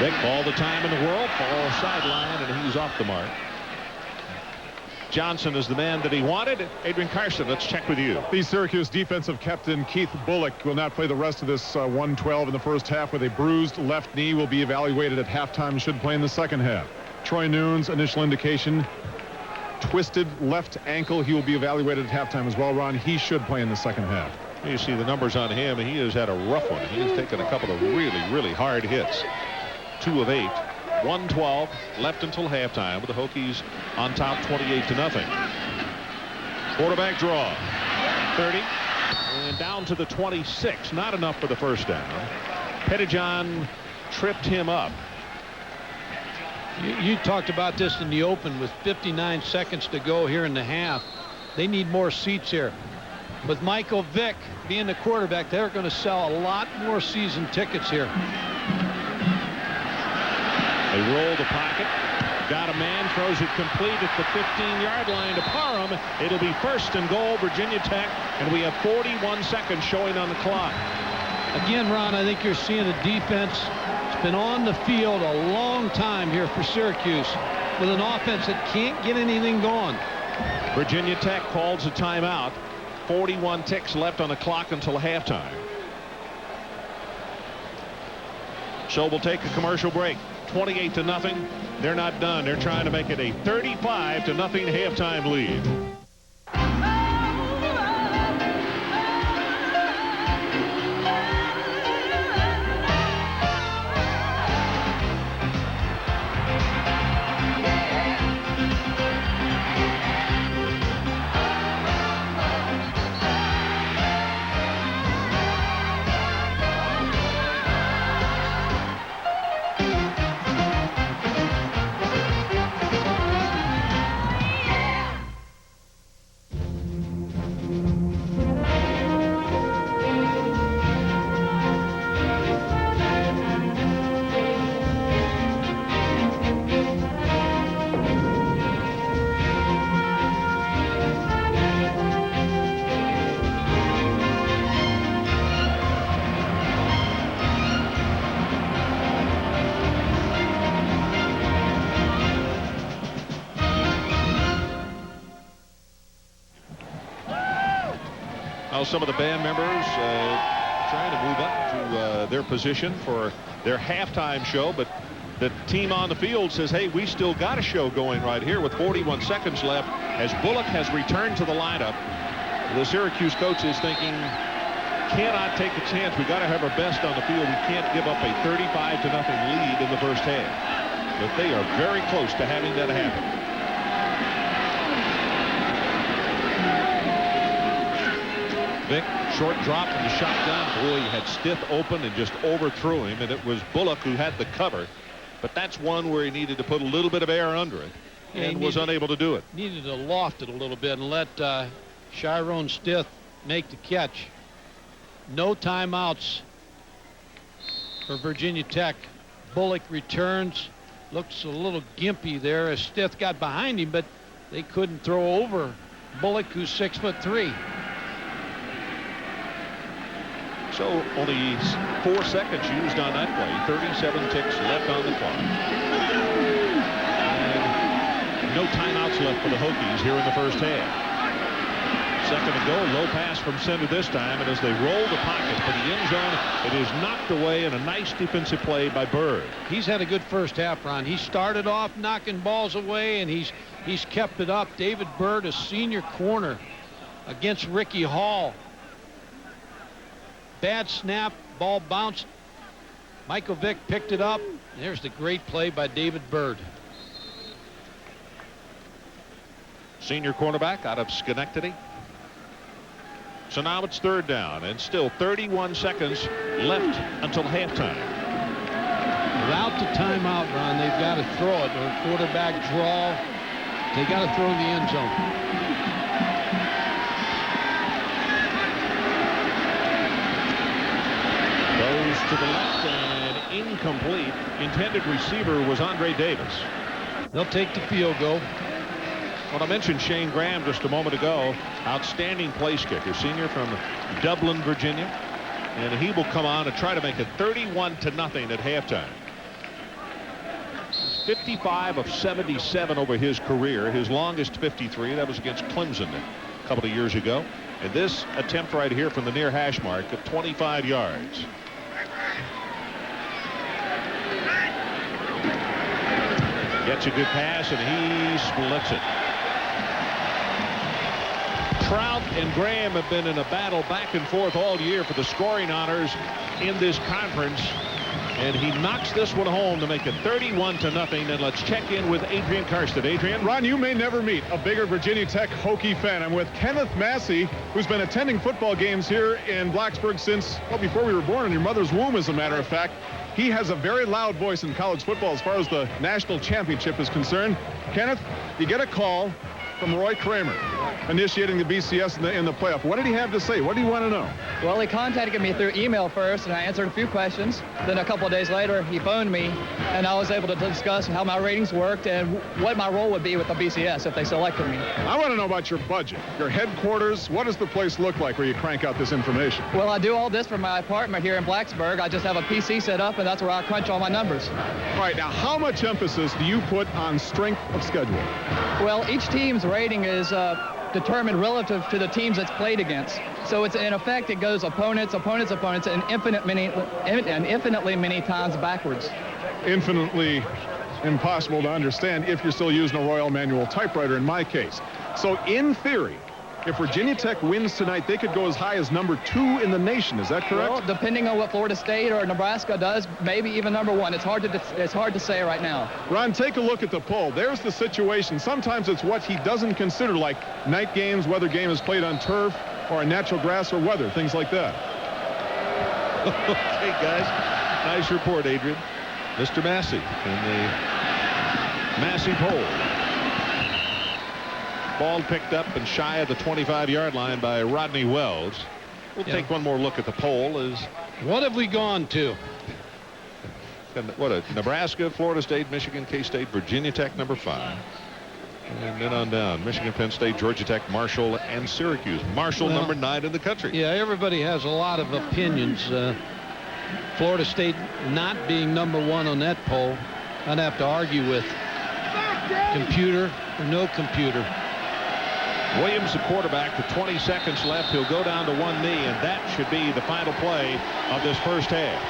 Vick, all the time in the world, ball sideline, and he's off the mark. Johnson is the man that he wanted. Adrian Carson, let's check with you. The Syracuse defensive captain Keith Bullock will not play the rest of this 112 in the first half with a bruised left knee. Will be evaluated at halftime. Should play in the second half. Troy Nunes, initial indication, twisted left ankle. He will be evaluated at halftime as well, Ron. He should play in the second half. You see the numbers on him. He has had a rough one. He has taken a couple of really hard hits. 2 of 8. 112 left until halftime with the Hokies on top 28-0. Quarterback draw. 30 and down to the 26. Not enough for the first down. Pettijohn tripped him up. You talked about this in the open with 59 seconds to go here in the half. They need more seats here. With Michael Vick being the quarterback, they're going to sell a lot more season tickets here. They roll the pocket. Got a man, throws it complete at the 15-yard line to Parham. It'll be first and goal, Virginia Tech, and we have 41 seconds showing on the clock. Again, Ron, I think you're seeing a defense that's been on the field a long time here for Syracuse with an offense that can't get anything going. Virginia Tech calls a timeout. 41 ticks left on the clock until halftime. So we'll take a commercial break. 28-0. They're not done. They're trying to make it a 35-0 halftime lead. Some of the band members trying to move up to their position for their halftime show, but the team on the field says, hey, we still got a show going right here with 41 seconds left as Bullock has returned to the lineup. The Syracuse coach is thinking, cannot take a chance. We got to have our best on the field. We can't give up a 35-0 lead in the first half. But they are very close to having that happen. Vick, short drop in the shotgun. Boy, he had Stith open and just overthrew him, and it was Bullock who had the cover. But that's one where he needed to put a little bit of air under it and was unable to do it. Needed to loft it a little bit and let Chiron Stith make the catch. No timeouts for Virginia Tech. Bullock returns. Looks a little gimpy there as Stith got behind him, but they couldn't throw over Bullock, who's 6'3". So only 4 seconds used on that play. 37 ticks left on the clock. And no timeouts left for the Hokies here in the first half. Second to go, low pass from center this time, and as they roll the pocket for the end zone, it is knocked away in a nice defensive play by Bird. He's had a good first half, Ron. He started off knocking balls away, and he's kept it up. David Bird, a senior corner against Ricky Hall. Bad snap, ball bounced. Michael Vick picked it up. There's the great play by David Bird. Senior cornerback out of Schenectady. So now it's third down and still 31 seconds left until halftime. Without the timeout, Ron, they've got to throw it. Or quarterback draw. They got to throw the end zone. Goes to the left and incomplete. Intended receiver was Andre Davis. They'll take the field goal. Well, I mentioned Shane Graham just a moment ago. Outstanding place kicker, senior from Dublin, Virginia. And he will come on and try to make it 31-0 at halftime. 55 of 77 over his career. His longest 53. That was against Clemson a couple of years ago. And this attempt right here from the near hash mark of 25 yards. Gets a good pass and he splits it. Trout and Graham have been in a battle back and forth all year for the scoring honors in this conference. And he knocks this one home to make it 31-0. And let's check in with Adrian Karstad. Adrian. Ron, you may never meet a bigger Virginia Tech Hokie fan. I'm with Kenneth Massey, who's been attending football games here in Blacksburg since, well, before we were born in your mother's womb, as a matter of fact. He has a very loud voice in college football as far as the national championship is concerned. Kenneth, you get a call from Roy Kramer, initiating the BCS in the playoff. What did he have to say? What do you want to know? Well, he contacted me through email first, and I answered a few questions. Then a couple of days later, he phoned me, and I was able to discuss how my ratings worked and what my role would be with the BCS if they selected me. I want to know about your budget, your headquarters. What does the place look like where you crank out this information? Well, I do all this from my apartment here in Blacksburg. I just have a PC set up, and that's where I crunch all my numbers. All right, now how much emphasis do you put on strength of schedule? Well, each team's rating is determined relative to the teams it's played against. So it's in effect it goes opponents, and infinitely many times backwards. Infinitely impossible to understand if you're still using a Royal Manual typewriter in my case. So in theory, if Virginia Tech wins tonight, they could go as high as number 2 in the nation. Is that correct? Well, depending on what Florida State or Nebraska does, maybe even number 1. It's hard to say right now. Ron, take a look at the poll. There's the situation. Sometimes it's what he doesn't consider, like night games, whether game is played on turf or on natural grass or weather, things like that. Okay, guys. Nice report, Adrian. Mr. Massey in the Massey poll. Ball picked up and shy of the 25-yard line by Rodney Wells. We'll take one more look at the poll. What have we gone to? What a Nebraska, Florida State, Michigan, K-State, Virginia Tech, number 5. And then on down, Michigan, Penn State, Georgia Tech, Marshall, and Syracuse. Marshall, number 9 in the country. Yeah, everybody has a lot of opinions. Florida State not being number 1 on that poll, I'd have to argue with. Computer or no computer. Williams, the quarterback, with 20 seconds left. He'll go down to one knee, and that should be the final play of this first half.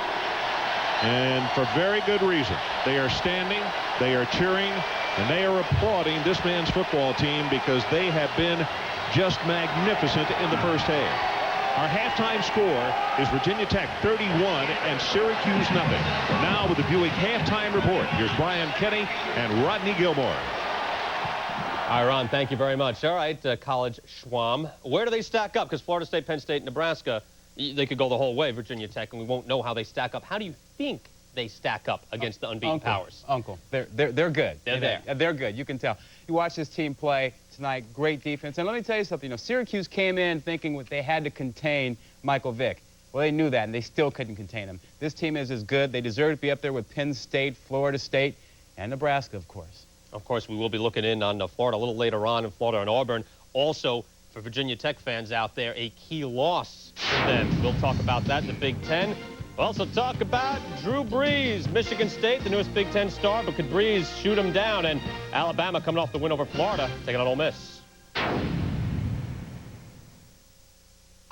And for very good reason. They are standing, they are cheering, and they are applauding this man's football team because they have been just magnificent in the first half. Our halftime score is Virginia Tech 31 and Syracuse nothing. Now with the Buick halftime report, here's Brian Kenny and Rodney Gilmore. All right, Ron, thank you very much. All right, College Schwam. Where do they stack up? Because Florida State, Penn State, Nebraska, they could go the whole way, Virginia Tech, and we won't know how they stack up. How do you think they stack up against the unbeaten powers? They're good. They're there. They're good. You can tell. You watch this team play tonight. Great defense. And let me tell you something. You know, Syracuse came in thinking they had to contain Michael Vick. Well, they knew that, and they still couldn't contain him. This team is as good. They deserve to be up there with Penn State, Florida State, and Nebraska, of course. Of course, we will be looking in on Florida a little later on in Florida and Auburn. Also, for Virginia Tech fans out there, a key loss for them. We'll talk about that in the Big Ten. We'll also talk about Drew Brees, Michigan State, the newest Big Ten star, but could Brees shoot him down? And Alabama coming off the win over Florida, taking on Ole Miss.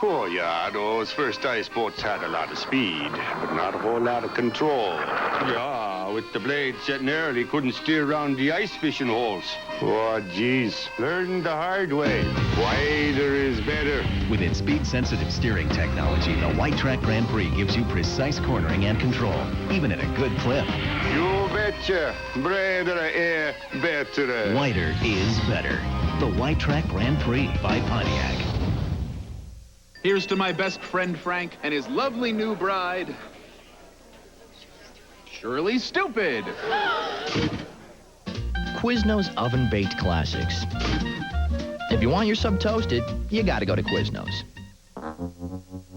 Oh, yeah, those first ice boats had a lot of speed, but not a whole lot of control. Yeah, with the blade setting there, they couldn't steer around the ice fishing holes. Oh, geez, learned the hard way. Wider is better. With its speed-sensitive steering technology, the White Track Grand Prix gives you precise cornering and control, even at a good clip. You betcha. Better, better. Wider is better. The White Track Grand Prix by Pontiac. Here's to my best friend Frank and his lovely new bride, Shirley Stupid. Quiznos oven-baked classics. If you want your sub toasted, you gotta go to Quiznos.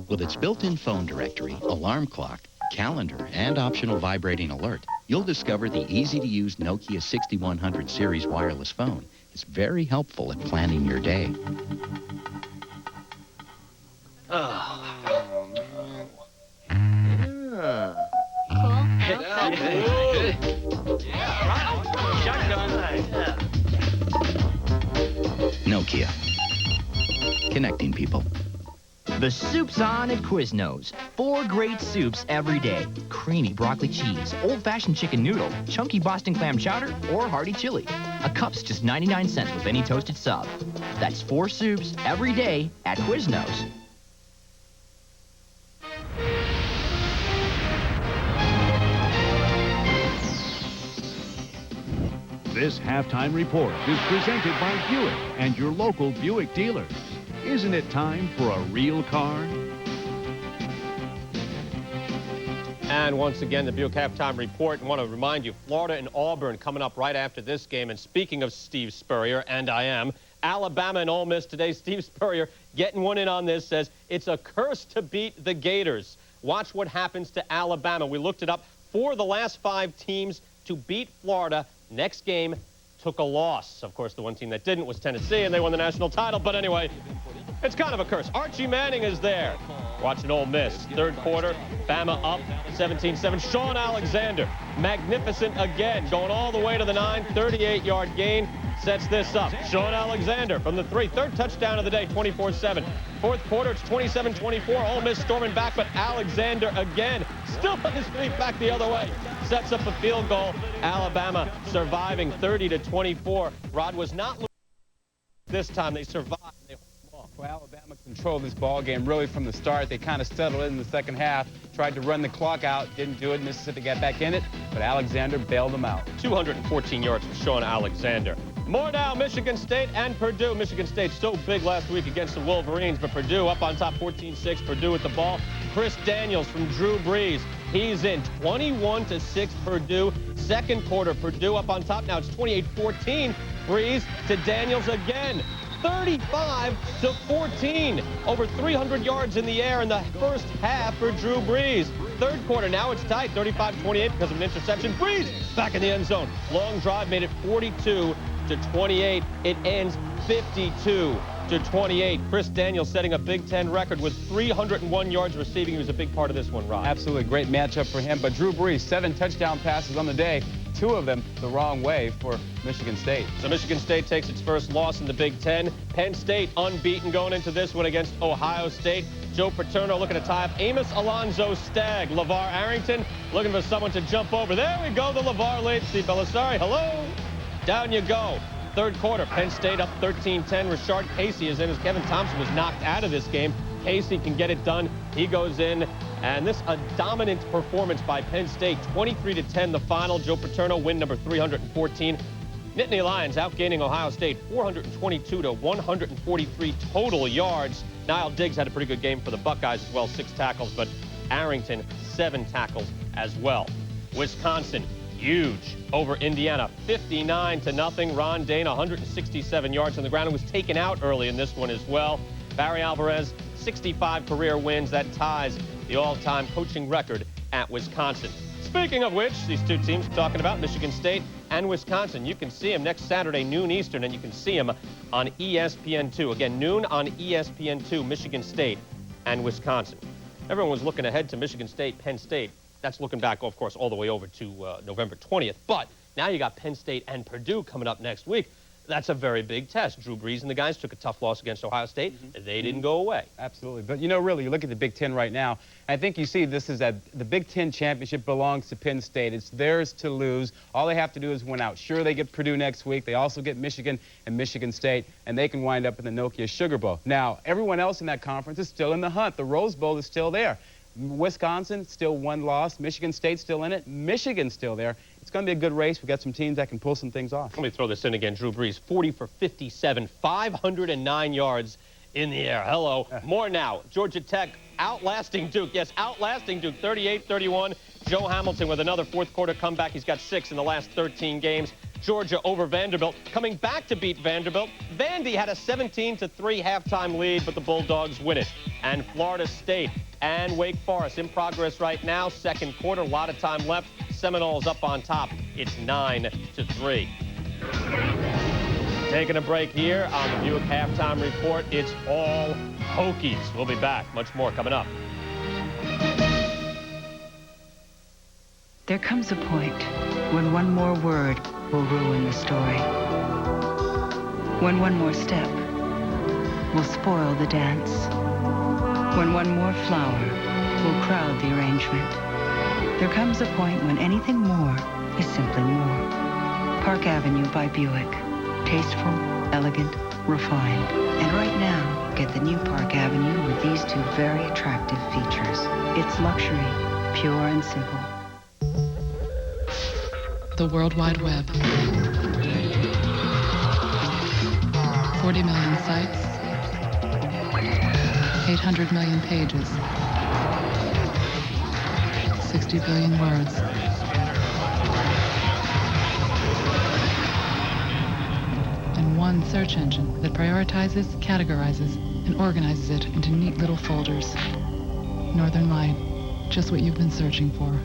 With its built-in phone directory, alarm clock, calendar, and optional vibrating alert, you'll discover the easy-to-use Nokia 6100 series wireless phone. It's very helpful at planning your day. Oh, Yeah. Nokia. Connecting people. The soup's on at Quiznos. 4 great soups every day. Creamy broccoli cheese, old-fashioned chicken noodle, chunky Boston clam chowder, or hearty chili. A cup's just 99 cents with any toasted sub. That's 4 soups every day at Quiznos. This halftime report is presented by Buick and your local Buick dealers. Isn't it time for a real car? And once again, the Buick halftime report. I want to remind you, Florida and Auburn coming up right after this game. And speaking of Steve Spurrier, and I am, Alabama and Ole Miss today. Steve Spurrier getting one in on this, says it's a curse to beat the Gators. Watch what happens to Alabama. We looked it up. 4 of the last 5 teams to beat Florida. Next game took a loss. Of course, the one team that didn't was Tennessee, and they won the national title. But anyway, it's kind of a curse. Archie Manning is there. Watching Ole Miss. Third quarter, Bama up 17-7. Sean Alexander, magnificent again, going all the way to the 9, 38-yard gain. Sets this up. Sean Alexander from the 3. Third touchdown of the day, 24-7. Fourth quarter, it's 27-24. Ole Miss storming back, but Alexander again, still on his feet back the other way. Sets up a field goal. Alabama surviving 30-24. Rod was not losing this time. They survived. They Well, Alabama controlled this ball game really from the start. They kind of settled in the second half, tried to run the clock out, didn't do it. Mississippi got back in it, but Alexander bailed them out. 214 yards for Sean Alexander. More now, Michigan State and Purdue. Michigan State so big last week against the Wolverines, but Purdue up on top 14-6. Purdue with the ball. Chris Daniels from Drew Brees. He's in 21-6 Purdue. Second quarter, Purdue up on top. Now it's 28-14. Brees to Daniels again. 35-14. Over 300 yards in the air in the first half for Drew Brees. Third quarter, now it's tight, 35-28 because of an interception. Brees back in the end zone. Long drive made it 42-28. It ends 52-28. Chris Daniels setting a Big Ten record with 301 yards receiving. He was a big part of this one, Rod. Absolutely great matchup for him. But Drew Brees, 7 touchdown passes on the day. 2 of them the wrong way for Michigan State. So Michigan State takes its first loss in the Big Ten. Penn State unbeaten going into this one against Ohio State. Joe Paterno looking to tie up Amos Alonzo Stagg. LeVar Arrington looking for someone to jump over. There we go, the LeVar lead. Steve Belisari, hello. Down you go. Third quarter, Penn State up 13-10. Rashard Casey is in as Kevin Thompson was knocked out of this game. Casey can get it done. He goes in. And this a dominant performance by Penn State. 23-10 the final. Joe Paterno win number 314. Nittany Lions outgaining Ohio State 422 to 143 total yards. Niall Diggs had a pretty good game for the Buckeyes as well, 6 tackles, but Arrington 7 tackles as well. Wisconsin huge over Indiana 59-0. Ron Dane 167 yards on the ground and was taken out early in this one as well. Barry Alvarez 65 career wins. That ties the all-time coaching record at Wisconsin. Speaking of which, these 2 teams we're talking about, Michigan State and Wisconsin, you can see them next Saturday, noon Eastern, and you can see them on ESPN2. Again, noon on ESPN2, Michigan State and Wisconsin. Everyone was looking ahead to Michigan State, Penn State. That's looking back, of course, all the way over to November 20th. But now you got Penn State and Purdue coming up next week. That's a very big test. Drew Brees and the guys took a tough loss against Ohio State. They didn't go away. Absolutely. But, you know, really, you look at the Big Ten right now, I think you see this is that the Big Ten championship belongs to Penn State. It's theirs to lose. All they have to do is win out. Sure, they get Purdue next week. They also get Michigan and Michigan State, and they can wind up in the Nokia Sugar Bowl. Now, everyone else in that conference is still in the hunt. The Rose Bowl is still there. Wisconsin, still 1 loss. Michigan State still in it. Michigan's still there. It's going to be a good race. We've got some teams that can pull some things off. Let me throw this in again. Drew Brees, 40 for 57, 509 yards in the air. Hello. More now. Georgia Tech outlasting Duke. Yes, outlasting Duke, 38-31. Joe Hamilton with another fourth-quarter comeback. He's got 6 in the last 13 games. Georgia over Vanderbilt, coming back to beat Vanderbilt. Vandy had a 17-3 halftime lead, but the Bulldogs win it. And Florida State and Wake Forest in progress right now. Second quarter, a lot of time left. Seminoles up on top. It's 9-3. Taking a break here on the Buick Halftime Report. It's all Hokies. We'll be back. Much more coming up. There comes a point when one more word will ruin the story. When one more step will spoil the dance. When one more flower will crowd the arrangement. There comes a point when anything more is simply more. Park Avenue by Buick. Tasteful, elegant, refined. And right now, get the new Park Avenue with these 2 very attractive features. It's luxury, pure and simple. The World Wide Web. 40 million sites. 800 million pages. 60 billion words. And one search engine that prioritizes, categorizes, and organizes it into neat little folders. Northern Light, just what you've been searching for.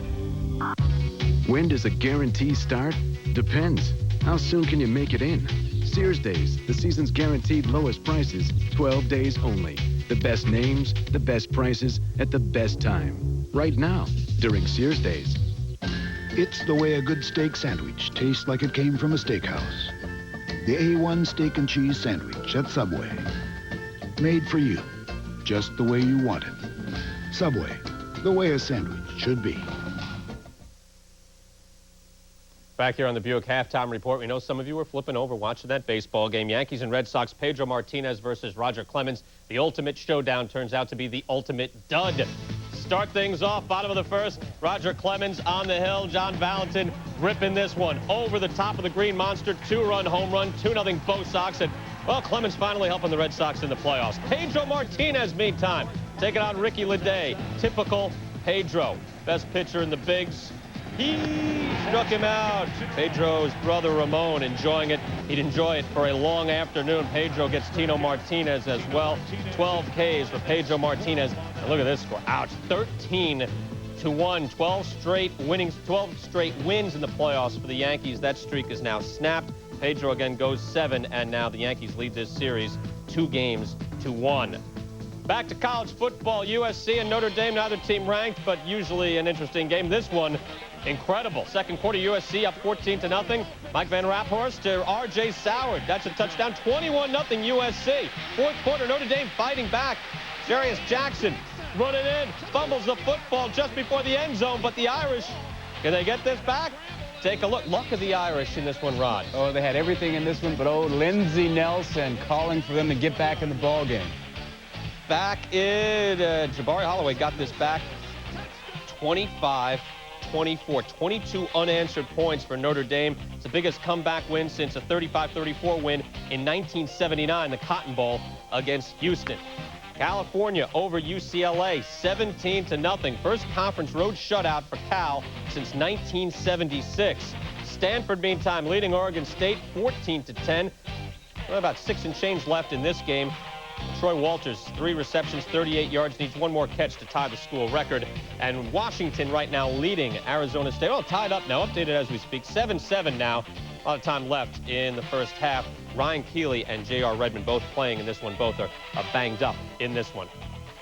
When does a guarantee start? Depends. How soon can you make it in? Sears Days, the season's guaranteed lowest prices, 12 days only. The best names, the best prices, at the best time. Right now, during Sears Days. It's the way a good steak sandwich tastes like it came from a steakhouse. The A1 Steak and Cheese Sandwich at Subway. Made for you, just the way you want it. Subway, the way a sandwich should be. Back here on the Buick Halftime Report, we know some of you were flipping over watching that baseball game. Yankees and Red Sox, Pedro Martinez versus Roger Clemens. The ultimate showdown turns out to be the ultimate dud. Start things off, bottom of the first. Roger Clemens on the hill. John Valentin ripping this one over the top of the green monster. 2-run home run, 2-0 Bo Sox. And, well, Clemens finally helping the Red Sox in the playoffs. Pedro Martinez, meantime, taking on Ricky Leday. Typical Pedro. Best pitcher in the bigs. He struck him out. Pedro's brother Ramon enjoying it. He'd enjoy it for a long afternoon. Pedro gets Tino Martinez as well. 12 Ks for Pedro Martinez. And look at this score. Ouch. 13-1. 12 straight wins in the playoffs for the Yankees. That streak is now snapped. Pedro again goes 7, and now the Yankees lead this series 2-1. Back to college football, USC and Notre Dame, neither team ranked, but usually an interesting game. This one, incredible. Second quarter, USC up 14-0. Mike Van Raphorst to R.J. Soward. That's a touchdown, 21-0 USC. Fourth quarter, Notre Dame fighting back. Jarius Jackson running in, fumbles the football just before the end zone, but the Irish, can they get this back? Take a look. Luck of the Irish in this one, Rod. Oh, they had everything in this one, but Lindsey Nelson calling for them to get back in the ball game. Back in, Jabari Holloway got this back 25-24, 22 unanswered points for Notre Dame. It's the biggest comeback win since a 35-34 win in 1979, the Cotton Bowl against Houston. California over UCLA, 17-0. First conference road shutout for Cal since 1976. Stanford, meantime, leading Oregon State 14-10. Well, about 6 and change left in this game. Troy Walters, 3 receptions, 38 yards, needs 1 more catch to tie the school record. And Washington right now leading Arizona State. Well, tied up now, updated as we speak, 7-7 now. A lot of time left in the first half. Ryan Keeley and J.R. Redmond both playing in this one. Both are banged up in this one.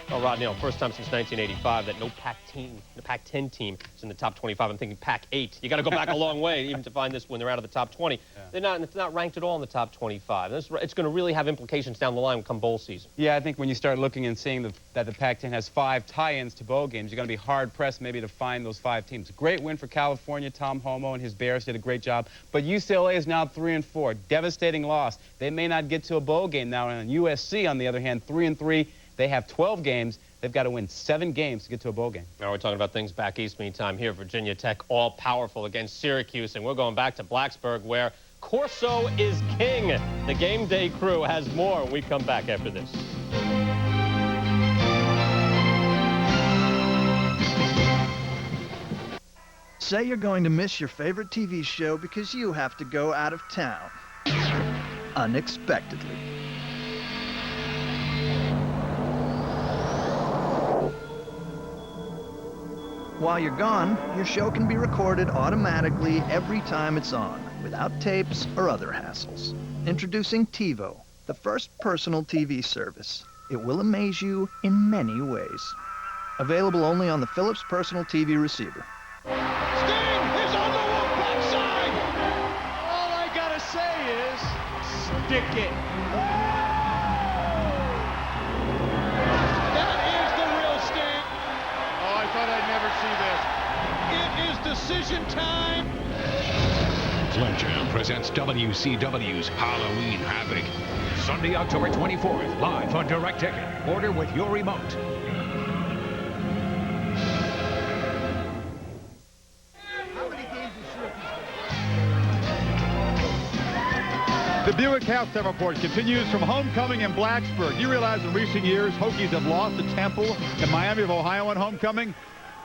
Well, Rod, first time since 1985 that no Pac-10 team is in the top 25. I'm thinking Pac-8. You got to go back a long way even to find this when they're out of the top 20. Yeah. It's not ranked at all in the top 25. It's going to really have implications down the line come bowl season. Yeah, I think when you start looking and seeing that the Pac-10 has 5 tie-ins to bowl games, you're going to be hard-pressed maybe to find those 5 teams. Great win for California. Tom Homo and his Bears did a great job. But UCLA is now 3-4. Devastating loss. They may not get to a bowl game now. And USC, on the other hand, 3-3. They have 12 games. They've got to win 7 games to get to a bowl game. Now we're talking about things back east. Meantime, here Virginia Tech all-powerful against Syracuse. And we're going back to Blacksburg where Corso is king. The Game Day crew has more when we come back after this. Say you're going to miss your favorite TV show because you have to go out of town. Unexpectedly. While you're gone, your show can be recorded automatically every time it's on, without tapes or other hassles. Introducing TiVo, the first personal TV service. It will amaze you in many ways. Available only on the Philips personal TV receiver. Sting is on the Wolfpack side! All I gotta say is, stick it. That is the real Sting. Oh, I thought I'd never see this. It is decision time. Fletcher presents WCW's Halloween Havoc. Sunday, October 24th, live on Direct Ticket. Order with your remote. The Buick halftime report continues from homecoming in Blacksburg. You realize in recent years, Hokies have lost to Temple and Miami of Ohio in homecoming?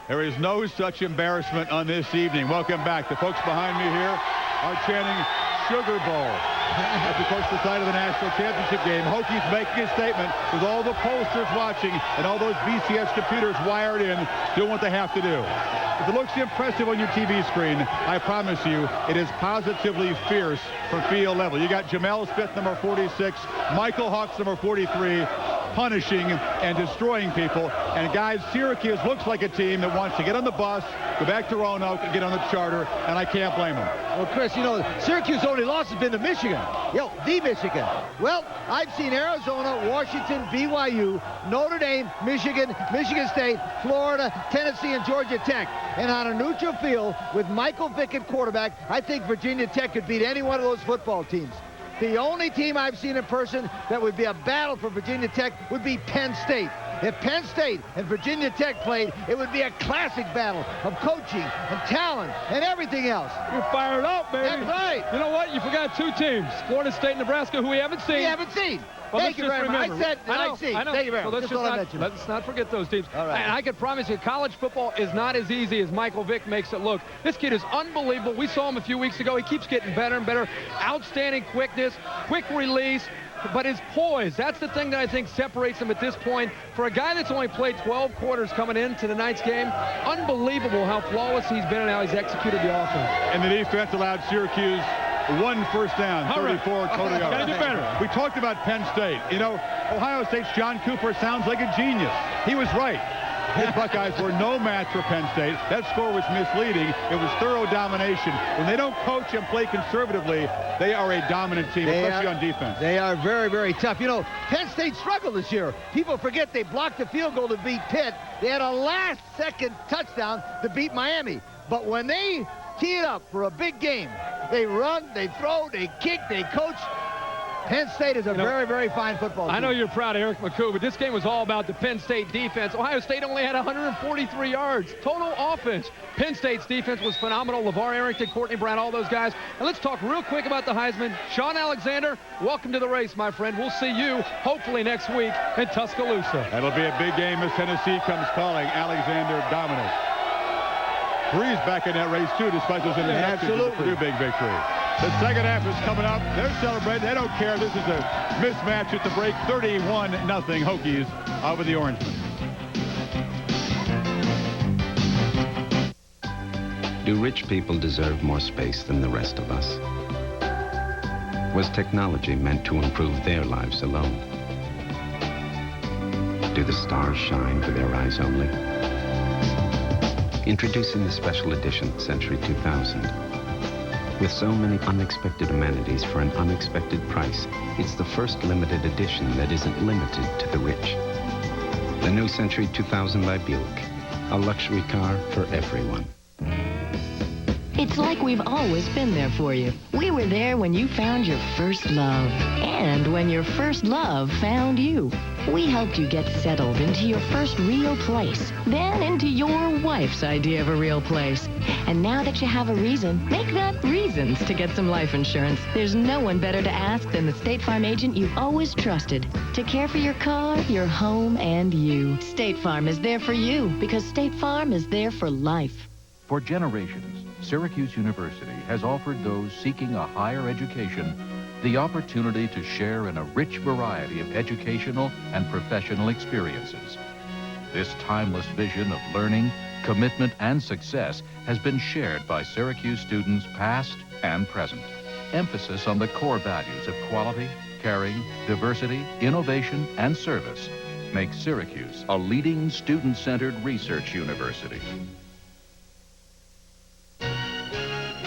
There is no such embarrassment on this evening. Welcome back. The folks behind me here are chanting Sugar Bowl. That's, of course, the site of the national championship game. Hokies making a statement with all the pollsters watching and all those VCS computers wired in, doing what they have to do. If it looks impressive on your TV screen, I promise you, it is positively fierce from field level. You got Jamel Smith, number 46, Michael Hawks, number 43, punishing and destroying people. And guys, Syracuse looks like a team that wants to get on the bus, go back to Roanoke, and get on the charter, and I can't blame them. Well, Chris, you know, Syracuse only loss has been to Michigan. The Michigan. Well, I've seen Arizona, Washington, BYU, Notre Dame, Michigan, Michigan State, Florida, Tennessee, and Georgia Tech. And on a neutral field with Michael Vick at quarterback, I think Virginia Tech could beat any one of those football teams. The only team I've seen in person that would be a battle for Virginia Tech would be Penn State. If Penn State and Virginia Tech played, it would be a classic battle of coaching and talent and everything else. You're fired up, baby. That's right. You know what? You forgot 2 teams, Florida State and Nebraska, who we haven't seen. We haven't seen. Well, Thank you very much. I said I'd see. I know. Thank you very so much. Let's not forget those teams. All right. And I can promise you, college football is not as easy as Michael Vick makes it look. This kid is unbelievable. We saw him a few weeks ago. He keeps getting better and better. Outstanding quickness, quick release. But his poise, that's the thing that I think separates him at this point. For a guy that's only played 12 quarters coming into tonight's game, unbelievable how flawless he's been and how he's executed the offense. And the defense allowed Syracuse 1 first down, 34 total yards. Gotta do better. We talked about Penn State. You know, Ohio State's John Cooper sounds like a genius. He was right. His Buckeyes were no match for Penn State. That score was misleading. It was thorough domination. When they don't coach and play conservatively, they are a dominant team, especially on defense. They are very, very tough. You know, Penn State struggled this year. People forget they blocked the field goal to beat Pitt. They had a last-second touchdown to beat Miami. But when they tee it up for a big game, they run, they throw, they kick, they coach. Penn State is a very, very fine football team. I know you're proud of Eric McCoo, but this game was all about the Penn State defense. Ohio State only had 143 yards. Total offense. Penn State's defense was phenomenal. LeVar Arrington, Courtney Brown, all those guys. And let's talk real quick about the Heisman. Sean Alexander, welcome to the race, my friend. We'll see you, hopefully, next week in Tuscaloosa. That'll be a big game as Tennessee comes calling. Alexander dominates. Breeze back in that race, too, despite those interceptions. Absolutely. Purdue big victory. The second half is coming up. They're celebrating. They don't care. This is a mismatch at the break. 31-0 Hokies over the Orangemen. Do rich people deserve more space than the rest of us? Was technology meant to improve their lives alone? Do the stars shine for their eyes only? Introducing the special edition Century 2000. With so many unexpected amenities for an unexpected price, it's the first limited edition that isn't limited to the rich. The new Century 2000 by Buick, a luxury car for everyone. It's like we've always been there for you. We were there when you found your first love, and when your first love found you. We helped you get settled into your first real place, then into your wife's idea of a real place. And now that you have a reason, make that reasons to get some life insurance. There's no one better to ask than the State Farm agent you've always trusted to care for your car, your home, and you. State Farm is there for you because State Farm is there for life. For generations, Syracuse University has offered those seeking a higher education the opportunity to share in a rich variety of educational and professional experiences. This timeless vision of learning, commitment, and success has been shared by Syracuse students past and present. Emphasis on the core values of quality, caring, diversity, innovation, and service makes Syracuse a leading student-centered research university.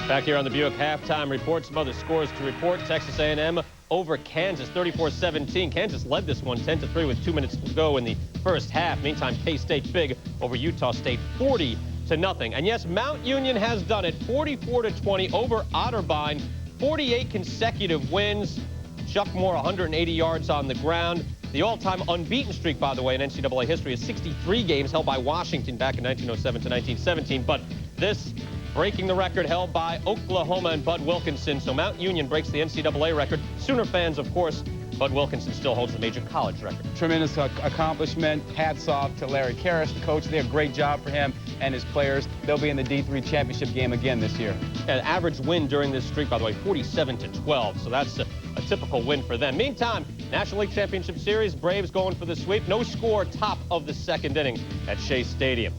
Back here on the Buick halftime report, some other scores to report. Texas A&M over Kansas, 34-17. Kansas led this one 10-3 with 2 minutes to go in the first half. Meantime, K-State big over Utah State, 40-0. And yes, Mount Union has done it, 44-20 over Otterbein. 48 consecutive wins. Chuck Moore, 180 yards on the ground. The all-time unbeaten streak, by the way, in NCAA history is 63 games held by Washington back in 1907 to 1917. But this breaking the record held by Oklahoma and Bud Wilkinson. So Mount Union breaks the NCAA record. Sooner fans, of course, Bud Wilkinson still holds the major college record. Tremendous accomplishment. Hats off to Larry Karras, the coach. They did a great job for him and his players. They'll be in the D3 championship game again this year. An average win during this streak, by the way, 47-12. So that's a typical win for them. Meantime, National League Championship Series, Braves going for the sweep. No score, top of the second inning at Shea Stadium.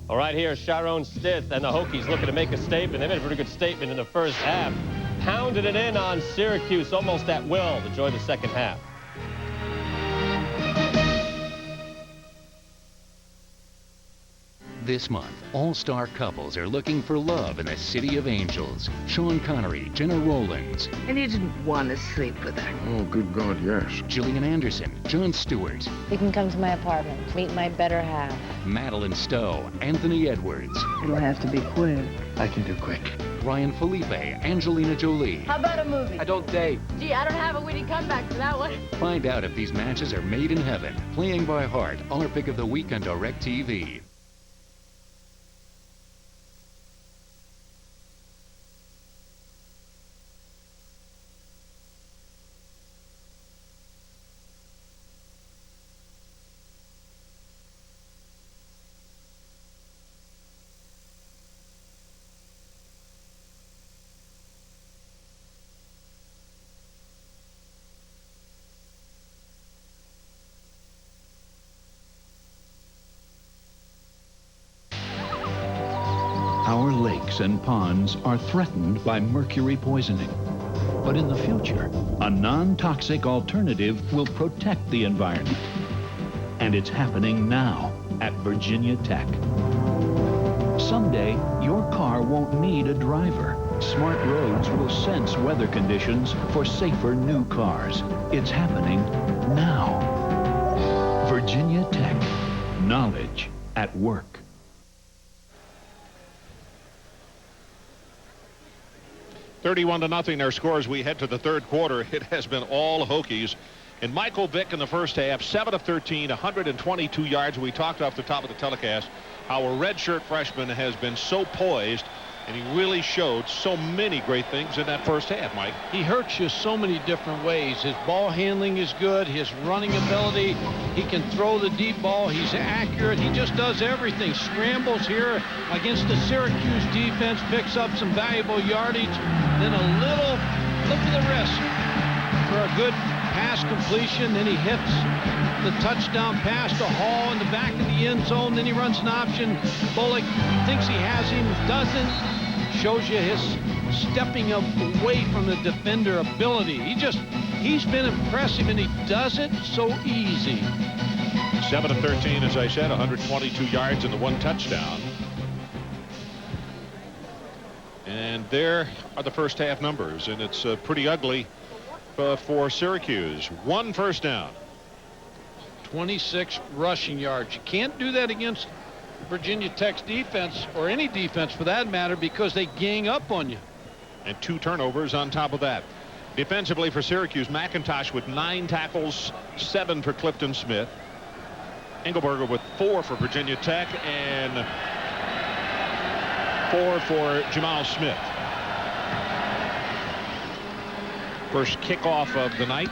All right, here's Sharon Stith and the Hokies looking to make a statement. They made a pretty good statement in the first half. Pounded it in on Syracuse almost at will to join the second half. This month, all-star couples are looking for love in the City of Angels. Sean Connery, Jenna Rollins. And you didn't want to sleep with her. Oh, good God, yes. Gillian Anderson, Jon Stewart. You can come to my apartment, meet my better half. Madeline Stowe, Anthony Edwards. It'll have to be quick. I can do quick. Ryan Felipe, Angelina Jolie. How about a movie? I don't date. Gee, I don't have a witty comeback for that one. Find out if these matches are made in heaven. Playing by Heart, our pick of the week on DirecTV. Our lakes and ponds are threatened by mercury poisoning. But in the future, a non-toxic alternative will protect the environment. And it's happening now at Virginia Tech. Someday, your car won't need a driver. Smart roads will sense weather conditions for safer new cars. It's happening now. Virginia Tech. Knowledge at work. (31-0) their scores. We head to the third quarter. It has been all Hokies. And Michael Vick in the first half, 7 of 13, 122 yards. We talked off the top of the telecast how a redshirt freshman has been so poised, and he really showed so many great things in that first half, Mike. He hurts you so many different ways. His ball handling is good. His running ability, he can throw the deep ball. He's accurate. He just does everything. Scrambles here against the Syracuse defense, picks up some valuable yardage. Then a little flip of the wrist for a good pass completion. Then he hits the touchdown pass to Hall in the back of the end zone. Then he runs an option. Bullock thinks he has him, doesn't. Shows you his stepping away from the defender ability. He's been impressive, and he does it so easy. 7 of 13, as I said, 122 yards and the 1 touchdown. And there are the first half numbers, and it's pretty ugly for Syracuse. 1 first down. 26 rushing yards. You can't do that against Virginia Tech's defense, or any defense for that matter, because they gang up on you. And 2 turnovers on top of that. Defensively for Syracuse, McIntosh with 9 tackles, 7 for Clifton Smith. Engelberger with 4 for Virginia Tech and 4 for Jamal Smith. First kickoff of the night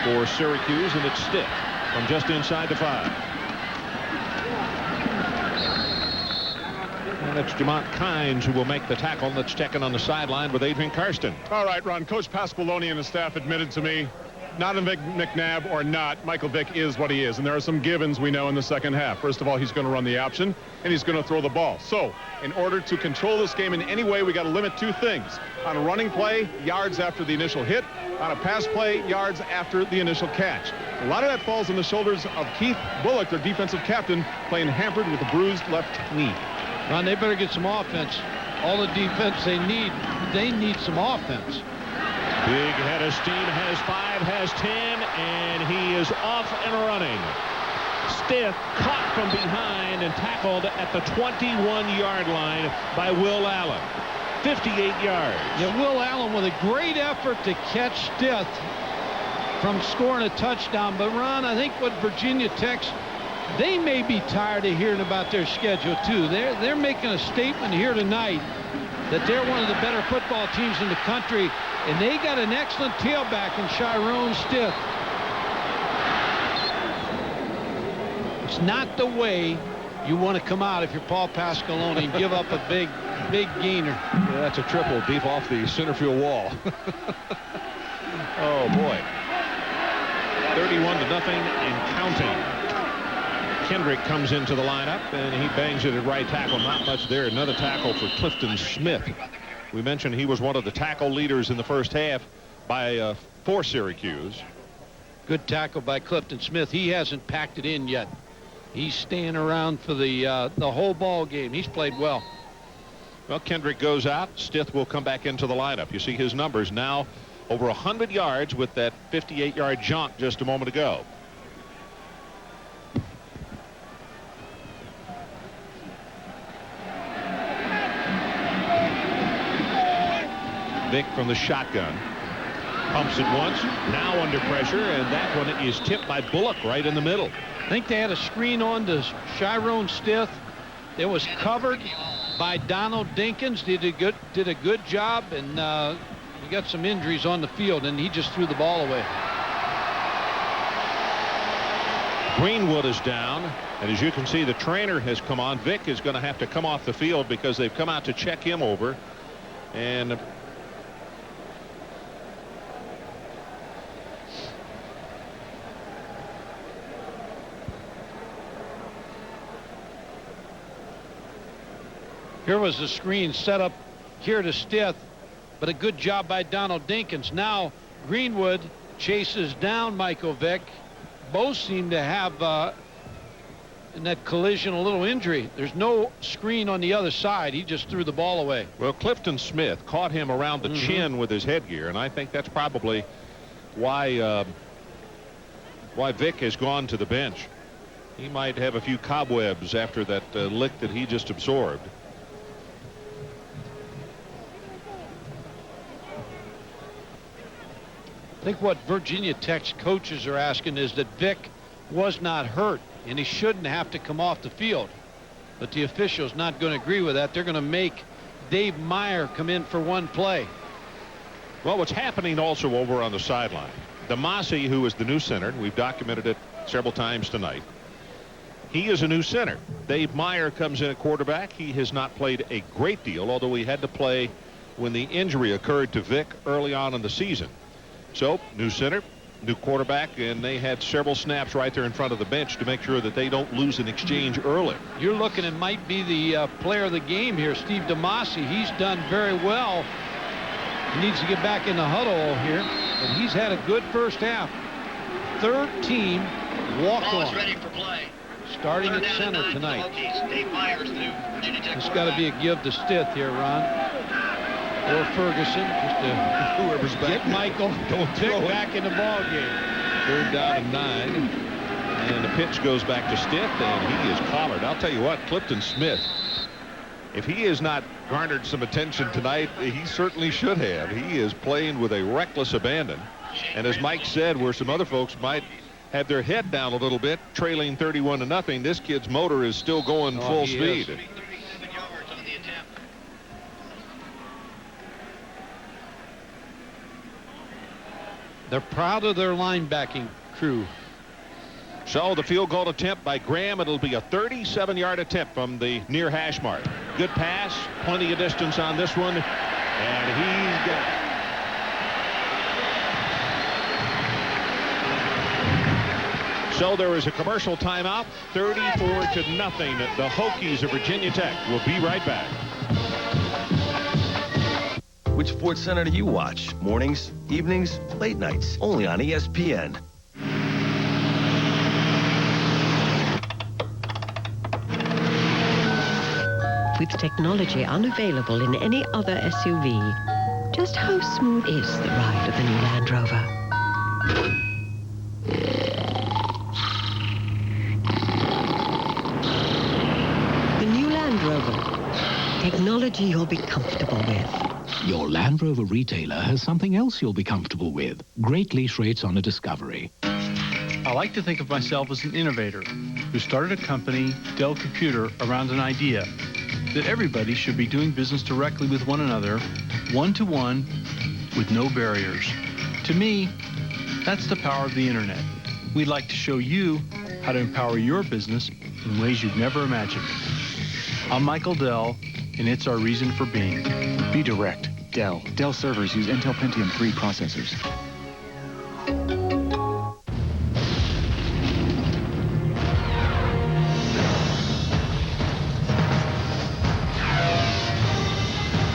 for Syracuse, and it's Stith from just inside the 5. And it's Jamont Kynes who will make the tackle. That's checking on the sideline with Adrian Karsten. All right, Ron. Coach Pasqualoni and his staff admitted to me, not a Vic McNabb or not, Michael Vick is what he is. And there are some givens we know in the second half. First of all, he's going to run the option, and he's going to throw the ball. So in order to control this game in any way, we got to limit 2 things. On a running play, yards after the initial hit. On a pass play, yards after the initial catch. A lot of that falls on the shoulders of Keith Bullock, their defensive captain, playing hampered with a bruised left knee. Ron, they better get some offense. All the defense they need some offense. Big head of steam, has 5, has 10, and he is off and running. Stith caught from behind and tackled at the 21-yard line by Will Allen. 58 yards. Yeah, Will Allen with a great effort to catch Stith from scoring a touchdown. But Ron, I think what Virginia Tech's, they may be tired of hearing about their schedule too. They're making a statement here tonight that they're one of the better football teams in the country, and they got an excellent tailback in Chiron Stith. It's not the way you want to come out if you're Paul Pasqualoni and give up a big gainer. Yeah, that's a triple deep off the center field wall. Oh boy. 31-0 and counting. Kendrick comes into the lineup, and he bangs it at right tackle. Not much there. Another tackle for Clifton Smith. We mentioned he was one of the tackle leaders in the first half for Syracuse. Good tackle by Clifton Smith. He hasn't packed it in yet. He's staying around for the whole ball game. He's played well. Well, Kendrick goes out. Stith will come back into the lineup. You see his numbers now over 100 yards with that 58-yard jaunt just a moment ago. Vick from the shotgun. Pumps it once, now under pressure, and that one is tipped by Bullock right in the middle. I think they had a screen on to Chiron Stith. It was covered by Donald Dinkins. Did a good job, and he got some injuries on the field, and he just threw the ball away. Greenwood is down, and as you can see, the trainer has come on. Vick is going to have to come off the field because they've come out to check him over, and here was the screen set up here to Stith. but a good job by Donald Dinkins. Now Greenwood chases down Michael Vick. Both seem to have in that collision a little injury. There's no screen on the other side. He just threw the ball away. Well, Clifton Smith caught him around the chin with his headgear, and I think that's probably why Vick has gone to the bench. He might have a few cobwebs after that lick that he just absorbed. I think what Virginia Tech's coaches are asking is that Vick was not hurt, and he shouldn't have to come off the field. But the official's not going to agree with that. They're going to make Dave Meyer come in for one play. Well, what's happening also over on the sideline, Damasi, who is the new center, and we've documented it several times tonight, he is a new center. Dave Meyer comes in at quarterback. He has not played a great deal, although he had to play when the injury occurred to Vick early on in the season. So, new center, new quarterback, and they had several snaps right there in front of the bench to make sure that they don't lose an exchange early. You're looking at might be the player of the game here, Steve Damasi. He's done very well. He needs to get back in the huddle here, but he's had a good first half. Third team walk-on. Ready for play. Starting at center tonight. It's got to be a give to Stith here, Ron. Or Ferguson, just to whoever's back. Get Michael Vick back in the ball game. 3rd down and 9. And the pitch goes back to Stith, and he is collared. I'll tell you what, Clifton Smith, if he has not garnered some attention tonight, he certainly should have. He is playing with a reckless abandon. And as Mike said, where some other folks might have their head down a little bit, trailing 31-0, this kid's motor is still going full speed. Is. They're proud of their linebacking crew. So the field goal attempt by Graham, it'll be a 37-yard attempt from the near hash mark. Good pass, plenty of distance on this one, and he's got it. So there is a commercial timeout, 34-0. The Hokies of Virginia Tech will be right back. Which Sports Center do you watch? Mornings, evenings, late nights? Only on ESPN. With technology unavailable in any other SUV, just how smooth is the ride of the new Land Rover? The new Land Rover. Technology you'll be comfortable with. Your Land Rover retailer has something else you'll be comfortable with. Great lease rates on a Discovery. I like to think of myself as an innovator who started a company, Dell Computer, around an idea that everybody should be doing business directly with one another, one-to-one, with no barriers. To me, that's the power of the internet. We'd like to show you how to empower your business in ways you've never imagined. I'm Michael Dell, and it's our reason for being. Be direct. Dell. Dell servers use Intel Pentium 3 processors.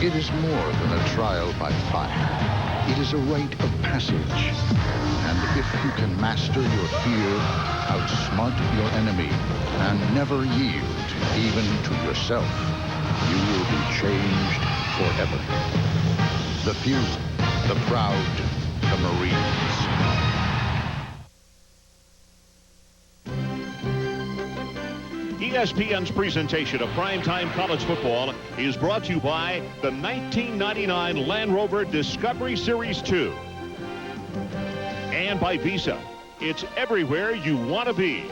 It is more than a trial by fire. It is a rite of passage. And if you can master your fear, outsmart your enemy, and never yield even to yourself, you will be changed forever. The few, the proud, the Marines. ESPN's presentation of primetime college football is brought to you by the 1999 Land Rover Discovery Series 2. And by Visa. It's everywhere you want to be.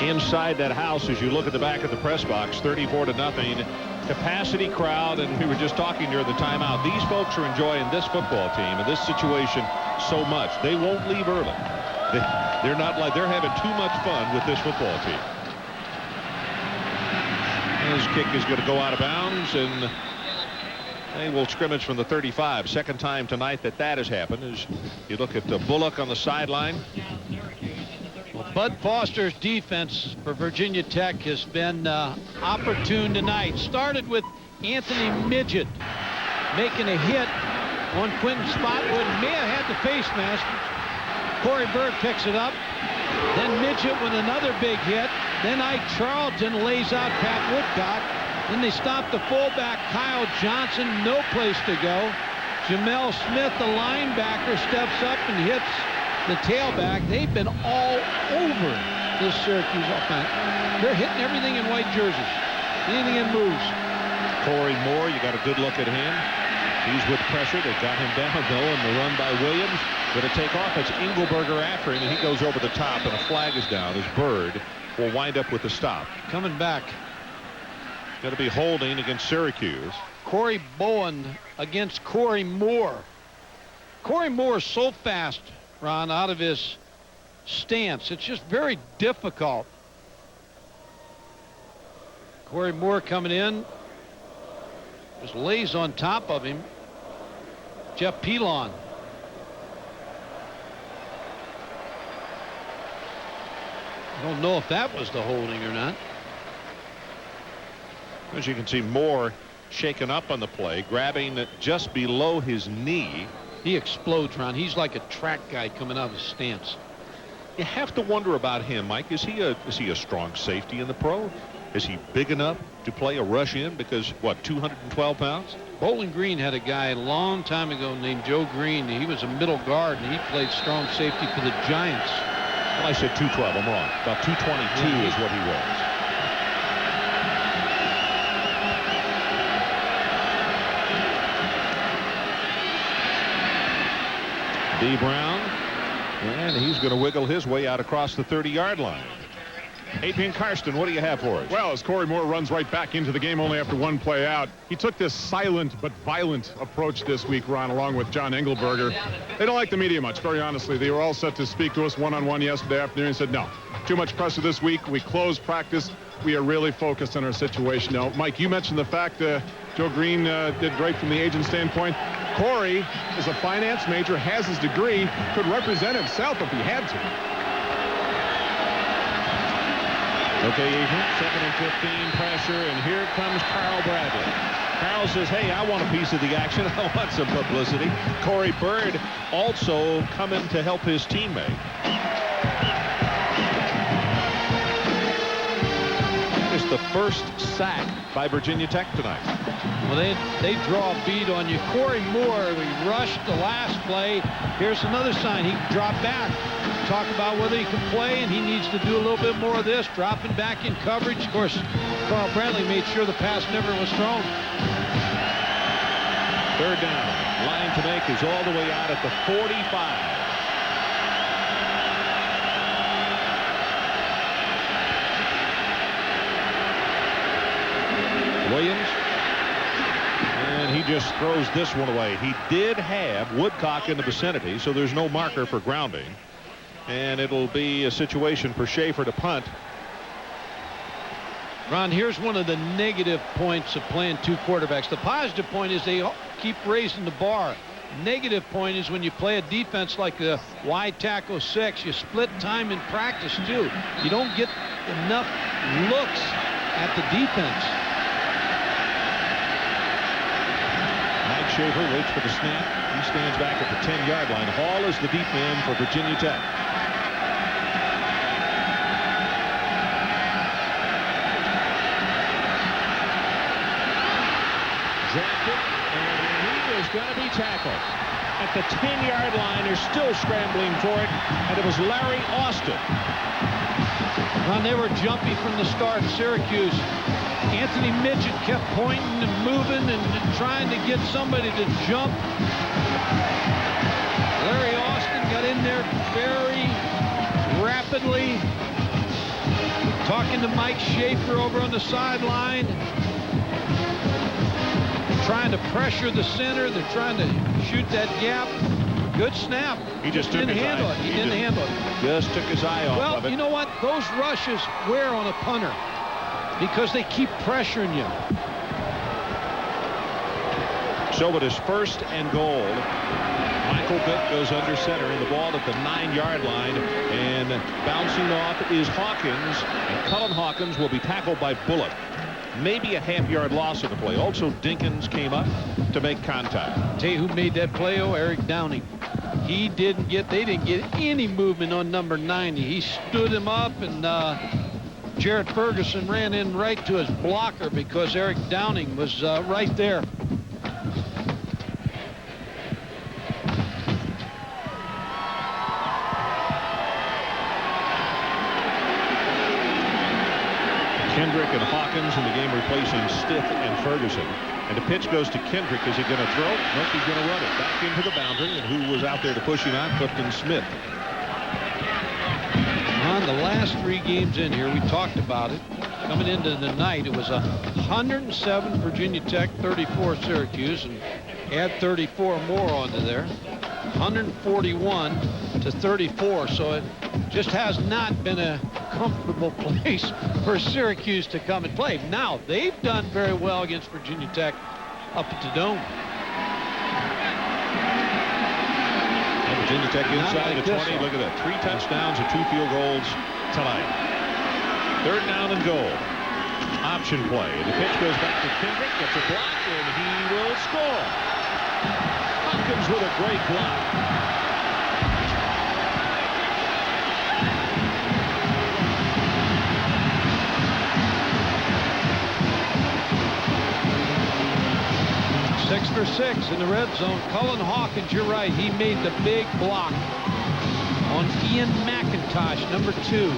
Inside that house, as you look at the back of the press box, 34-0, capacity crowd, and we were just talking during the timeout. These folks are enjoying this football team and this situation so much. They won't leave early. They're not like they're having too much fun with this football team. His kick is going to go out of bounds, and they will scrimmage from the 35. Second time tonight that has happened. As you look at Bullock on the sideline. Bud Foster's defense for Virginia Tech has been opportune tonight. Started with Anthony Midget making a hit on Quentin Spotwood. May have had the face mask. Cory Bird picks it up. Then Midget with another big hit. Then Ike Charlton lays out Pat Woodcock. Then they stop the fullback, Kyle Johnson, no place to go. Jamel Smith, the linebacker, steps up and hits the tailback. They've been all over this Syracuse offense. They're hitting everything in white jerseys. Anything that moves. Corey Moore, you got a good look at him. He's with pressure. They got him down, though, and the run by Williams. Going to take off. It's Engelberger after him, and he goes over the top, and a flag is down as Bird will wind up with the stop. Coming back. Going to be holding against Syracuse. Corey Bowen against Corey Moore. Corey Moore is so fast, Ron, out of his stance. It's just very difficult. Corey Moore coming in. Just lays on top of him. Jeff Pilon. I don't know if that was the holding or not. As you can see, Moore shaken up on the play, grabbing just below his knee. He explodes, Ron. He's like a track guy coming out of his stance. You have to wonder about him, Mike. Is he a strong safety in the pro? Is he big enough to play a rush in? Because, what, 212 pounds? Bowling Green had a guy a long time ago named Joe Green. He was a middle guard, and he played strong safety for the Giants. Well, I said 212. I'm wrong. About 222 is what he was. D. Brown, and he's going to wiggle his way out across the 30-yard line. Adrian Karsten, what do you have for us? Well, as Corey Moore runs right back into the game only after one play out, he took this silent but violent approach this week, Ron, along with John Engelberger. They don't like the media much, very honestly. They were all set to speak to us one-on-one yesterday afternoon and said, no, too much pressure this week. We closed practice. We are really focused on our situation. Now, Mike, you mentioned the fact Joe Green did great from the agent standpoint. Corey is a finance major, has his degree, could represent himself if he had to. Okay, Adrian, 2nd and 15 pressure, and here comes Carl Bradley. Carl says, hey, I want a piece of the action. I want some publicity. Cory Bird also coming to help his teammate. It's the first sack by Virginia Tech tonight. Well, they draw a bead on you. Corey Moore, he rushed the last play. Here's another sign. He dropped back. Talk about whether he can play, and he needs to do a little bit more of this, dropping back in coverage. Of course, Carl Bradley made sure the pass never was thrown. 3rd down. Line to make is all the way out at the 45. Williams, and he just throws this one away. He did have Woodcock in the vicinity, so there's no marker for grounding, and it'll be a situation for Schaefer to punt. Ron, here's one of the negative points of playing two quarterbacks. The positive point is they keep raising the bar. Negative point is when you play a defense like the wide tackle 6, you split time in practice too. You don't get enough looks at the defense. Schaefer waits for the snap. He stands back at the 10-yard line. Hall is the deep end for Virginia Tech. Drafted, and he is going to be tackled. At the 10-yard line, they're still scrambling for it, and it was Larry Austin. Ron, they were jumpy from the start. Syracuse. Anthony Midget kept pointing and moving and trying to get somebody to jump. Larry Austin got in there very rapidly, talking to Mike Schaefer over on the sideline, trying to pressure the center. They're trying to shoot that gap. Good snap. He just took his eye. He didn't handle it. Just took his eye off of it. Well, you know what? Those rushes wear on a punter because they keep pressuring you. So it is 1st and goal Michael Vick goes under center, and the ball at the 9-yard line, and bouncing off is Hawkins, and Cullen Hawkins will be tackled by Bullock. Maybe a half-yard loss of the play. Also, Dinkins came up to make contact. Tell you who made that play? Eric Downing. They didn't get any movement on number 90. He stood him up, and Jarrett Ferguson ran in right to his blocker because Eric Downing was right there. Kendrick and Hawkins in the game replacing Stith and Ferguson. And the pitch goes to Kendrick. Is he going to throw? Nope, he's going to run it back into the boundary. And who was out there to push him out? Clifton Smith. On the last 3 games in here, we talked about it. Coming into the night, it was 107 Virginia Tech, 34 Syracuse, and add 34 more onto there. 141 to 34, so it just has not been a comfortable place for Syracuse to come and play. Now, they've done very well against Virginia Tech up at the Dome. And Virginia Tech inside the 20. Look at that. 3 touchdowns and 2 field goals tonight. 3rd down and goal. Option play. The pitch goes back to Kendrick. Gets a block, and he will score. Hawkins with a great block. Six for 6 in the red zone. Cullen Hawkins, you're right. He made the big block on Ian McIntosh, number 2.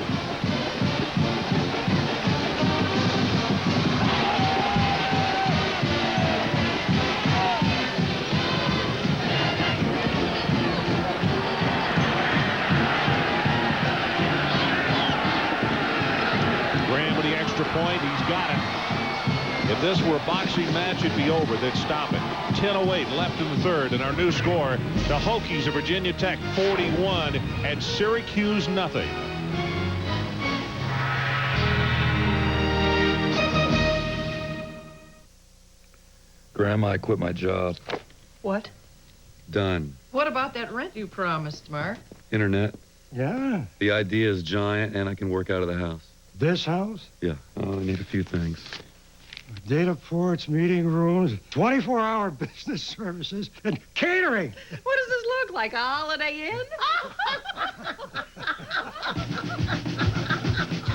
Graham with the extra point. He's got it. If this were a boxing match, it'd be over. They'd stop it. 10:08 left in the 3rd, and our new score, the Hokies of Virginia Tech 41 and Syracuse nothing. Grandma, I quit my job. What? Done. What about that rent you promised, Mark? Internet. Yeah? The idea is giant, and I can work out of the house. This house? Yeah. Oh, I need a few things. Data ports, meeting rooms, 24-hour business services, and catering. What does this look like, a Holiday Inn?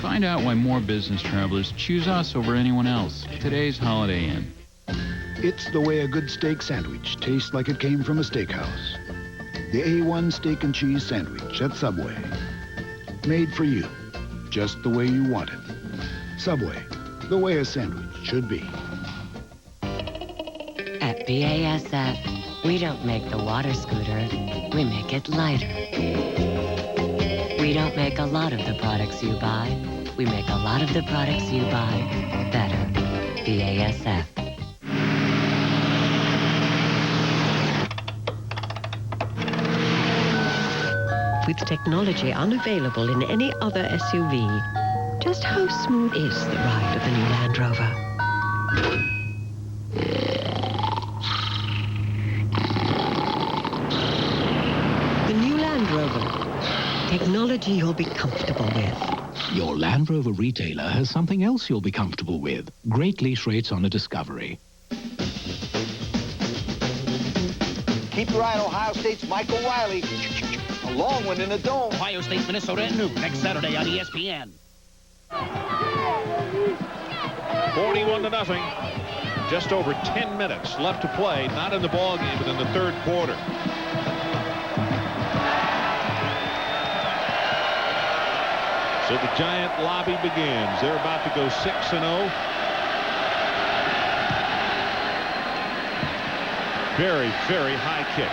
Find out why more business travelers choose us over anyone else. Today's Holiday Inn. It's the way a good steak sandwich tastes like it came from a steakhouse. The A1 Steak and Cheese Sandwich at Subway. Made for you, just the way you want it. Subway, the way a sandwich should be. At BASF, we don't make the water scooter, we make it lighter. We don't make a lot of the products you buy, we make a lot of the products you buy better. BASF. With technology unavailable in any other SUV, just how smooth is the ride of the new Land Rover? The new Land Rover. Technology you'll be comfortable with. Your Land Rover retailer has something else you'll be comfortable with. Great lease rates on a Discovery. Keep your eye on Ohio State's Michael Riley. A long one in the dome. Ohio State, Minnesota at noon next Saturday on ESPN. 41-0. Just over 10 minutes left to play. Not in the ball game, but in the 3rd quarter. So the Giant lobby begins. They're about to go 6-0. Very, very high kick.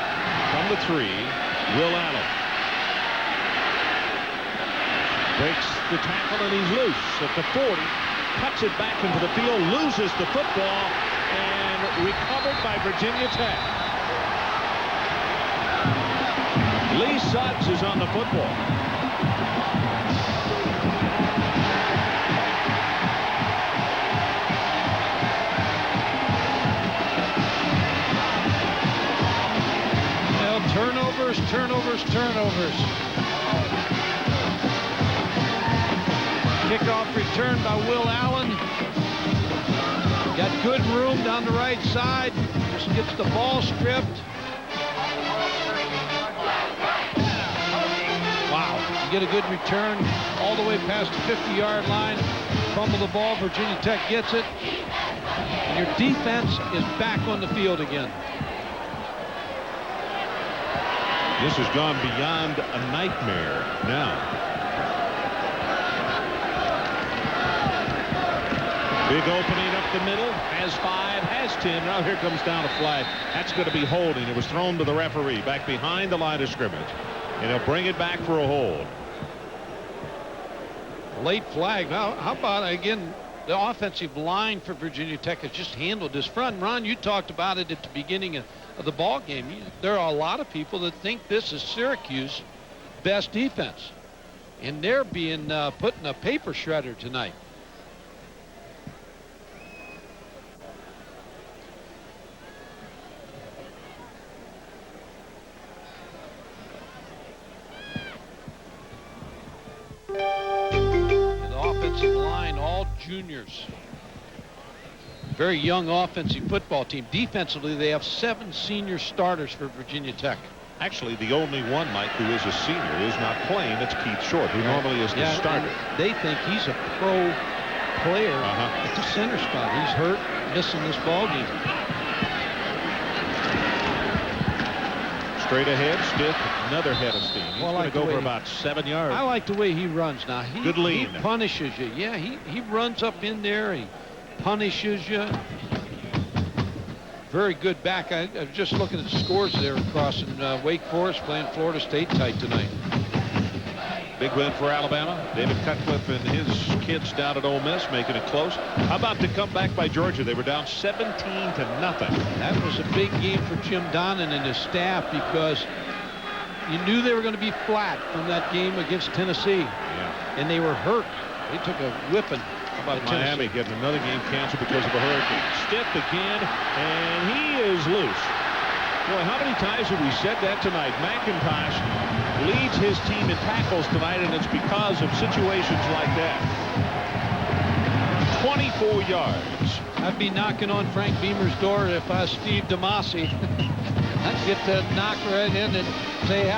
From the 3, Will Allen. Breaks the tackle, and he's loose at the 40. Cuts it back into the field, loses the football, and recovered by Virginia Tech. Lee Suggs is on the football. Well, turnover turnovers. Kickoff return by Will Allen. Got good room down the right side. Just gets the ball stripped. Wow. You get a good return all the way past the 50-yard line. Fumble the ball. Virginia Tech gets it. And your defense is back on the field again. This has gone beyond a nightmare now. Big opening up the middle, has 5, has 10. Now here comes down a flag. That's going to be holding. It was thrown to the referee back behind the line of scrimmage. And he'll bring it back for a hold. Late flag. Now, how about, again, the offensive line for Virginia Tech has just handled this front. Ron, you talked about it at the beginning of the ball game. There are a lot of people that think this is Syracuse's best defense. And they're being put in a paper shredder tonight. Line, all juniors. Very young offensive football team. Defensively, they have 7 senior starters for Virginia Tech. Actually, the only one, Mike, who is a senior is not playing. It's Keith Short, who normally is the starter. They think he's a pro player at the center spot. He's hurt, missing this ball game. Straight ahead, Stith, another head of steam. He's going to go for about 7 yards. I like the way he runs now. Good lead. He punishes you. Yeah, he runs up in there. He punishes you. Very good back. I was just looking at the scores there across in Wake Forest playing Florida State tight tonight. Big win for Alabama. David Cutcliffe and his kids down at Ole Miss, making it close. How about the comeback by Georgia? They were down 17-0. That was a big game for Jim Donnan and his staff because you knew they were going to be flat from that game against Tennessee. Yeah. And they were hurt. They took a whipping. How about Miami getting another game canceled because of a hurricane? Stith again, and he is loose. Boy, how many times have we said that tonight? McIntosh leads his team in tackles tonight, and it's because of situations like that. 24 yards. I'd be knocking on Frank Beamer's door if I was Steve DeMasi. I'd get that knock right in and say,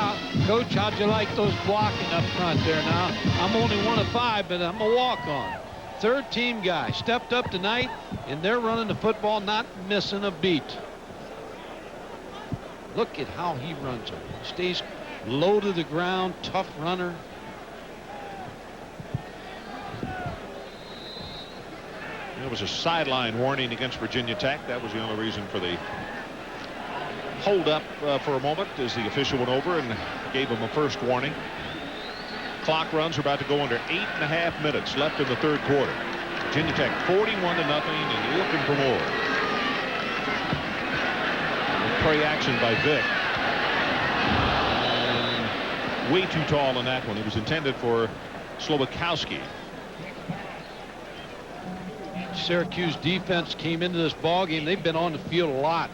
Coach, how'd you like those blocking up front there now? I'm only 1 of 5, but I'm a walk-on. Third team guy stepped up tonight, and they're running the football, not missing a beat. Look at how he runs it. Stays low to the ground, tough runner. There was a sideline warning against Virginia Tech. That was the only reason for the hold up for a moment as the official went over and gave him a first warning. Clock runs are about to go under 8.5 minutes left in the third quarter. Virginia Tech 41-0 and looking for more. Play action by Vick. And way too tall on that one. It was intended for Slowakowski. Syracuse defense came into this ball game. They've been on the field a lot.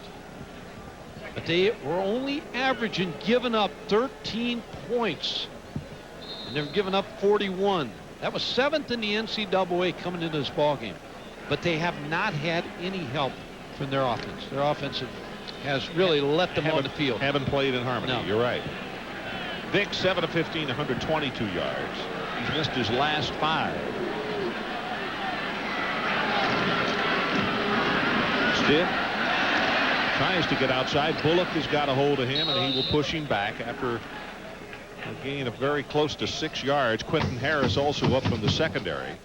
But they were only averaging giving up 13 points. And they've given up 41. That was 7th in the NCAA coming into this ball game. But they have not had any help from their offense. Their offense has really let them on the field. Haven't played in harmony. No. You're right. Vick 7 of 15, 122 yards. He's missed his last 5. Stith tries to get outside. Bullock has got a hold of him, and he will push him back after a gain of very close to 6 yards. Quentin Harris also up from the secondary.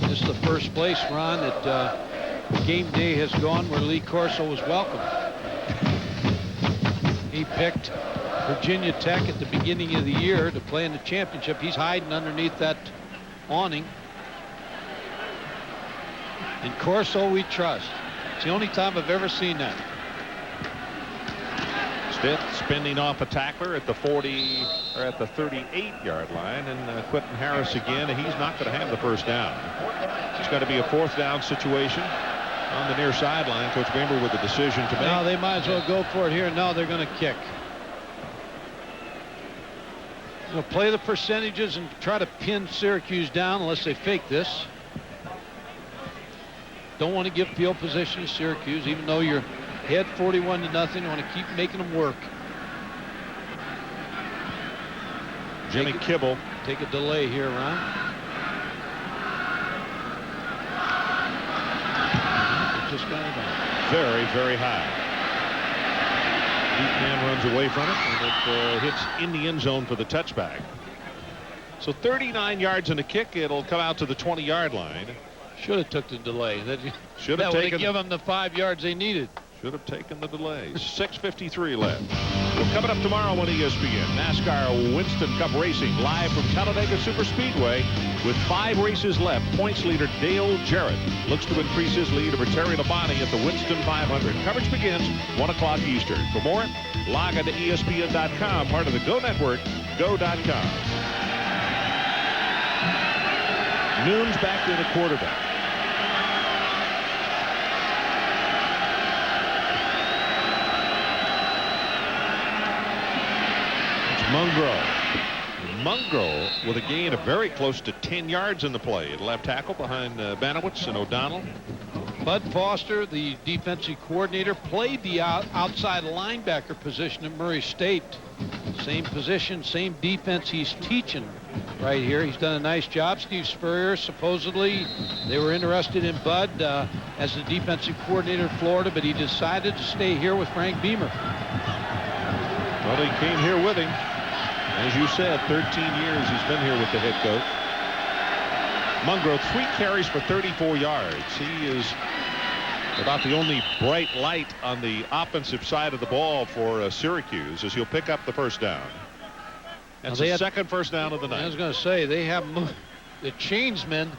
This is the first place, Ron, that GameDay has gone where Lee Corso was welcome. He picked Virginia Tech at the beginning of the year to play in the championship. He's hiding underneath that awning. And Corso we trust. It's the only time I've ever seen that. Stith spinning off a tackler at the 40 or at the 38-yard line, and Quentin Harris again. He's not going to have the first down. It's going to be a 4th down situation. on the near sideline. Coach Beamer with the decision to make. Now they might as well go for it here. No, they're going to kick. They'll play the percentages and try to pin Syracuse down unless they fake this. Don't want to give field position to Syracuse, even though you're ahead 41-0. You want to keep making them work. Jimmy Kibble. Take a delay here, Ron. Just got it on. Very, very high. Deep man runs away from it, and it hits in the end zone for the touchback. So 39 yards in the kick. It'll come out to the 20-yard line. Should have took the delay. That Should have would taken. give them the 5 yards they needed. Should have taken the delay. 6:53 left. Well, coming up tomorrow on ESPN, NASCAR Winston Cup Racing live from Talladega Superspeedway with 5 races left. Points leader Dale Jarrett looks to increase his lead over Terry Labonte at the Winston 500. Coverage begins 1 o'clock Eastern. For more, log on to ESPN.com, part of the Go Network, go.com. Noon's back to the quarterback. Mungro with a gain of very close to 10 yards in the play at left tackle behind Banowitz and O'Donnell. Bud Foster, the defensive coordinator, played the outside linebacker position at Murray State. Same position, same defense he's teaching right here. He's done a nice job. Steve Spurrier, supposedly they were interested in Bud as the defensive coordinator in Florida, but he decided to stay here with Frank Beamer. Well, he came here with him. As you said, 13 years he's been here with the head coach. Mungro, 3 carries for 34 yards. He is about the only bright light on the offensive side of the ball for Syracuse, as he'll pick up the first down. That's the second first down of the night. I was going to say, they have moved. The Chainsmen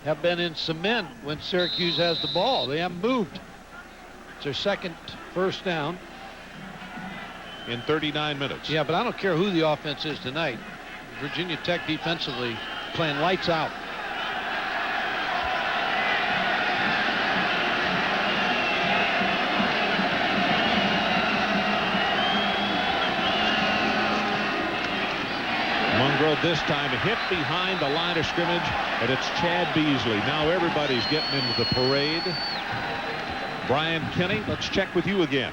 have been in cement when Syracuse has the ball. They haven't moved. It's their second first down. In 39 minutes. Yeah, but I don't care who the offense is tonight. Virginia Tech defensively playing lights out. Mungro this time hit behind the line of scrimmage, and it's Chad Beasley. Now everybody's getting into the parade. Brian Kenny, let's check with you again.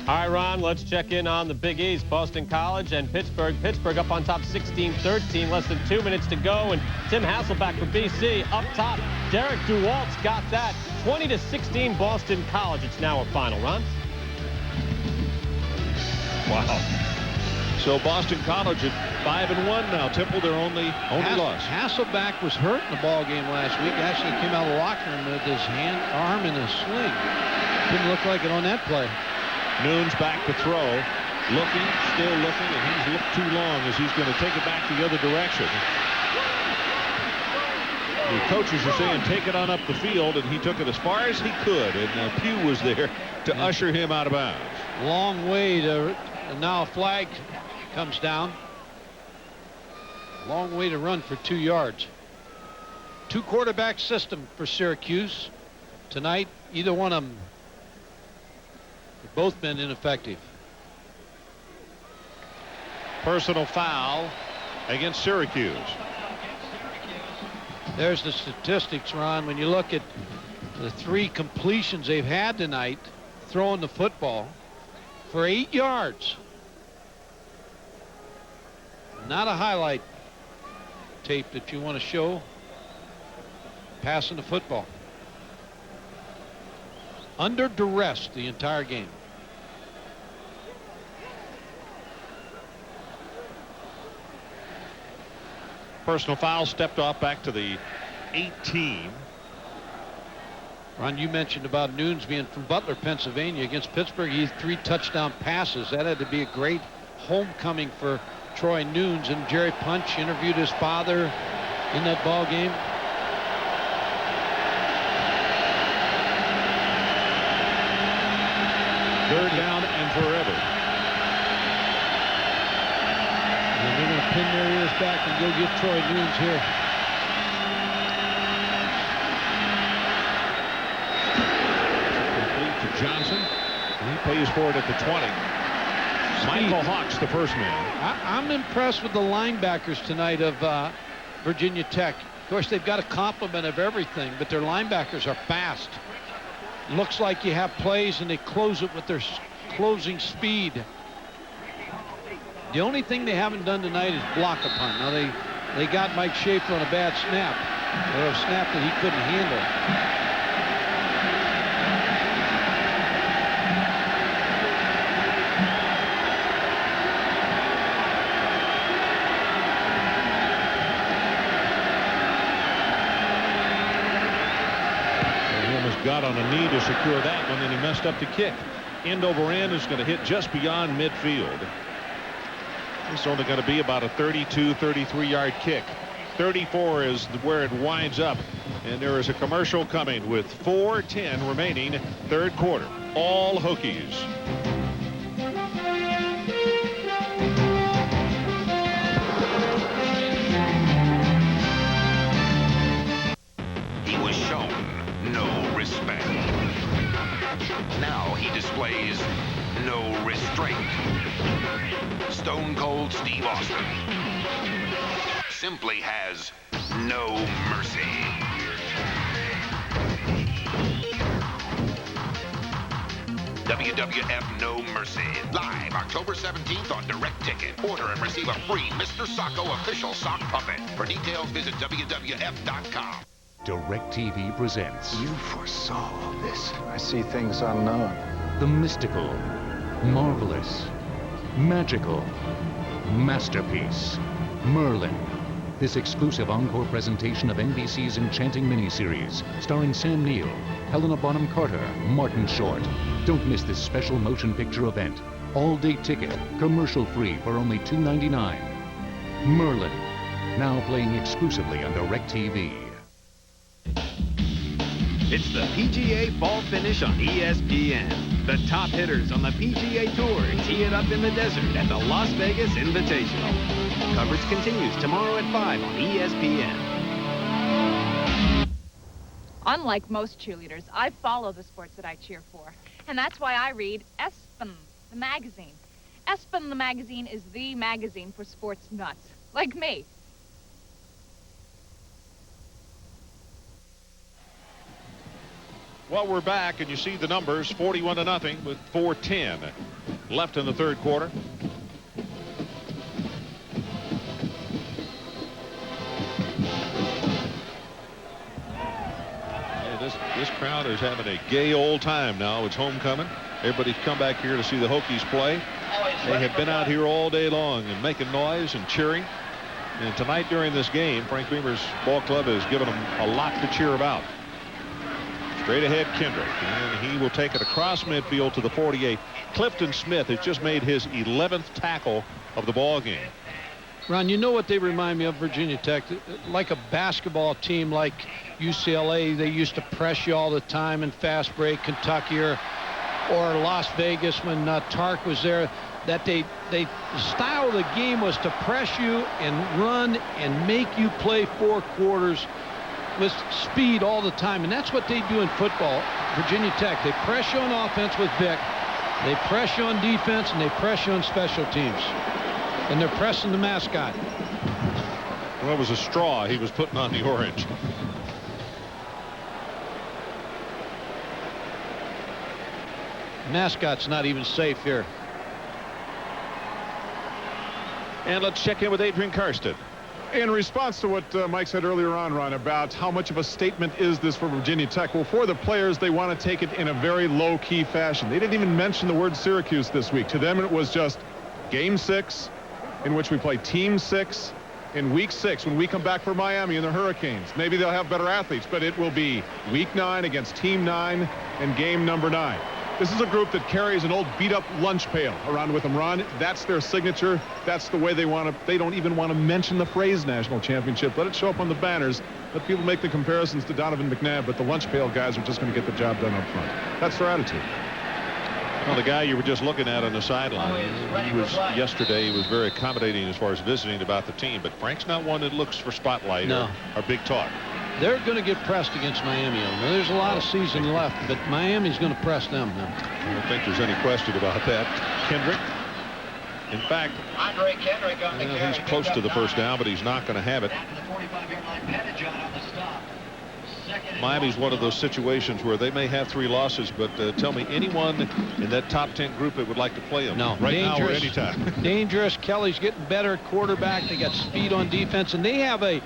All right, Ron, let's check in on the Big East, Boston College and Pittsburgh. Pittsburgh up on top 16-13, less than 2 minutes to go, and Tim Hasselback for BC up top. Derek DeWalt's got that. 20-16 Boston College. It's now a final, Ron. Wow. So Boston College at 5-1 now. Temple their only loss. Hasselback was hurt in the ball game last week. Actually came out of the locker room with his arm in a sling. Didn't look like it on that play. Noon's back to throw. Looking, still looking, and he's looked too long as he's going to take it back the other direction. The coaches are saying take it on up the field, and he took it as far as he could, and Pugh was there to usher him out of bounds. Long way to, and now a flag comes down. Long way to run for 2 yards. 2 quarterback system for Syracuse tonight. Either one of them, both been ineffective. Personal foul against Syracuse. There's the statistics, Ron. When you look at the 3 completions they've had tonight, throwing the football for 8 yards. Not a highlight tape that you want to show. Passing the football. Under duress the entire game. Personal foul, stepped off back to the 18. Ron, you mentioned about Nunes being from Butler, Pennsylvania against Pittsburgh. He had 3 touchdown passes. That had to be a great homecoming for Troy Nunes. And Jerry Punch interviewed his father in that ball game. Third down and forever. And they're going to pin their ears back and go get Troy Nunes here. pays for it at the 20. Michael Hawks, the first man. I'm impressed with the linebackers tonight of Virginia Tech. Of course, they've got a complement of everything, but their linebackers are fast. Looks like you have plays, and they close it with their closing speed. The only thing they haven't done tonight is block a punt. Now, they got Mike Schaefer on a bad snap, or a snap that he couldn't handle. Got on a knee to secure that one, and he messed up the kick. End over end is going to hit just beyond midfield. It's only going to be about a 32, 33-yard kick. 34 is where it winds up, and there is a commercial coming with 4:10 remaining, third quarter. All Hokies. He was shown no respect. Now he displays no restraint. Stone Cold Steve Austin simply has no mercy. WWF No Mercy. Live October 17th on Direct Ticket. Order and receive a free Mr. Socko official sock puppet. For details, visit WWF.com. DirecTV presents. You foresaw all this. I see things unknown. The mystical, marvelous, magical masterpiece, Merlin. This exclusive encore presentation of NBC's enchanting miniseries, starring Sam Neill, Helena Bonham Carter, Martin Short. Don't miss this special motion picture event. All-day ticket, commercial-free for only $2.99. Merlin, now playing exclusively on DirecTV. It's the PGA Fall Finish on ESPN. The top hitters on the PGA Tour tee it up in the desert at the Las Vegas Invitational. Coverage continues tomorrow at 5 on ESPN. Unlike most cheerleaders, I follow the sports that I cheer for. And that's why I read Spun, the magazine. Spun, the magazine, is the magazine for sports nuts, like me. Well, we're back, and you see the numbers, 41-0 with 4:10 left in the third quarter. Yeah, this crowd is having a gay old time now. It's homecoming. Everybody's come back here to see the Hokies play. They have been out here all day long and making noise and cheering. And tonight during this game, Frank Beamer's ball club has given them a lot to cheer about. Straight ahead, Kendrick, and he will take it across midfield to the 48. Clifton Smith has just made his 11th tackle of the ball game. Ron, you know what they remind me of, Virginia Tech? Like a basketball team like UCLA, they used to press you all the time in fast break, Kentucky, or Las Vegas when Tark was there. That the style of the game was to press you and run and make you play 4 quarters with speed all the time, and that's what they do in football. Virginia Tech, they press you on offense with Vick, they press you on defense, and they press you on special teams, and they're pressing the mascot. Well, it was a straw he was putting on the orange. Mascot's not even safe here. And let's check in with Adrian Karsten. In response to what Mike said earlier on, Ron, about how much of a statement is this for Virginia Tech? Well, for the players, they want to take it in a very low-key fashion. They didn't even mention the word Syracuse this week. To them, it was just Game 6, in which we play Team 6. In Week 6, when we come back for Miami and the Hurricanes, maybe they'll have better athletes, but it will be Week 9 against Team 9 and game number 9. This is a group that carries an old beat-up lunch pail around with them, Ron. That's their signature. That's the way they want to. They don't even want to mention the phrase national championship. Let it show up on the banners. Let people make the comparisons to Donovan McNabb, but the lunch pail guys are just going to get the job done up front. That's their attitude. Well, the guy you were just looking at on the sideline, yesterday, he was very accommodating as far as visiting about the team, but Frank's not one that looks for spotlight or big talk. They're going to get pressed against Miami. Now, there's a lot of season left, but Miami's going to press them now. I don't think there's any question about that. Kendrick. In fact, he's close to the first down, but he's not going to have it. Miami's one of those situations where they may have 3 losses, but tell me anyone in that top 10 group that would like to play them. No, right dangerous, now or anytime. Dangerous. Kelly's getting better at quarterback. They got speed on defense, and they have a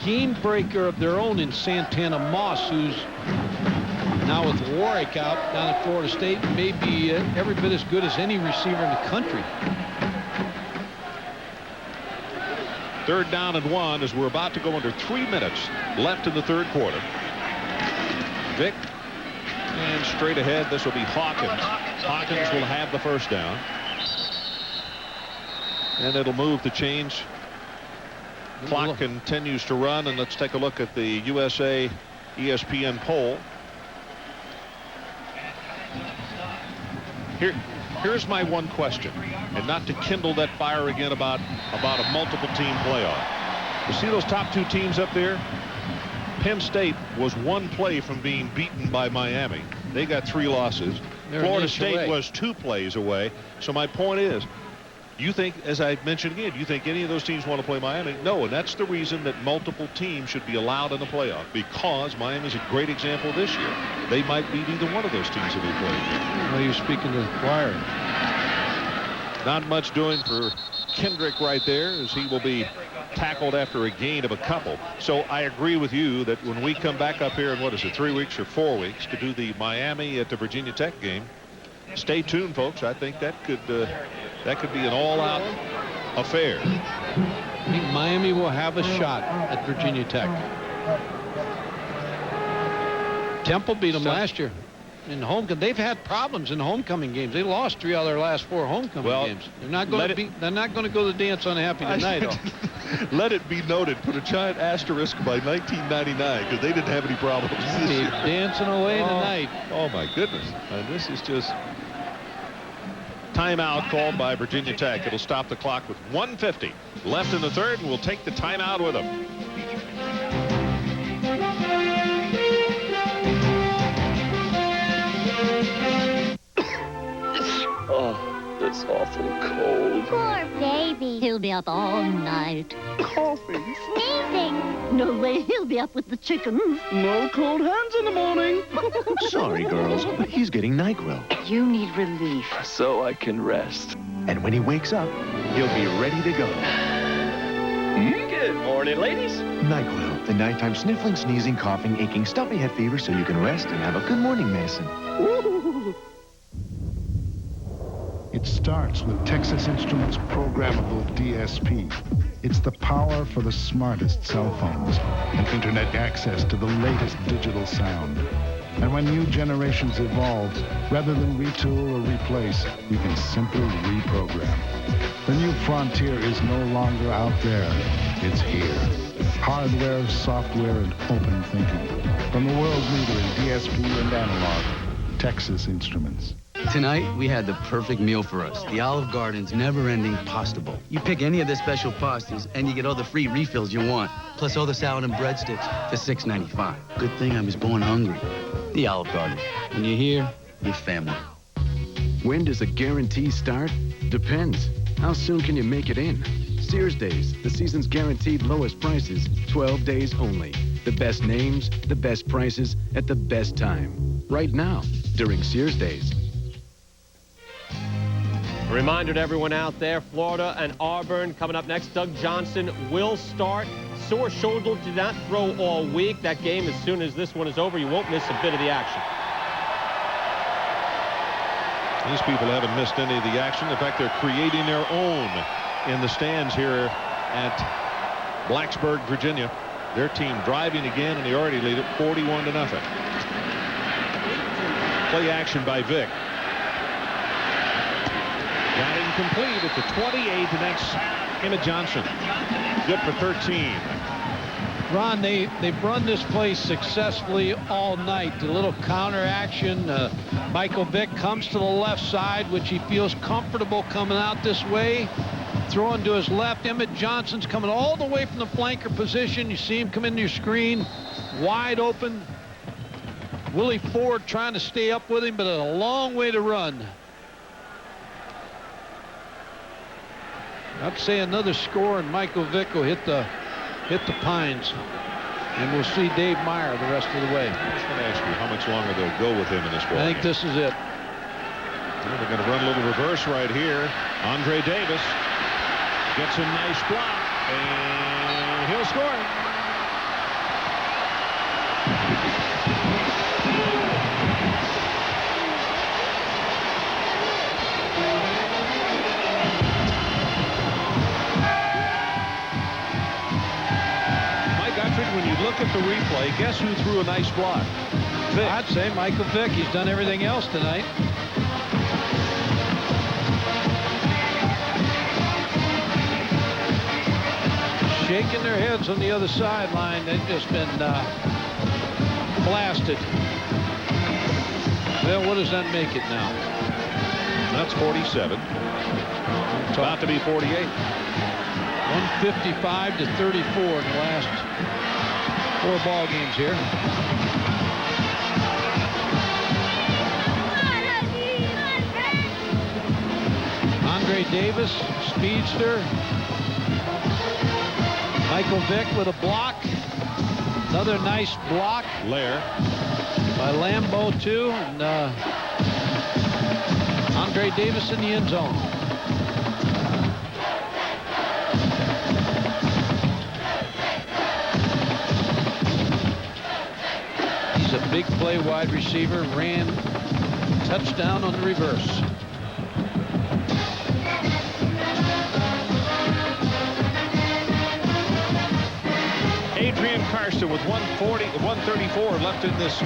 game breaker of their own in Santana Moss, who's now with Warwick out down at Florida State, may be every bit as good as any receiver in the country. 3rd down and 1 as we're about to go under 3 minutes left in the 3rd quarter. Vick, and straight ahead, this will be Hawkins. Hawkins will have the first down. And it'll move the change. Clock continues to run, and let's take a look at the USA ESPN poll. Here's my one question, and not to kindle that fire again about a multiple team playoff. You see those top 2 teams up there? Penn State was 1 play from being beaten by Miami. They got 3 losses. Florida State was 2 plays away. So my point is, you think, as I mentioned again, do you think any of those teams want to play Miami? No, and that's the reason that multiple teams should be allowed in the playoff, because Miami's a great example this year. They might beat either one of those teams if they play. Well, you're speaking to the choir. Not much doing for Kendrick right there, as he will be tackled after a gain of a couple. So I agree with you that when we come back up here in, what is it, 3 weeks or 4 weeks to do the Miami at the Virginia Tech game, stay tuned, folks. I think that could be an all-out affair. I think Miami will have a shot at Virginia Tech. Temple beat them last year in homecoming. They've had problems in homecoming games. They lost 3 out of their last 4 homecoming games. They're not going to go to the dance unhappy tonight. Let it be noted, put a giant asterisk by 1999, because they didn't have any problems this year. Dancing away tonight. Oh my goodness. And this is just timeout called by Virginia Tech. It'll stop the clock with 1:50 left in the 3rd, and we'll take the timeout with them. Oh, that's awful cold. Poor baby. He'll be up all night. Coughing. Sneezing. No way he'll be up with the chickens. No cold hands in the morning. Sorry, girls, but he's getting NyQuil. You need relief. So I can rest. And when he wakes up, he'll be ready to go. Good morning, ladies. NyQuil, the nighttime sniffling, sneezing, coughing, aching, stuffy head fever, so you can rest and have a good morning medicine. Ooh. It starts with Texas Instruments programmable DSP. It's the power for the smartest cell phones and internet access to the latest digital sound. And when new generations evolve, rather than retool or replace, you can simply reprogram. The new frontier is no longer out there. It's here. Hardware, software, and open thinking. From the world leader in DSP and analog, Texas Instruments. Tonight, we had the perfect meal for us. The Olive Garden's never-ending pasta bowl. You pick any of their special pastas, and you get all the free refills you want, plus all the salad and breadsticks for $6.95. Good thing I was born hungry. The Olive Garden. When you're here, you're family. When does a guarantee start? Depends. How soon can you make it in? Sears Days, the season's guaranteed lowest prices, 12 days only. The best names, the best prices, at the best time. Right now, during Sears Days. A reminder to everyone out there, Florida and Auburn coming up next. Doug Johnson will start. Sore shoulder, did not throw all week. That game, as soon as this one is over, you won't miss a bit of the action. These people haven't missed any of the action. In fact, they're creating their own in the stands here at Blacksburg, Virginia. Their team driving again, and they already lead it 41-0. Play action by Vick. Got incomplete at the 28, and that's Emmett Johnson. Good for 13. Ron, they've run this play successfully all night. The little counter action. Michael Vick comes to the left side, which he feels comfortable coming out this way. throwing to his left. Emmett Johnson's coming all the way from the flanker position. You see him come into your screen, wide open. Willie Ford trying to stay up with him, but a long way to run. I'd say another score, and Michael Vick will hit the pines. And we'll see Dave Meyer the rest of the way. I was going to ask you how much longer they'll go with him in this ball. I think this is it. Well, they're going to run a little reverse right here. Andre Davis gets a nice block, and he'll score. When you look at the replay, guess who threw a nice block? Vick. I'd say Michael Vick. He's done everything else tonight. Shaking their heads on the other sideline. They've just been blasted. Well, what does that make it now? That's 47. It's about to be 48. 155 to 34 in the last 4 ball games here. Andre Davis, speedster. Michael Vick with a block. Another nice block. Lair. By Lambeau, too. And Andre Davis in the end zone. He's a big play wide receiver. Ran touchdown on the reverse. Adrian Carson with 134 left in this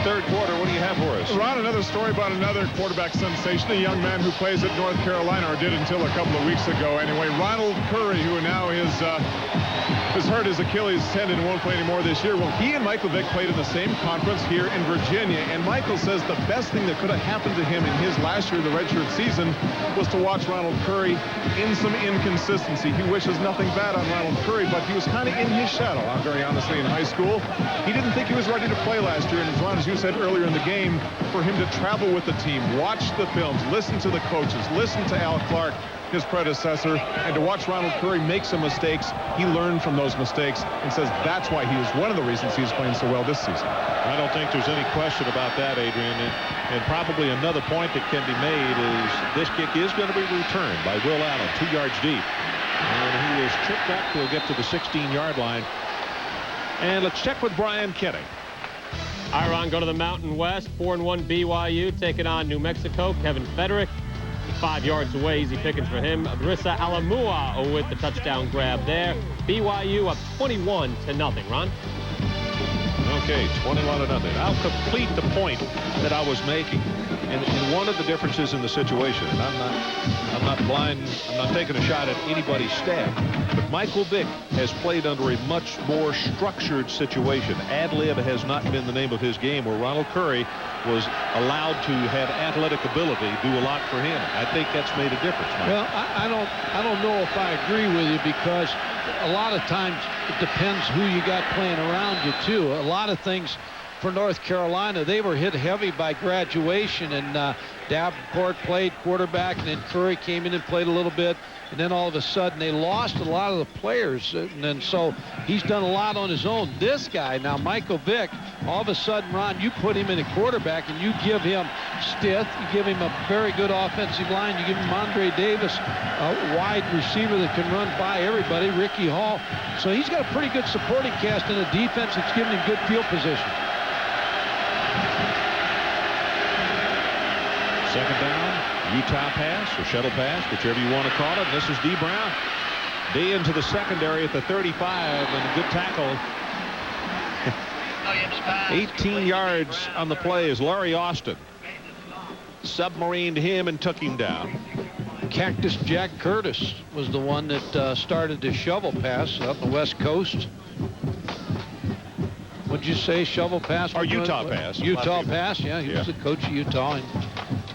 third quarter. What do you have for us? Ron, another story about another quarterback sensation, a young man who plays at North Carolina, or did until a couple of weeks ago anyway. Ronald Curry, who now has hurt his Achilles tendon and won't play anymore this year. Well, he and Michael Vick played in the same conference here in Virginia, and Michael says the best thing that could have happened to him in his last year of the redshirt season was to watch Ronald Curry in some inconsistency. He wishes nothing bad on Ronald Curry, but he was kind of in his shadow, very honestly, in high school. He didn't think he was ready to play last year, and as Ron, as you said earlier in the game, for him to travel with the team, watch the films, listen to the coaches, listen to Al Clark, his predecessor, and to watch Ronald Curry make some mistakes, he learned from those mistakes and says that's why he is one of the reasons he's playing so well this season. I don't think there's any question about that, Adrian. And probably another point that can be made is this kick is going to be returned by Will Allen, 2 yards deep. And he is tripped up. He'll get to the 16-yard line. And let's check with Brian Kenny. All right, Ron, go to the Mountain West. 4-1 BYU taking on New Mexico. Kevin Federick 5 yards away. Easy pickings for him. Brissa Alamua with the touchdown grab there. BYU up 21-0. Ron? Okay, 21-0. I'll complete the point that I was making. And one of the differences in the situation, and I'm not blind, I'm not taking a shot at anybody's staff, but Michael Vick has played under a much more structured situation. Ad-lib has not been the name of his game, where Ronald Curry was allowed to have athletic ability do a lot for him. I think that's made a difference, Mike. Well, I don't know if I agree with you, because a lot of times it depends who you got playing around you too. A lot of things for North Carolina, they were hit heavy by graduation, and Davenport played quarterback, and then Curry came in and played a little bit, and then all of a sudden they lost a lot of the players, and then so he's done a lot on his own. This guy now, Michael Vick, all of a sudden, Ron, you put him in a quarterback and you give him Stith, you give him a very good offensive line, you give him Andre Davis, a wide receiver that can run by everybody, Ricky Hall. So he's got a pretty good supporting cast in a defense that's giving him good field position. Second down, Utah pass or shuttle pass, whichever you want to call it. This is D. Brown. D into the secondary at the 35, and a good tackle. 18 yards on the play is Larry Austin. Submarined him and took him down. Cactus Jack Curtis was the one that started the shovel pass up the West Coast. What'd you say, shovel pass? Or Utah pass. Utah pass, yeah. He was the coach of Utah. And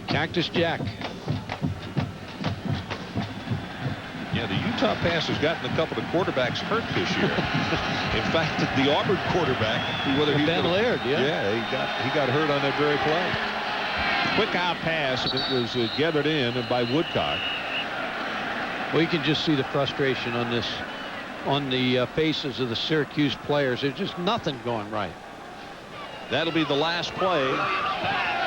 Cactus Jack. Yeah, the Utah pass has gotten a couple of quarterbacks hurt this year. In fact, the Auburn quarterback, whether he Ben Laird, he got hurt on that very play. Quick out pass, and it was gathered in by Woodcock. Well, you can just see the frustration on this, on the faces of the Syracuse players. There's just nothing going right. That'll be the last play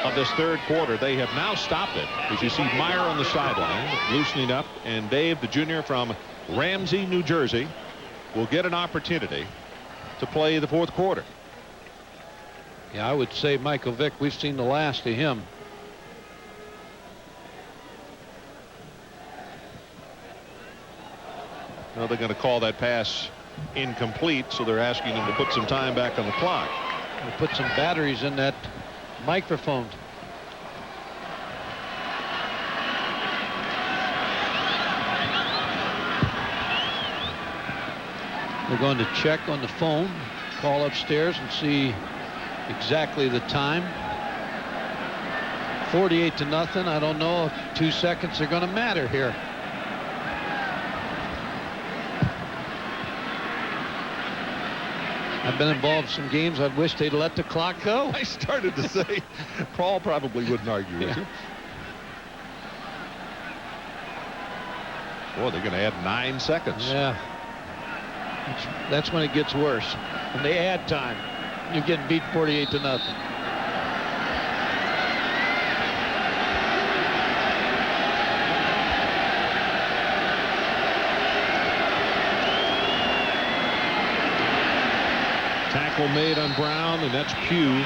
of this third quarter. They have now stopped it. As you see Meyer on the sideline, loosening up, and Dave, the junior from Ramsey, New Jersey, will get an opportunity to play the fourth quarter. Yeah, I would say Michael Vick, we've seen the last of him. Well, they're going to call that pass incomplete, so they're asking him to put some time back on the clock. We'll put some batteries in that microphone. They're going to check on the phone, call upstairs and see exactly the time. 48-0. I don't know if 2 seconds are going to matter here. I've been involved in some games. I wish they'd let the clock go. I started to say, Paul probably wouldn't argue with you. Boy, they're going to add 9 seconds. Yeah. That's when it gets worse. When they add time, you're getting beat 48-0. Tackle made on Brown, and that's Pugh.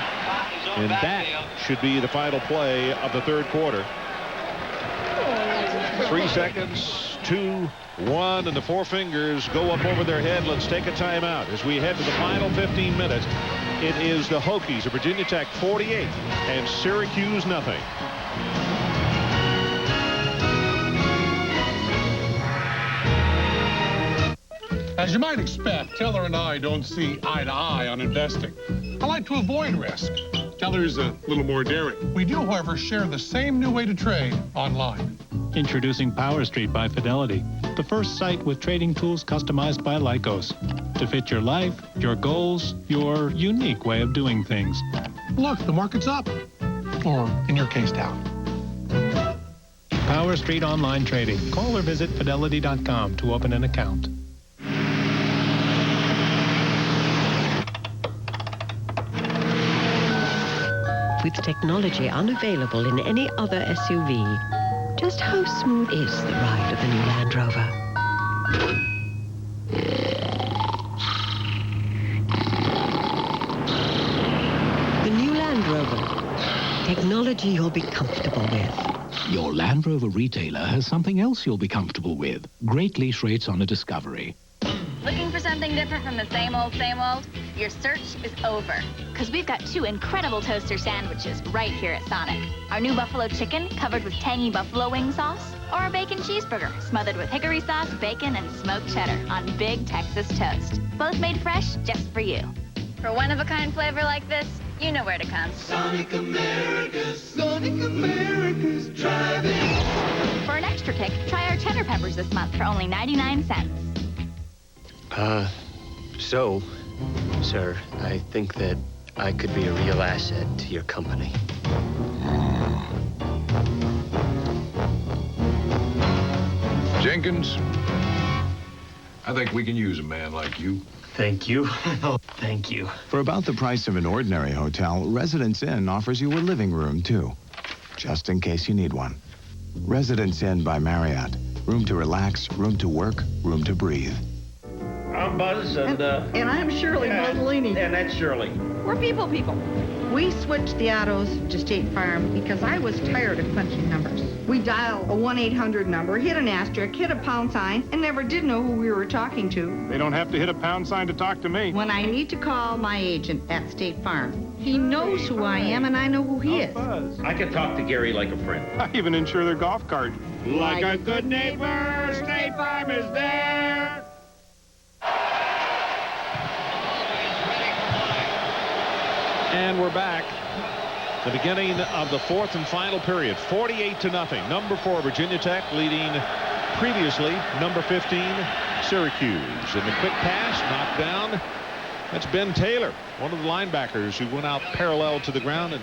And that should be the final play of the third quarter. 3 seconds, 2, 1, and the four fingers go up over their head. Let's take a timeout as we head to the final 15 minutes. It is the Hokies of Virginia Tech 48 and Syracuse nothing. As you might expect, Teller and I don't see eye to eye on investing. I like to avoid risk. Teller's a little more daring. We do, however, share the same new way to trade online. Introducing PowerStreet by Fidelity, the first site with trading tools customized by Lycos to fit your life, your goals, your unique way of doing things. Look, the market's up. Or, in your case, down. PowerStreet Online Trading. Call or visit Fidelity.com to open an account. With technology unavailable in any other SUV, just how smooth is the ride of the new Land Rover? The new Land Rover. Technology you'll be comfortable with. Your Land Rover retailer has something else you'll be comfortable with. Great lease rates on a Discovery. Looking for something different from the same old, same old? Your search is over. Because we've got 2 incredible toaster sandwiches right here at Sonic. Our new buffalo chicken covered with tangy buffalo wing sauce, or our bacon cheeseburger smothered with hickory sauce, bacon, and smoked cheddar on big Texas toast. Both made fresh just for you. For one-of-a-kind flavor like this, you know where to come. Sonic America's driving. For an extra kick, try our cheddar peppers this month for only 99 cents. So, sir, I think that I could be a real asset to your company. Jenkins, I think we can use a man like you. Thank you. Oh, thank you. For about the price of an ordinary hotel, Residence Inn offers you a living room, too, just in case you need one. Residence Inn by Marriott. Room to relax, room to work, room to breathe. I'm Buzz, and I'm Shirley Mozzolini. And that's Shirley. We're people. We switched the autos to State Farm because I was tired of punching numbers. We dial a 1-800 number, hit an asterisk, hit a pound sign, and never did know who we were talking to. They don't have to hit a pound sign to talk to me. When I need to call my agent at State Farm, he knows who I am, and I know who he is. Buzz. I can talk to Gary like a friend. I even insure their golf cart. Like a good neighbor, State Farm is there. And we're back. The beginning of the fourth and final period. 48-0. Number 4, Virginia Tech leading Previously, number 15, Syracuse. And the quick pass knocked down. That's Ben Taylor, one of the linebackers who went out parallel to the ground and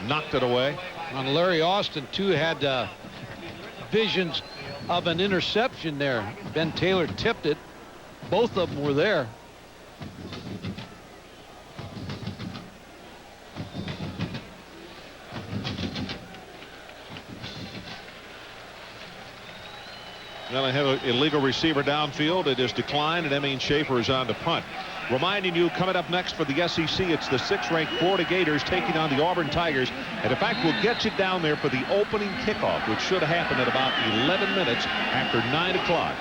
knocked it away. On Larry Austin, too, had visions of an interception there. Ben Taylor tipped it. Both of them were there. Now I have an illegal receiver downfield. It is declined, and that means Schaefer is on to punt. Reminding you, coming up next for the SEC, it's the 6th-ranked Florida Gators taking on the Auburn Tigers. And in fact, we'll get you down there for the opening kickoff, which should happen at about 11 minutes after 9 o'clock.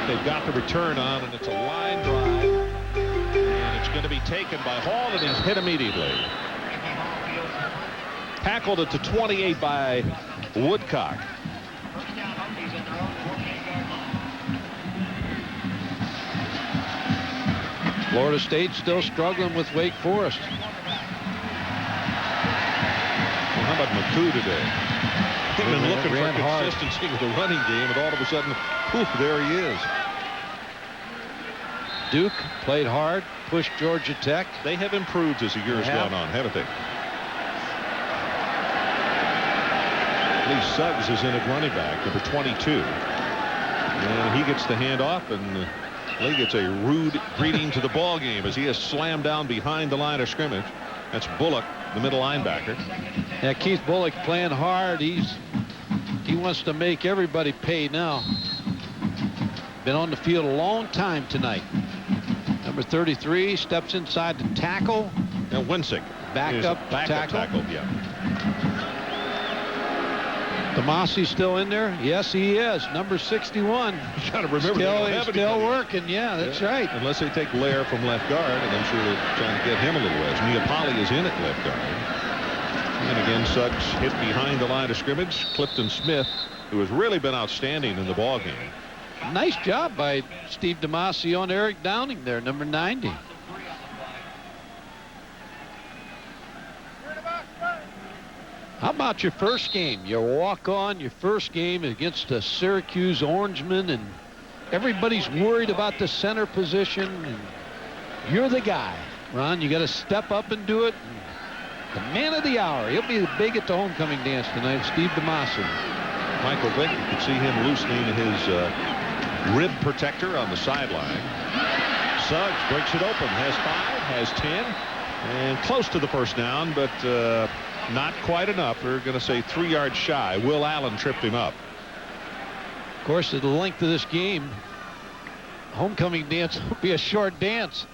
They've got the return on, and it's a line drive, and it's going to be taken by Hall, and he's hit immediately. Tackled at the 28 by Woodcock. Florida State still struggling with Wake Forest. Well, how about McCoo today? He's been looking for consistency with the running game, and all of a sudden, poof, there he is. Duke played hard, pushed Georgia Tech. They have improved as the year's gone on, haven't they? Lee Suggs is in at running back, number 22. And he gets the handoff, and Lee gets a rude greeting to the ball game as he is slammed down behind the line of scrimmage. That's Bullock, the middle linebacker. Yeah, Keith Bullock playing hard. He wants to make everybody pay now. Been on the field a long time tonight. Number 33 steps inside to tackle. Now Winsing. Backup tackle. Yeah. Tomasi's still in there? Yes, he is. Number 61. You got to remember, still working. Yeah, that's right. Unless they take Lair from left guard, and I'm sure they're trying to get him a little edge. Neapoli is in at left guard. And again, Suggs hit behind the line of scrimmage. Clifton Smith, who has really been outstanding in the ball game. Nice job by Steve Tomasi on Eric Downing there, number 90. How about your first game? Your walk-on, your first game against the Syracuse Orangemen, and everybody's worried about the center position, and you're the guy. Ron, you got to step up and do it. The man of the hour. He'll be big at the homecoming dance tonight, Steve Tomasi. Michael Vick, you could see him loosening his rib protector on the sideline. Suggs breaks it open, has 5, has 10, and close to the first down, but not quite enough. We're going to say 3 yards shy. Will Allen tripped him up. Of course, at the length of this game, homecoming dance will be a short dance.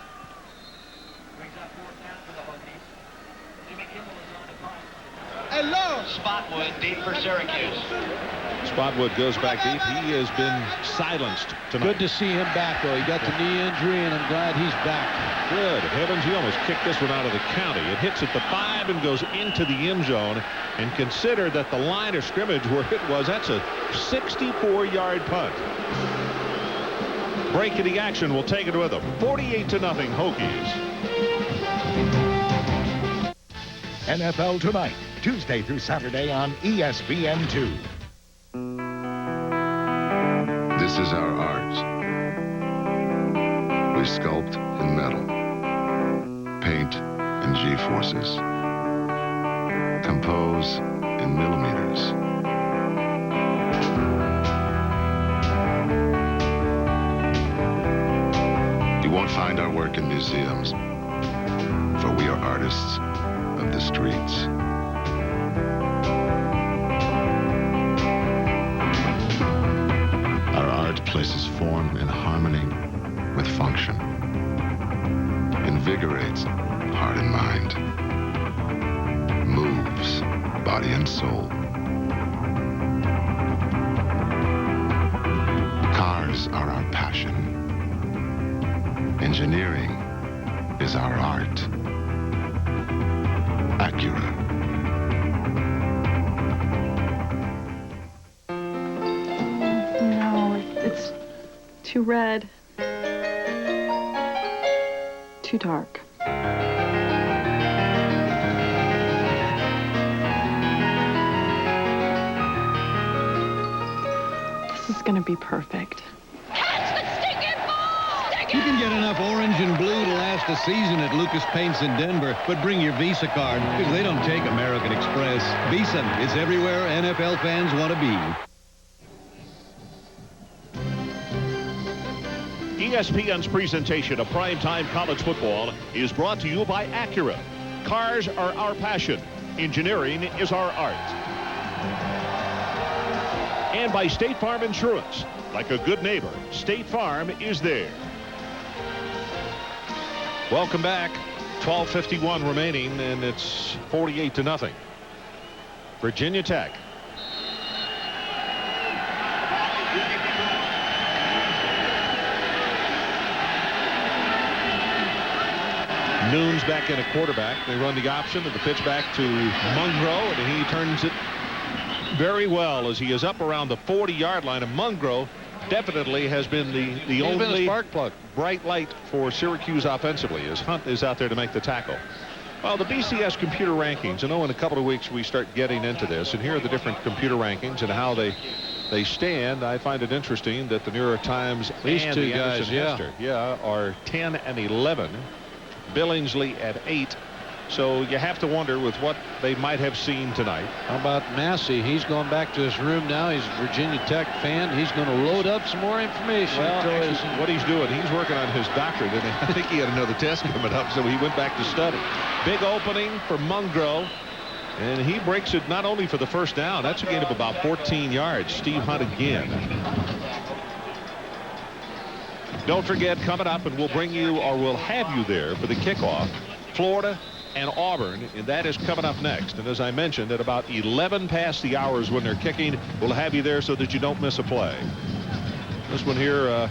Hello. Spotwood deep for Syracuse. Spotwood goes back deep. He has been silenced tonight. Good to see him back, though. He got the knee injury, and I'm glad he's back. Good heavens, he almost kicked this one out of the county. It hits at the 5 and goes into the end zone. And consider that the line of scrimmage where it was, that's a 64-yard punt. Break in the action will take it with them. 48-0 Hokies. NFL Tonight, Tuesday through Saturday on ESPN2. This is our art. We sculpt in metal, paint in G-forces, compose in millimeters. You won't find our work in museums, for we are artists of the streets. Our art places form in harmony with function, invigorates heart and mind, moves body and soul. Cars are our passion. Engineering is our art. Acura. Too red. Too dark. This is gonna be perfect. You can get enough orange and blue to last a season at Lucas Paints in Denver, but bring your Visa card, because they don't take American Express. Visa is everywhere NFL fans want to be. ESPN's presentation of primetime college football is brought to you by Acura. Cars are our passion. Engineering is our art. And by State Farm Insurance. Like a good neighbor, State Farm is there. Welcome back. 12:51 remaining, and it's 48-0. Virginia Tech. Noon's back in a quarterback. They run the option of the pitch back to Mungro, and he turns it very well as he is up around the 40-yard line. And Mungro definitely has been the only spark plug, bright light for Syracuse offensively, as Hunt is out there to make the tackle. Well, the BCS computer rankings, I know in a couple of weeks we start getting into this, and here are the different computer rankings and how they stand. I find it interesting that the New York Times These and two the guys, Anderson Hester, are 10 and 11. Billingsley at 8. So you have to wonder with what they might have seen tonight. How about Massey? He's going back to his room now. He's a Virginia Tech fan. He's going to load up some more information. Well, actually, what he's doing, he's working on his doctorate, and I think he had another test coming up, so he went back to study. Big opening for Mungro, and he breaks it not only for the first down. That's a gain of about 14 yards. Steve Hunt again. Don't forget, coming up, and we'll bring you, or we'll have you there for the kickoff, Florida and Auburn, and that is coming up next. And as I mentioned, at about 11 past the hours when they're kicking, we'll have you there so that you don't miss a play. This one here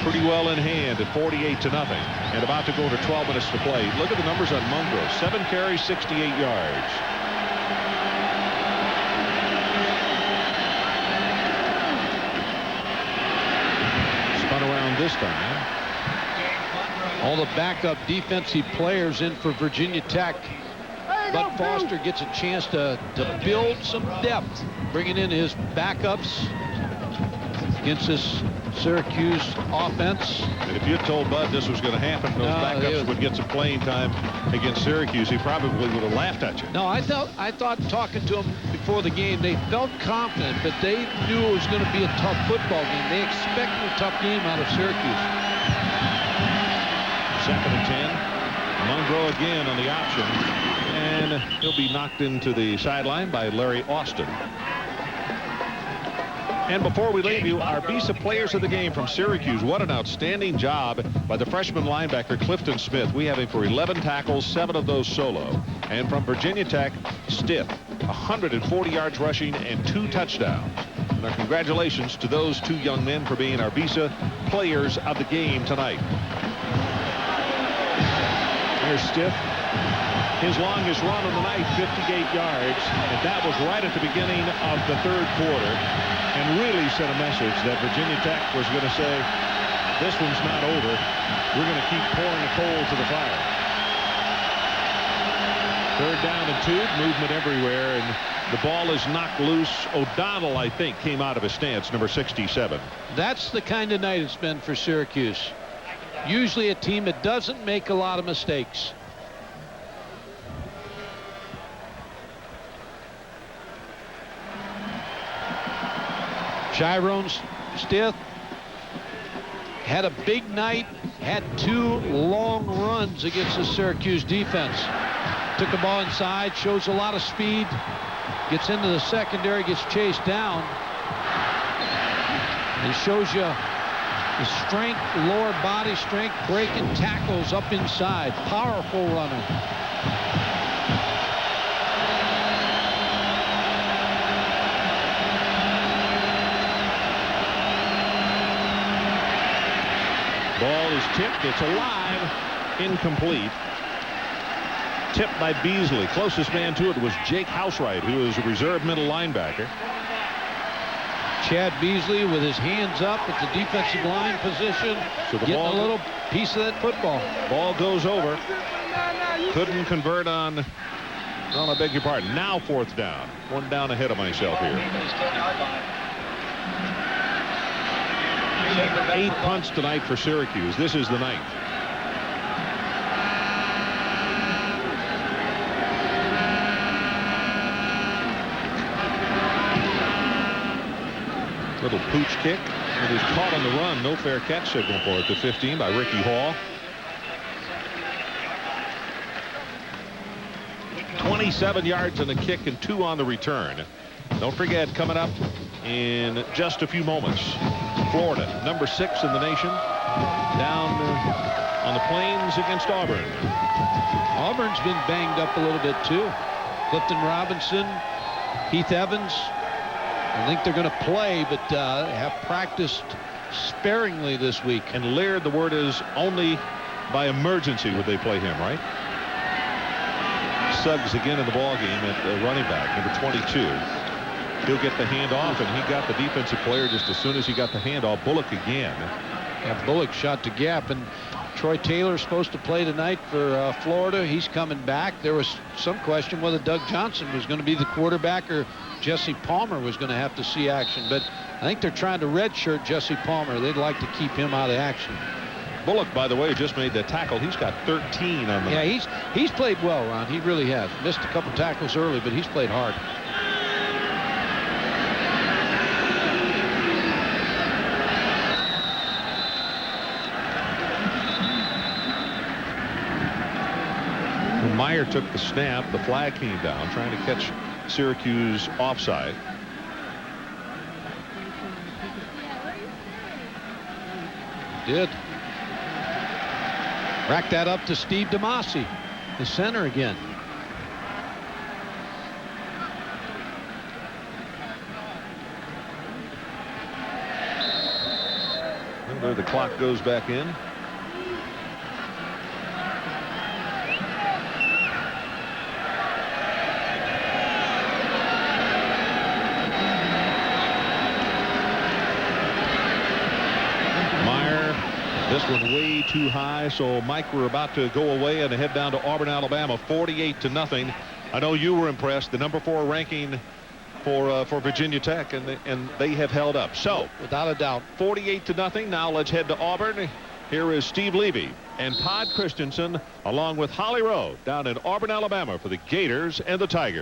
pretty well in hand at 48-0 and about to go to 12 minutes to play. Look at the numbers on Mungro. 7 carries, 68 yards. Spun around this time. All the backup defensive players in for Virginia Tech. Bud Foster gets a chance to build some depth, bringing in his backups against this Syracuse offense. And if you had told Bud this was going to happen, those backups would get some playing time against Syracuse, he probably would have laughed at you. No, I thought talking to them before the game, they felt confident, but they knew it was going to be a tough football game. They expected a tough game out of Syracuse. 2nd and 10. Mungro again on the option, and he'll be knocked into the sideline by Larry Austin. And before we leave you, our Visa players of the game from Syracuse. What an outstanding job by the freshman linebacker Clifton Smith. We have him for 11 tackles, 7 of those solo. And from Virginia Tech, Stith, 140 yards rushing and 2 touchdowns. And our congratulations to those 2 young men for being our Visa players of the game tonight. Here's Stith. His longest run of the night, 58 yards, and that was right at the beginning of the 3rd quarter, and really sent a message that Virginia Tech was going to say, this one's not over. We're going to keep pouring the coal to the fire. 3rd down and 2, movement everywhere, and the ball is knocked loose. O'Donnell, I think, came out of his stance, number 67. That's the kind of night it's been for Syracuse. Usually a team that doesn't make a lot of mistakes. Chiron Stith had a big night, had 2 long runs against the Syracuse defense. Took the ball inside, shows a lot of speed, gets into the secondary, gets chased down, and shows you the strength, lower body strength, breaking tackles up inside. Powerful runner. Ball is tipped. It's alive. Incomplete. Tipped by Beasley. Closest man to it was Jake Housewright, who is a reserve middle linebacker. Chad Beasley with his hands up at the defensive line position, so the getting ball, a little piece of that football. Ball goes over. Couldn't convert on. Well, I beg your pardon. Now 4th down. One down ahead of myself here. 8 punts tonight for Syracuse. This is the 9th. Little pooch kick. It is caught on the run. No fair catch signal for it. The 15 by Ricky Hall. 27 yards on the kick and 2 on the return. Don't forget, coming up in just a few moments, Florida, number 6 in the nation, down on the Plains against Auburn. Auburn's been banged up a little bit too. Clifton Robinson, Heath Evans. I think they're going to play, but have practiced sparingly this week. And Laird, the word is only by emergency would they play him, right? Suggs again in the ball game at running back, number 22. He'll get the handoff, and he got the defensive player just as soon as he got the handoff. Bullock again. Yeah, Bullock shot the gap, and Troy Taylor's supposed to play tonight for Florida. He's coming back. There was some question whether Doug Johnson was going to be the quarterback or Jesse Palmer was going to have to see action, but I think they're trying to redshirt Jesse Palmer. They'd like to keep him out of action. Bullock, by the way, just made the tackle. He's got 13 on the... Yeah, he's played well, Ron. He really has. Missed a couple tackles early, but he's played hard. When Meyer took the snap, the flag came down, trying to catch Syracuse offside. Did. Rack that up to Steve DeMasi, the center again. And there the clock goes back in. This one way too high, so Mike, we're about to go away and head down to Auburn, Alabama, 48-0. I know you were impressed. The number 4 ranking for Virginia Tech, and they have held up. So, without a doubt, 48-0. Now let's head to Auburn. Here is Steve Levy and Todd Christensen, along with Holly Rowe, down in Auburn, Alabama, for the Gators and the Tigers.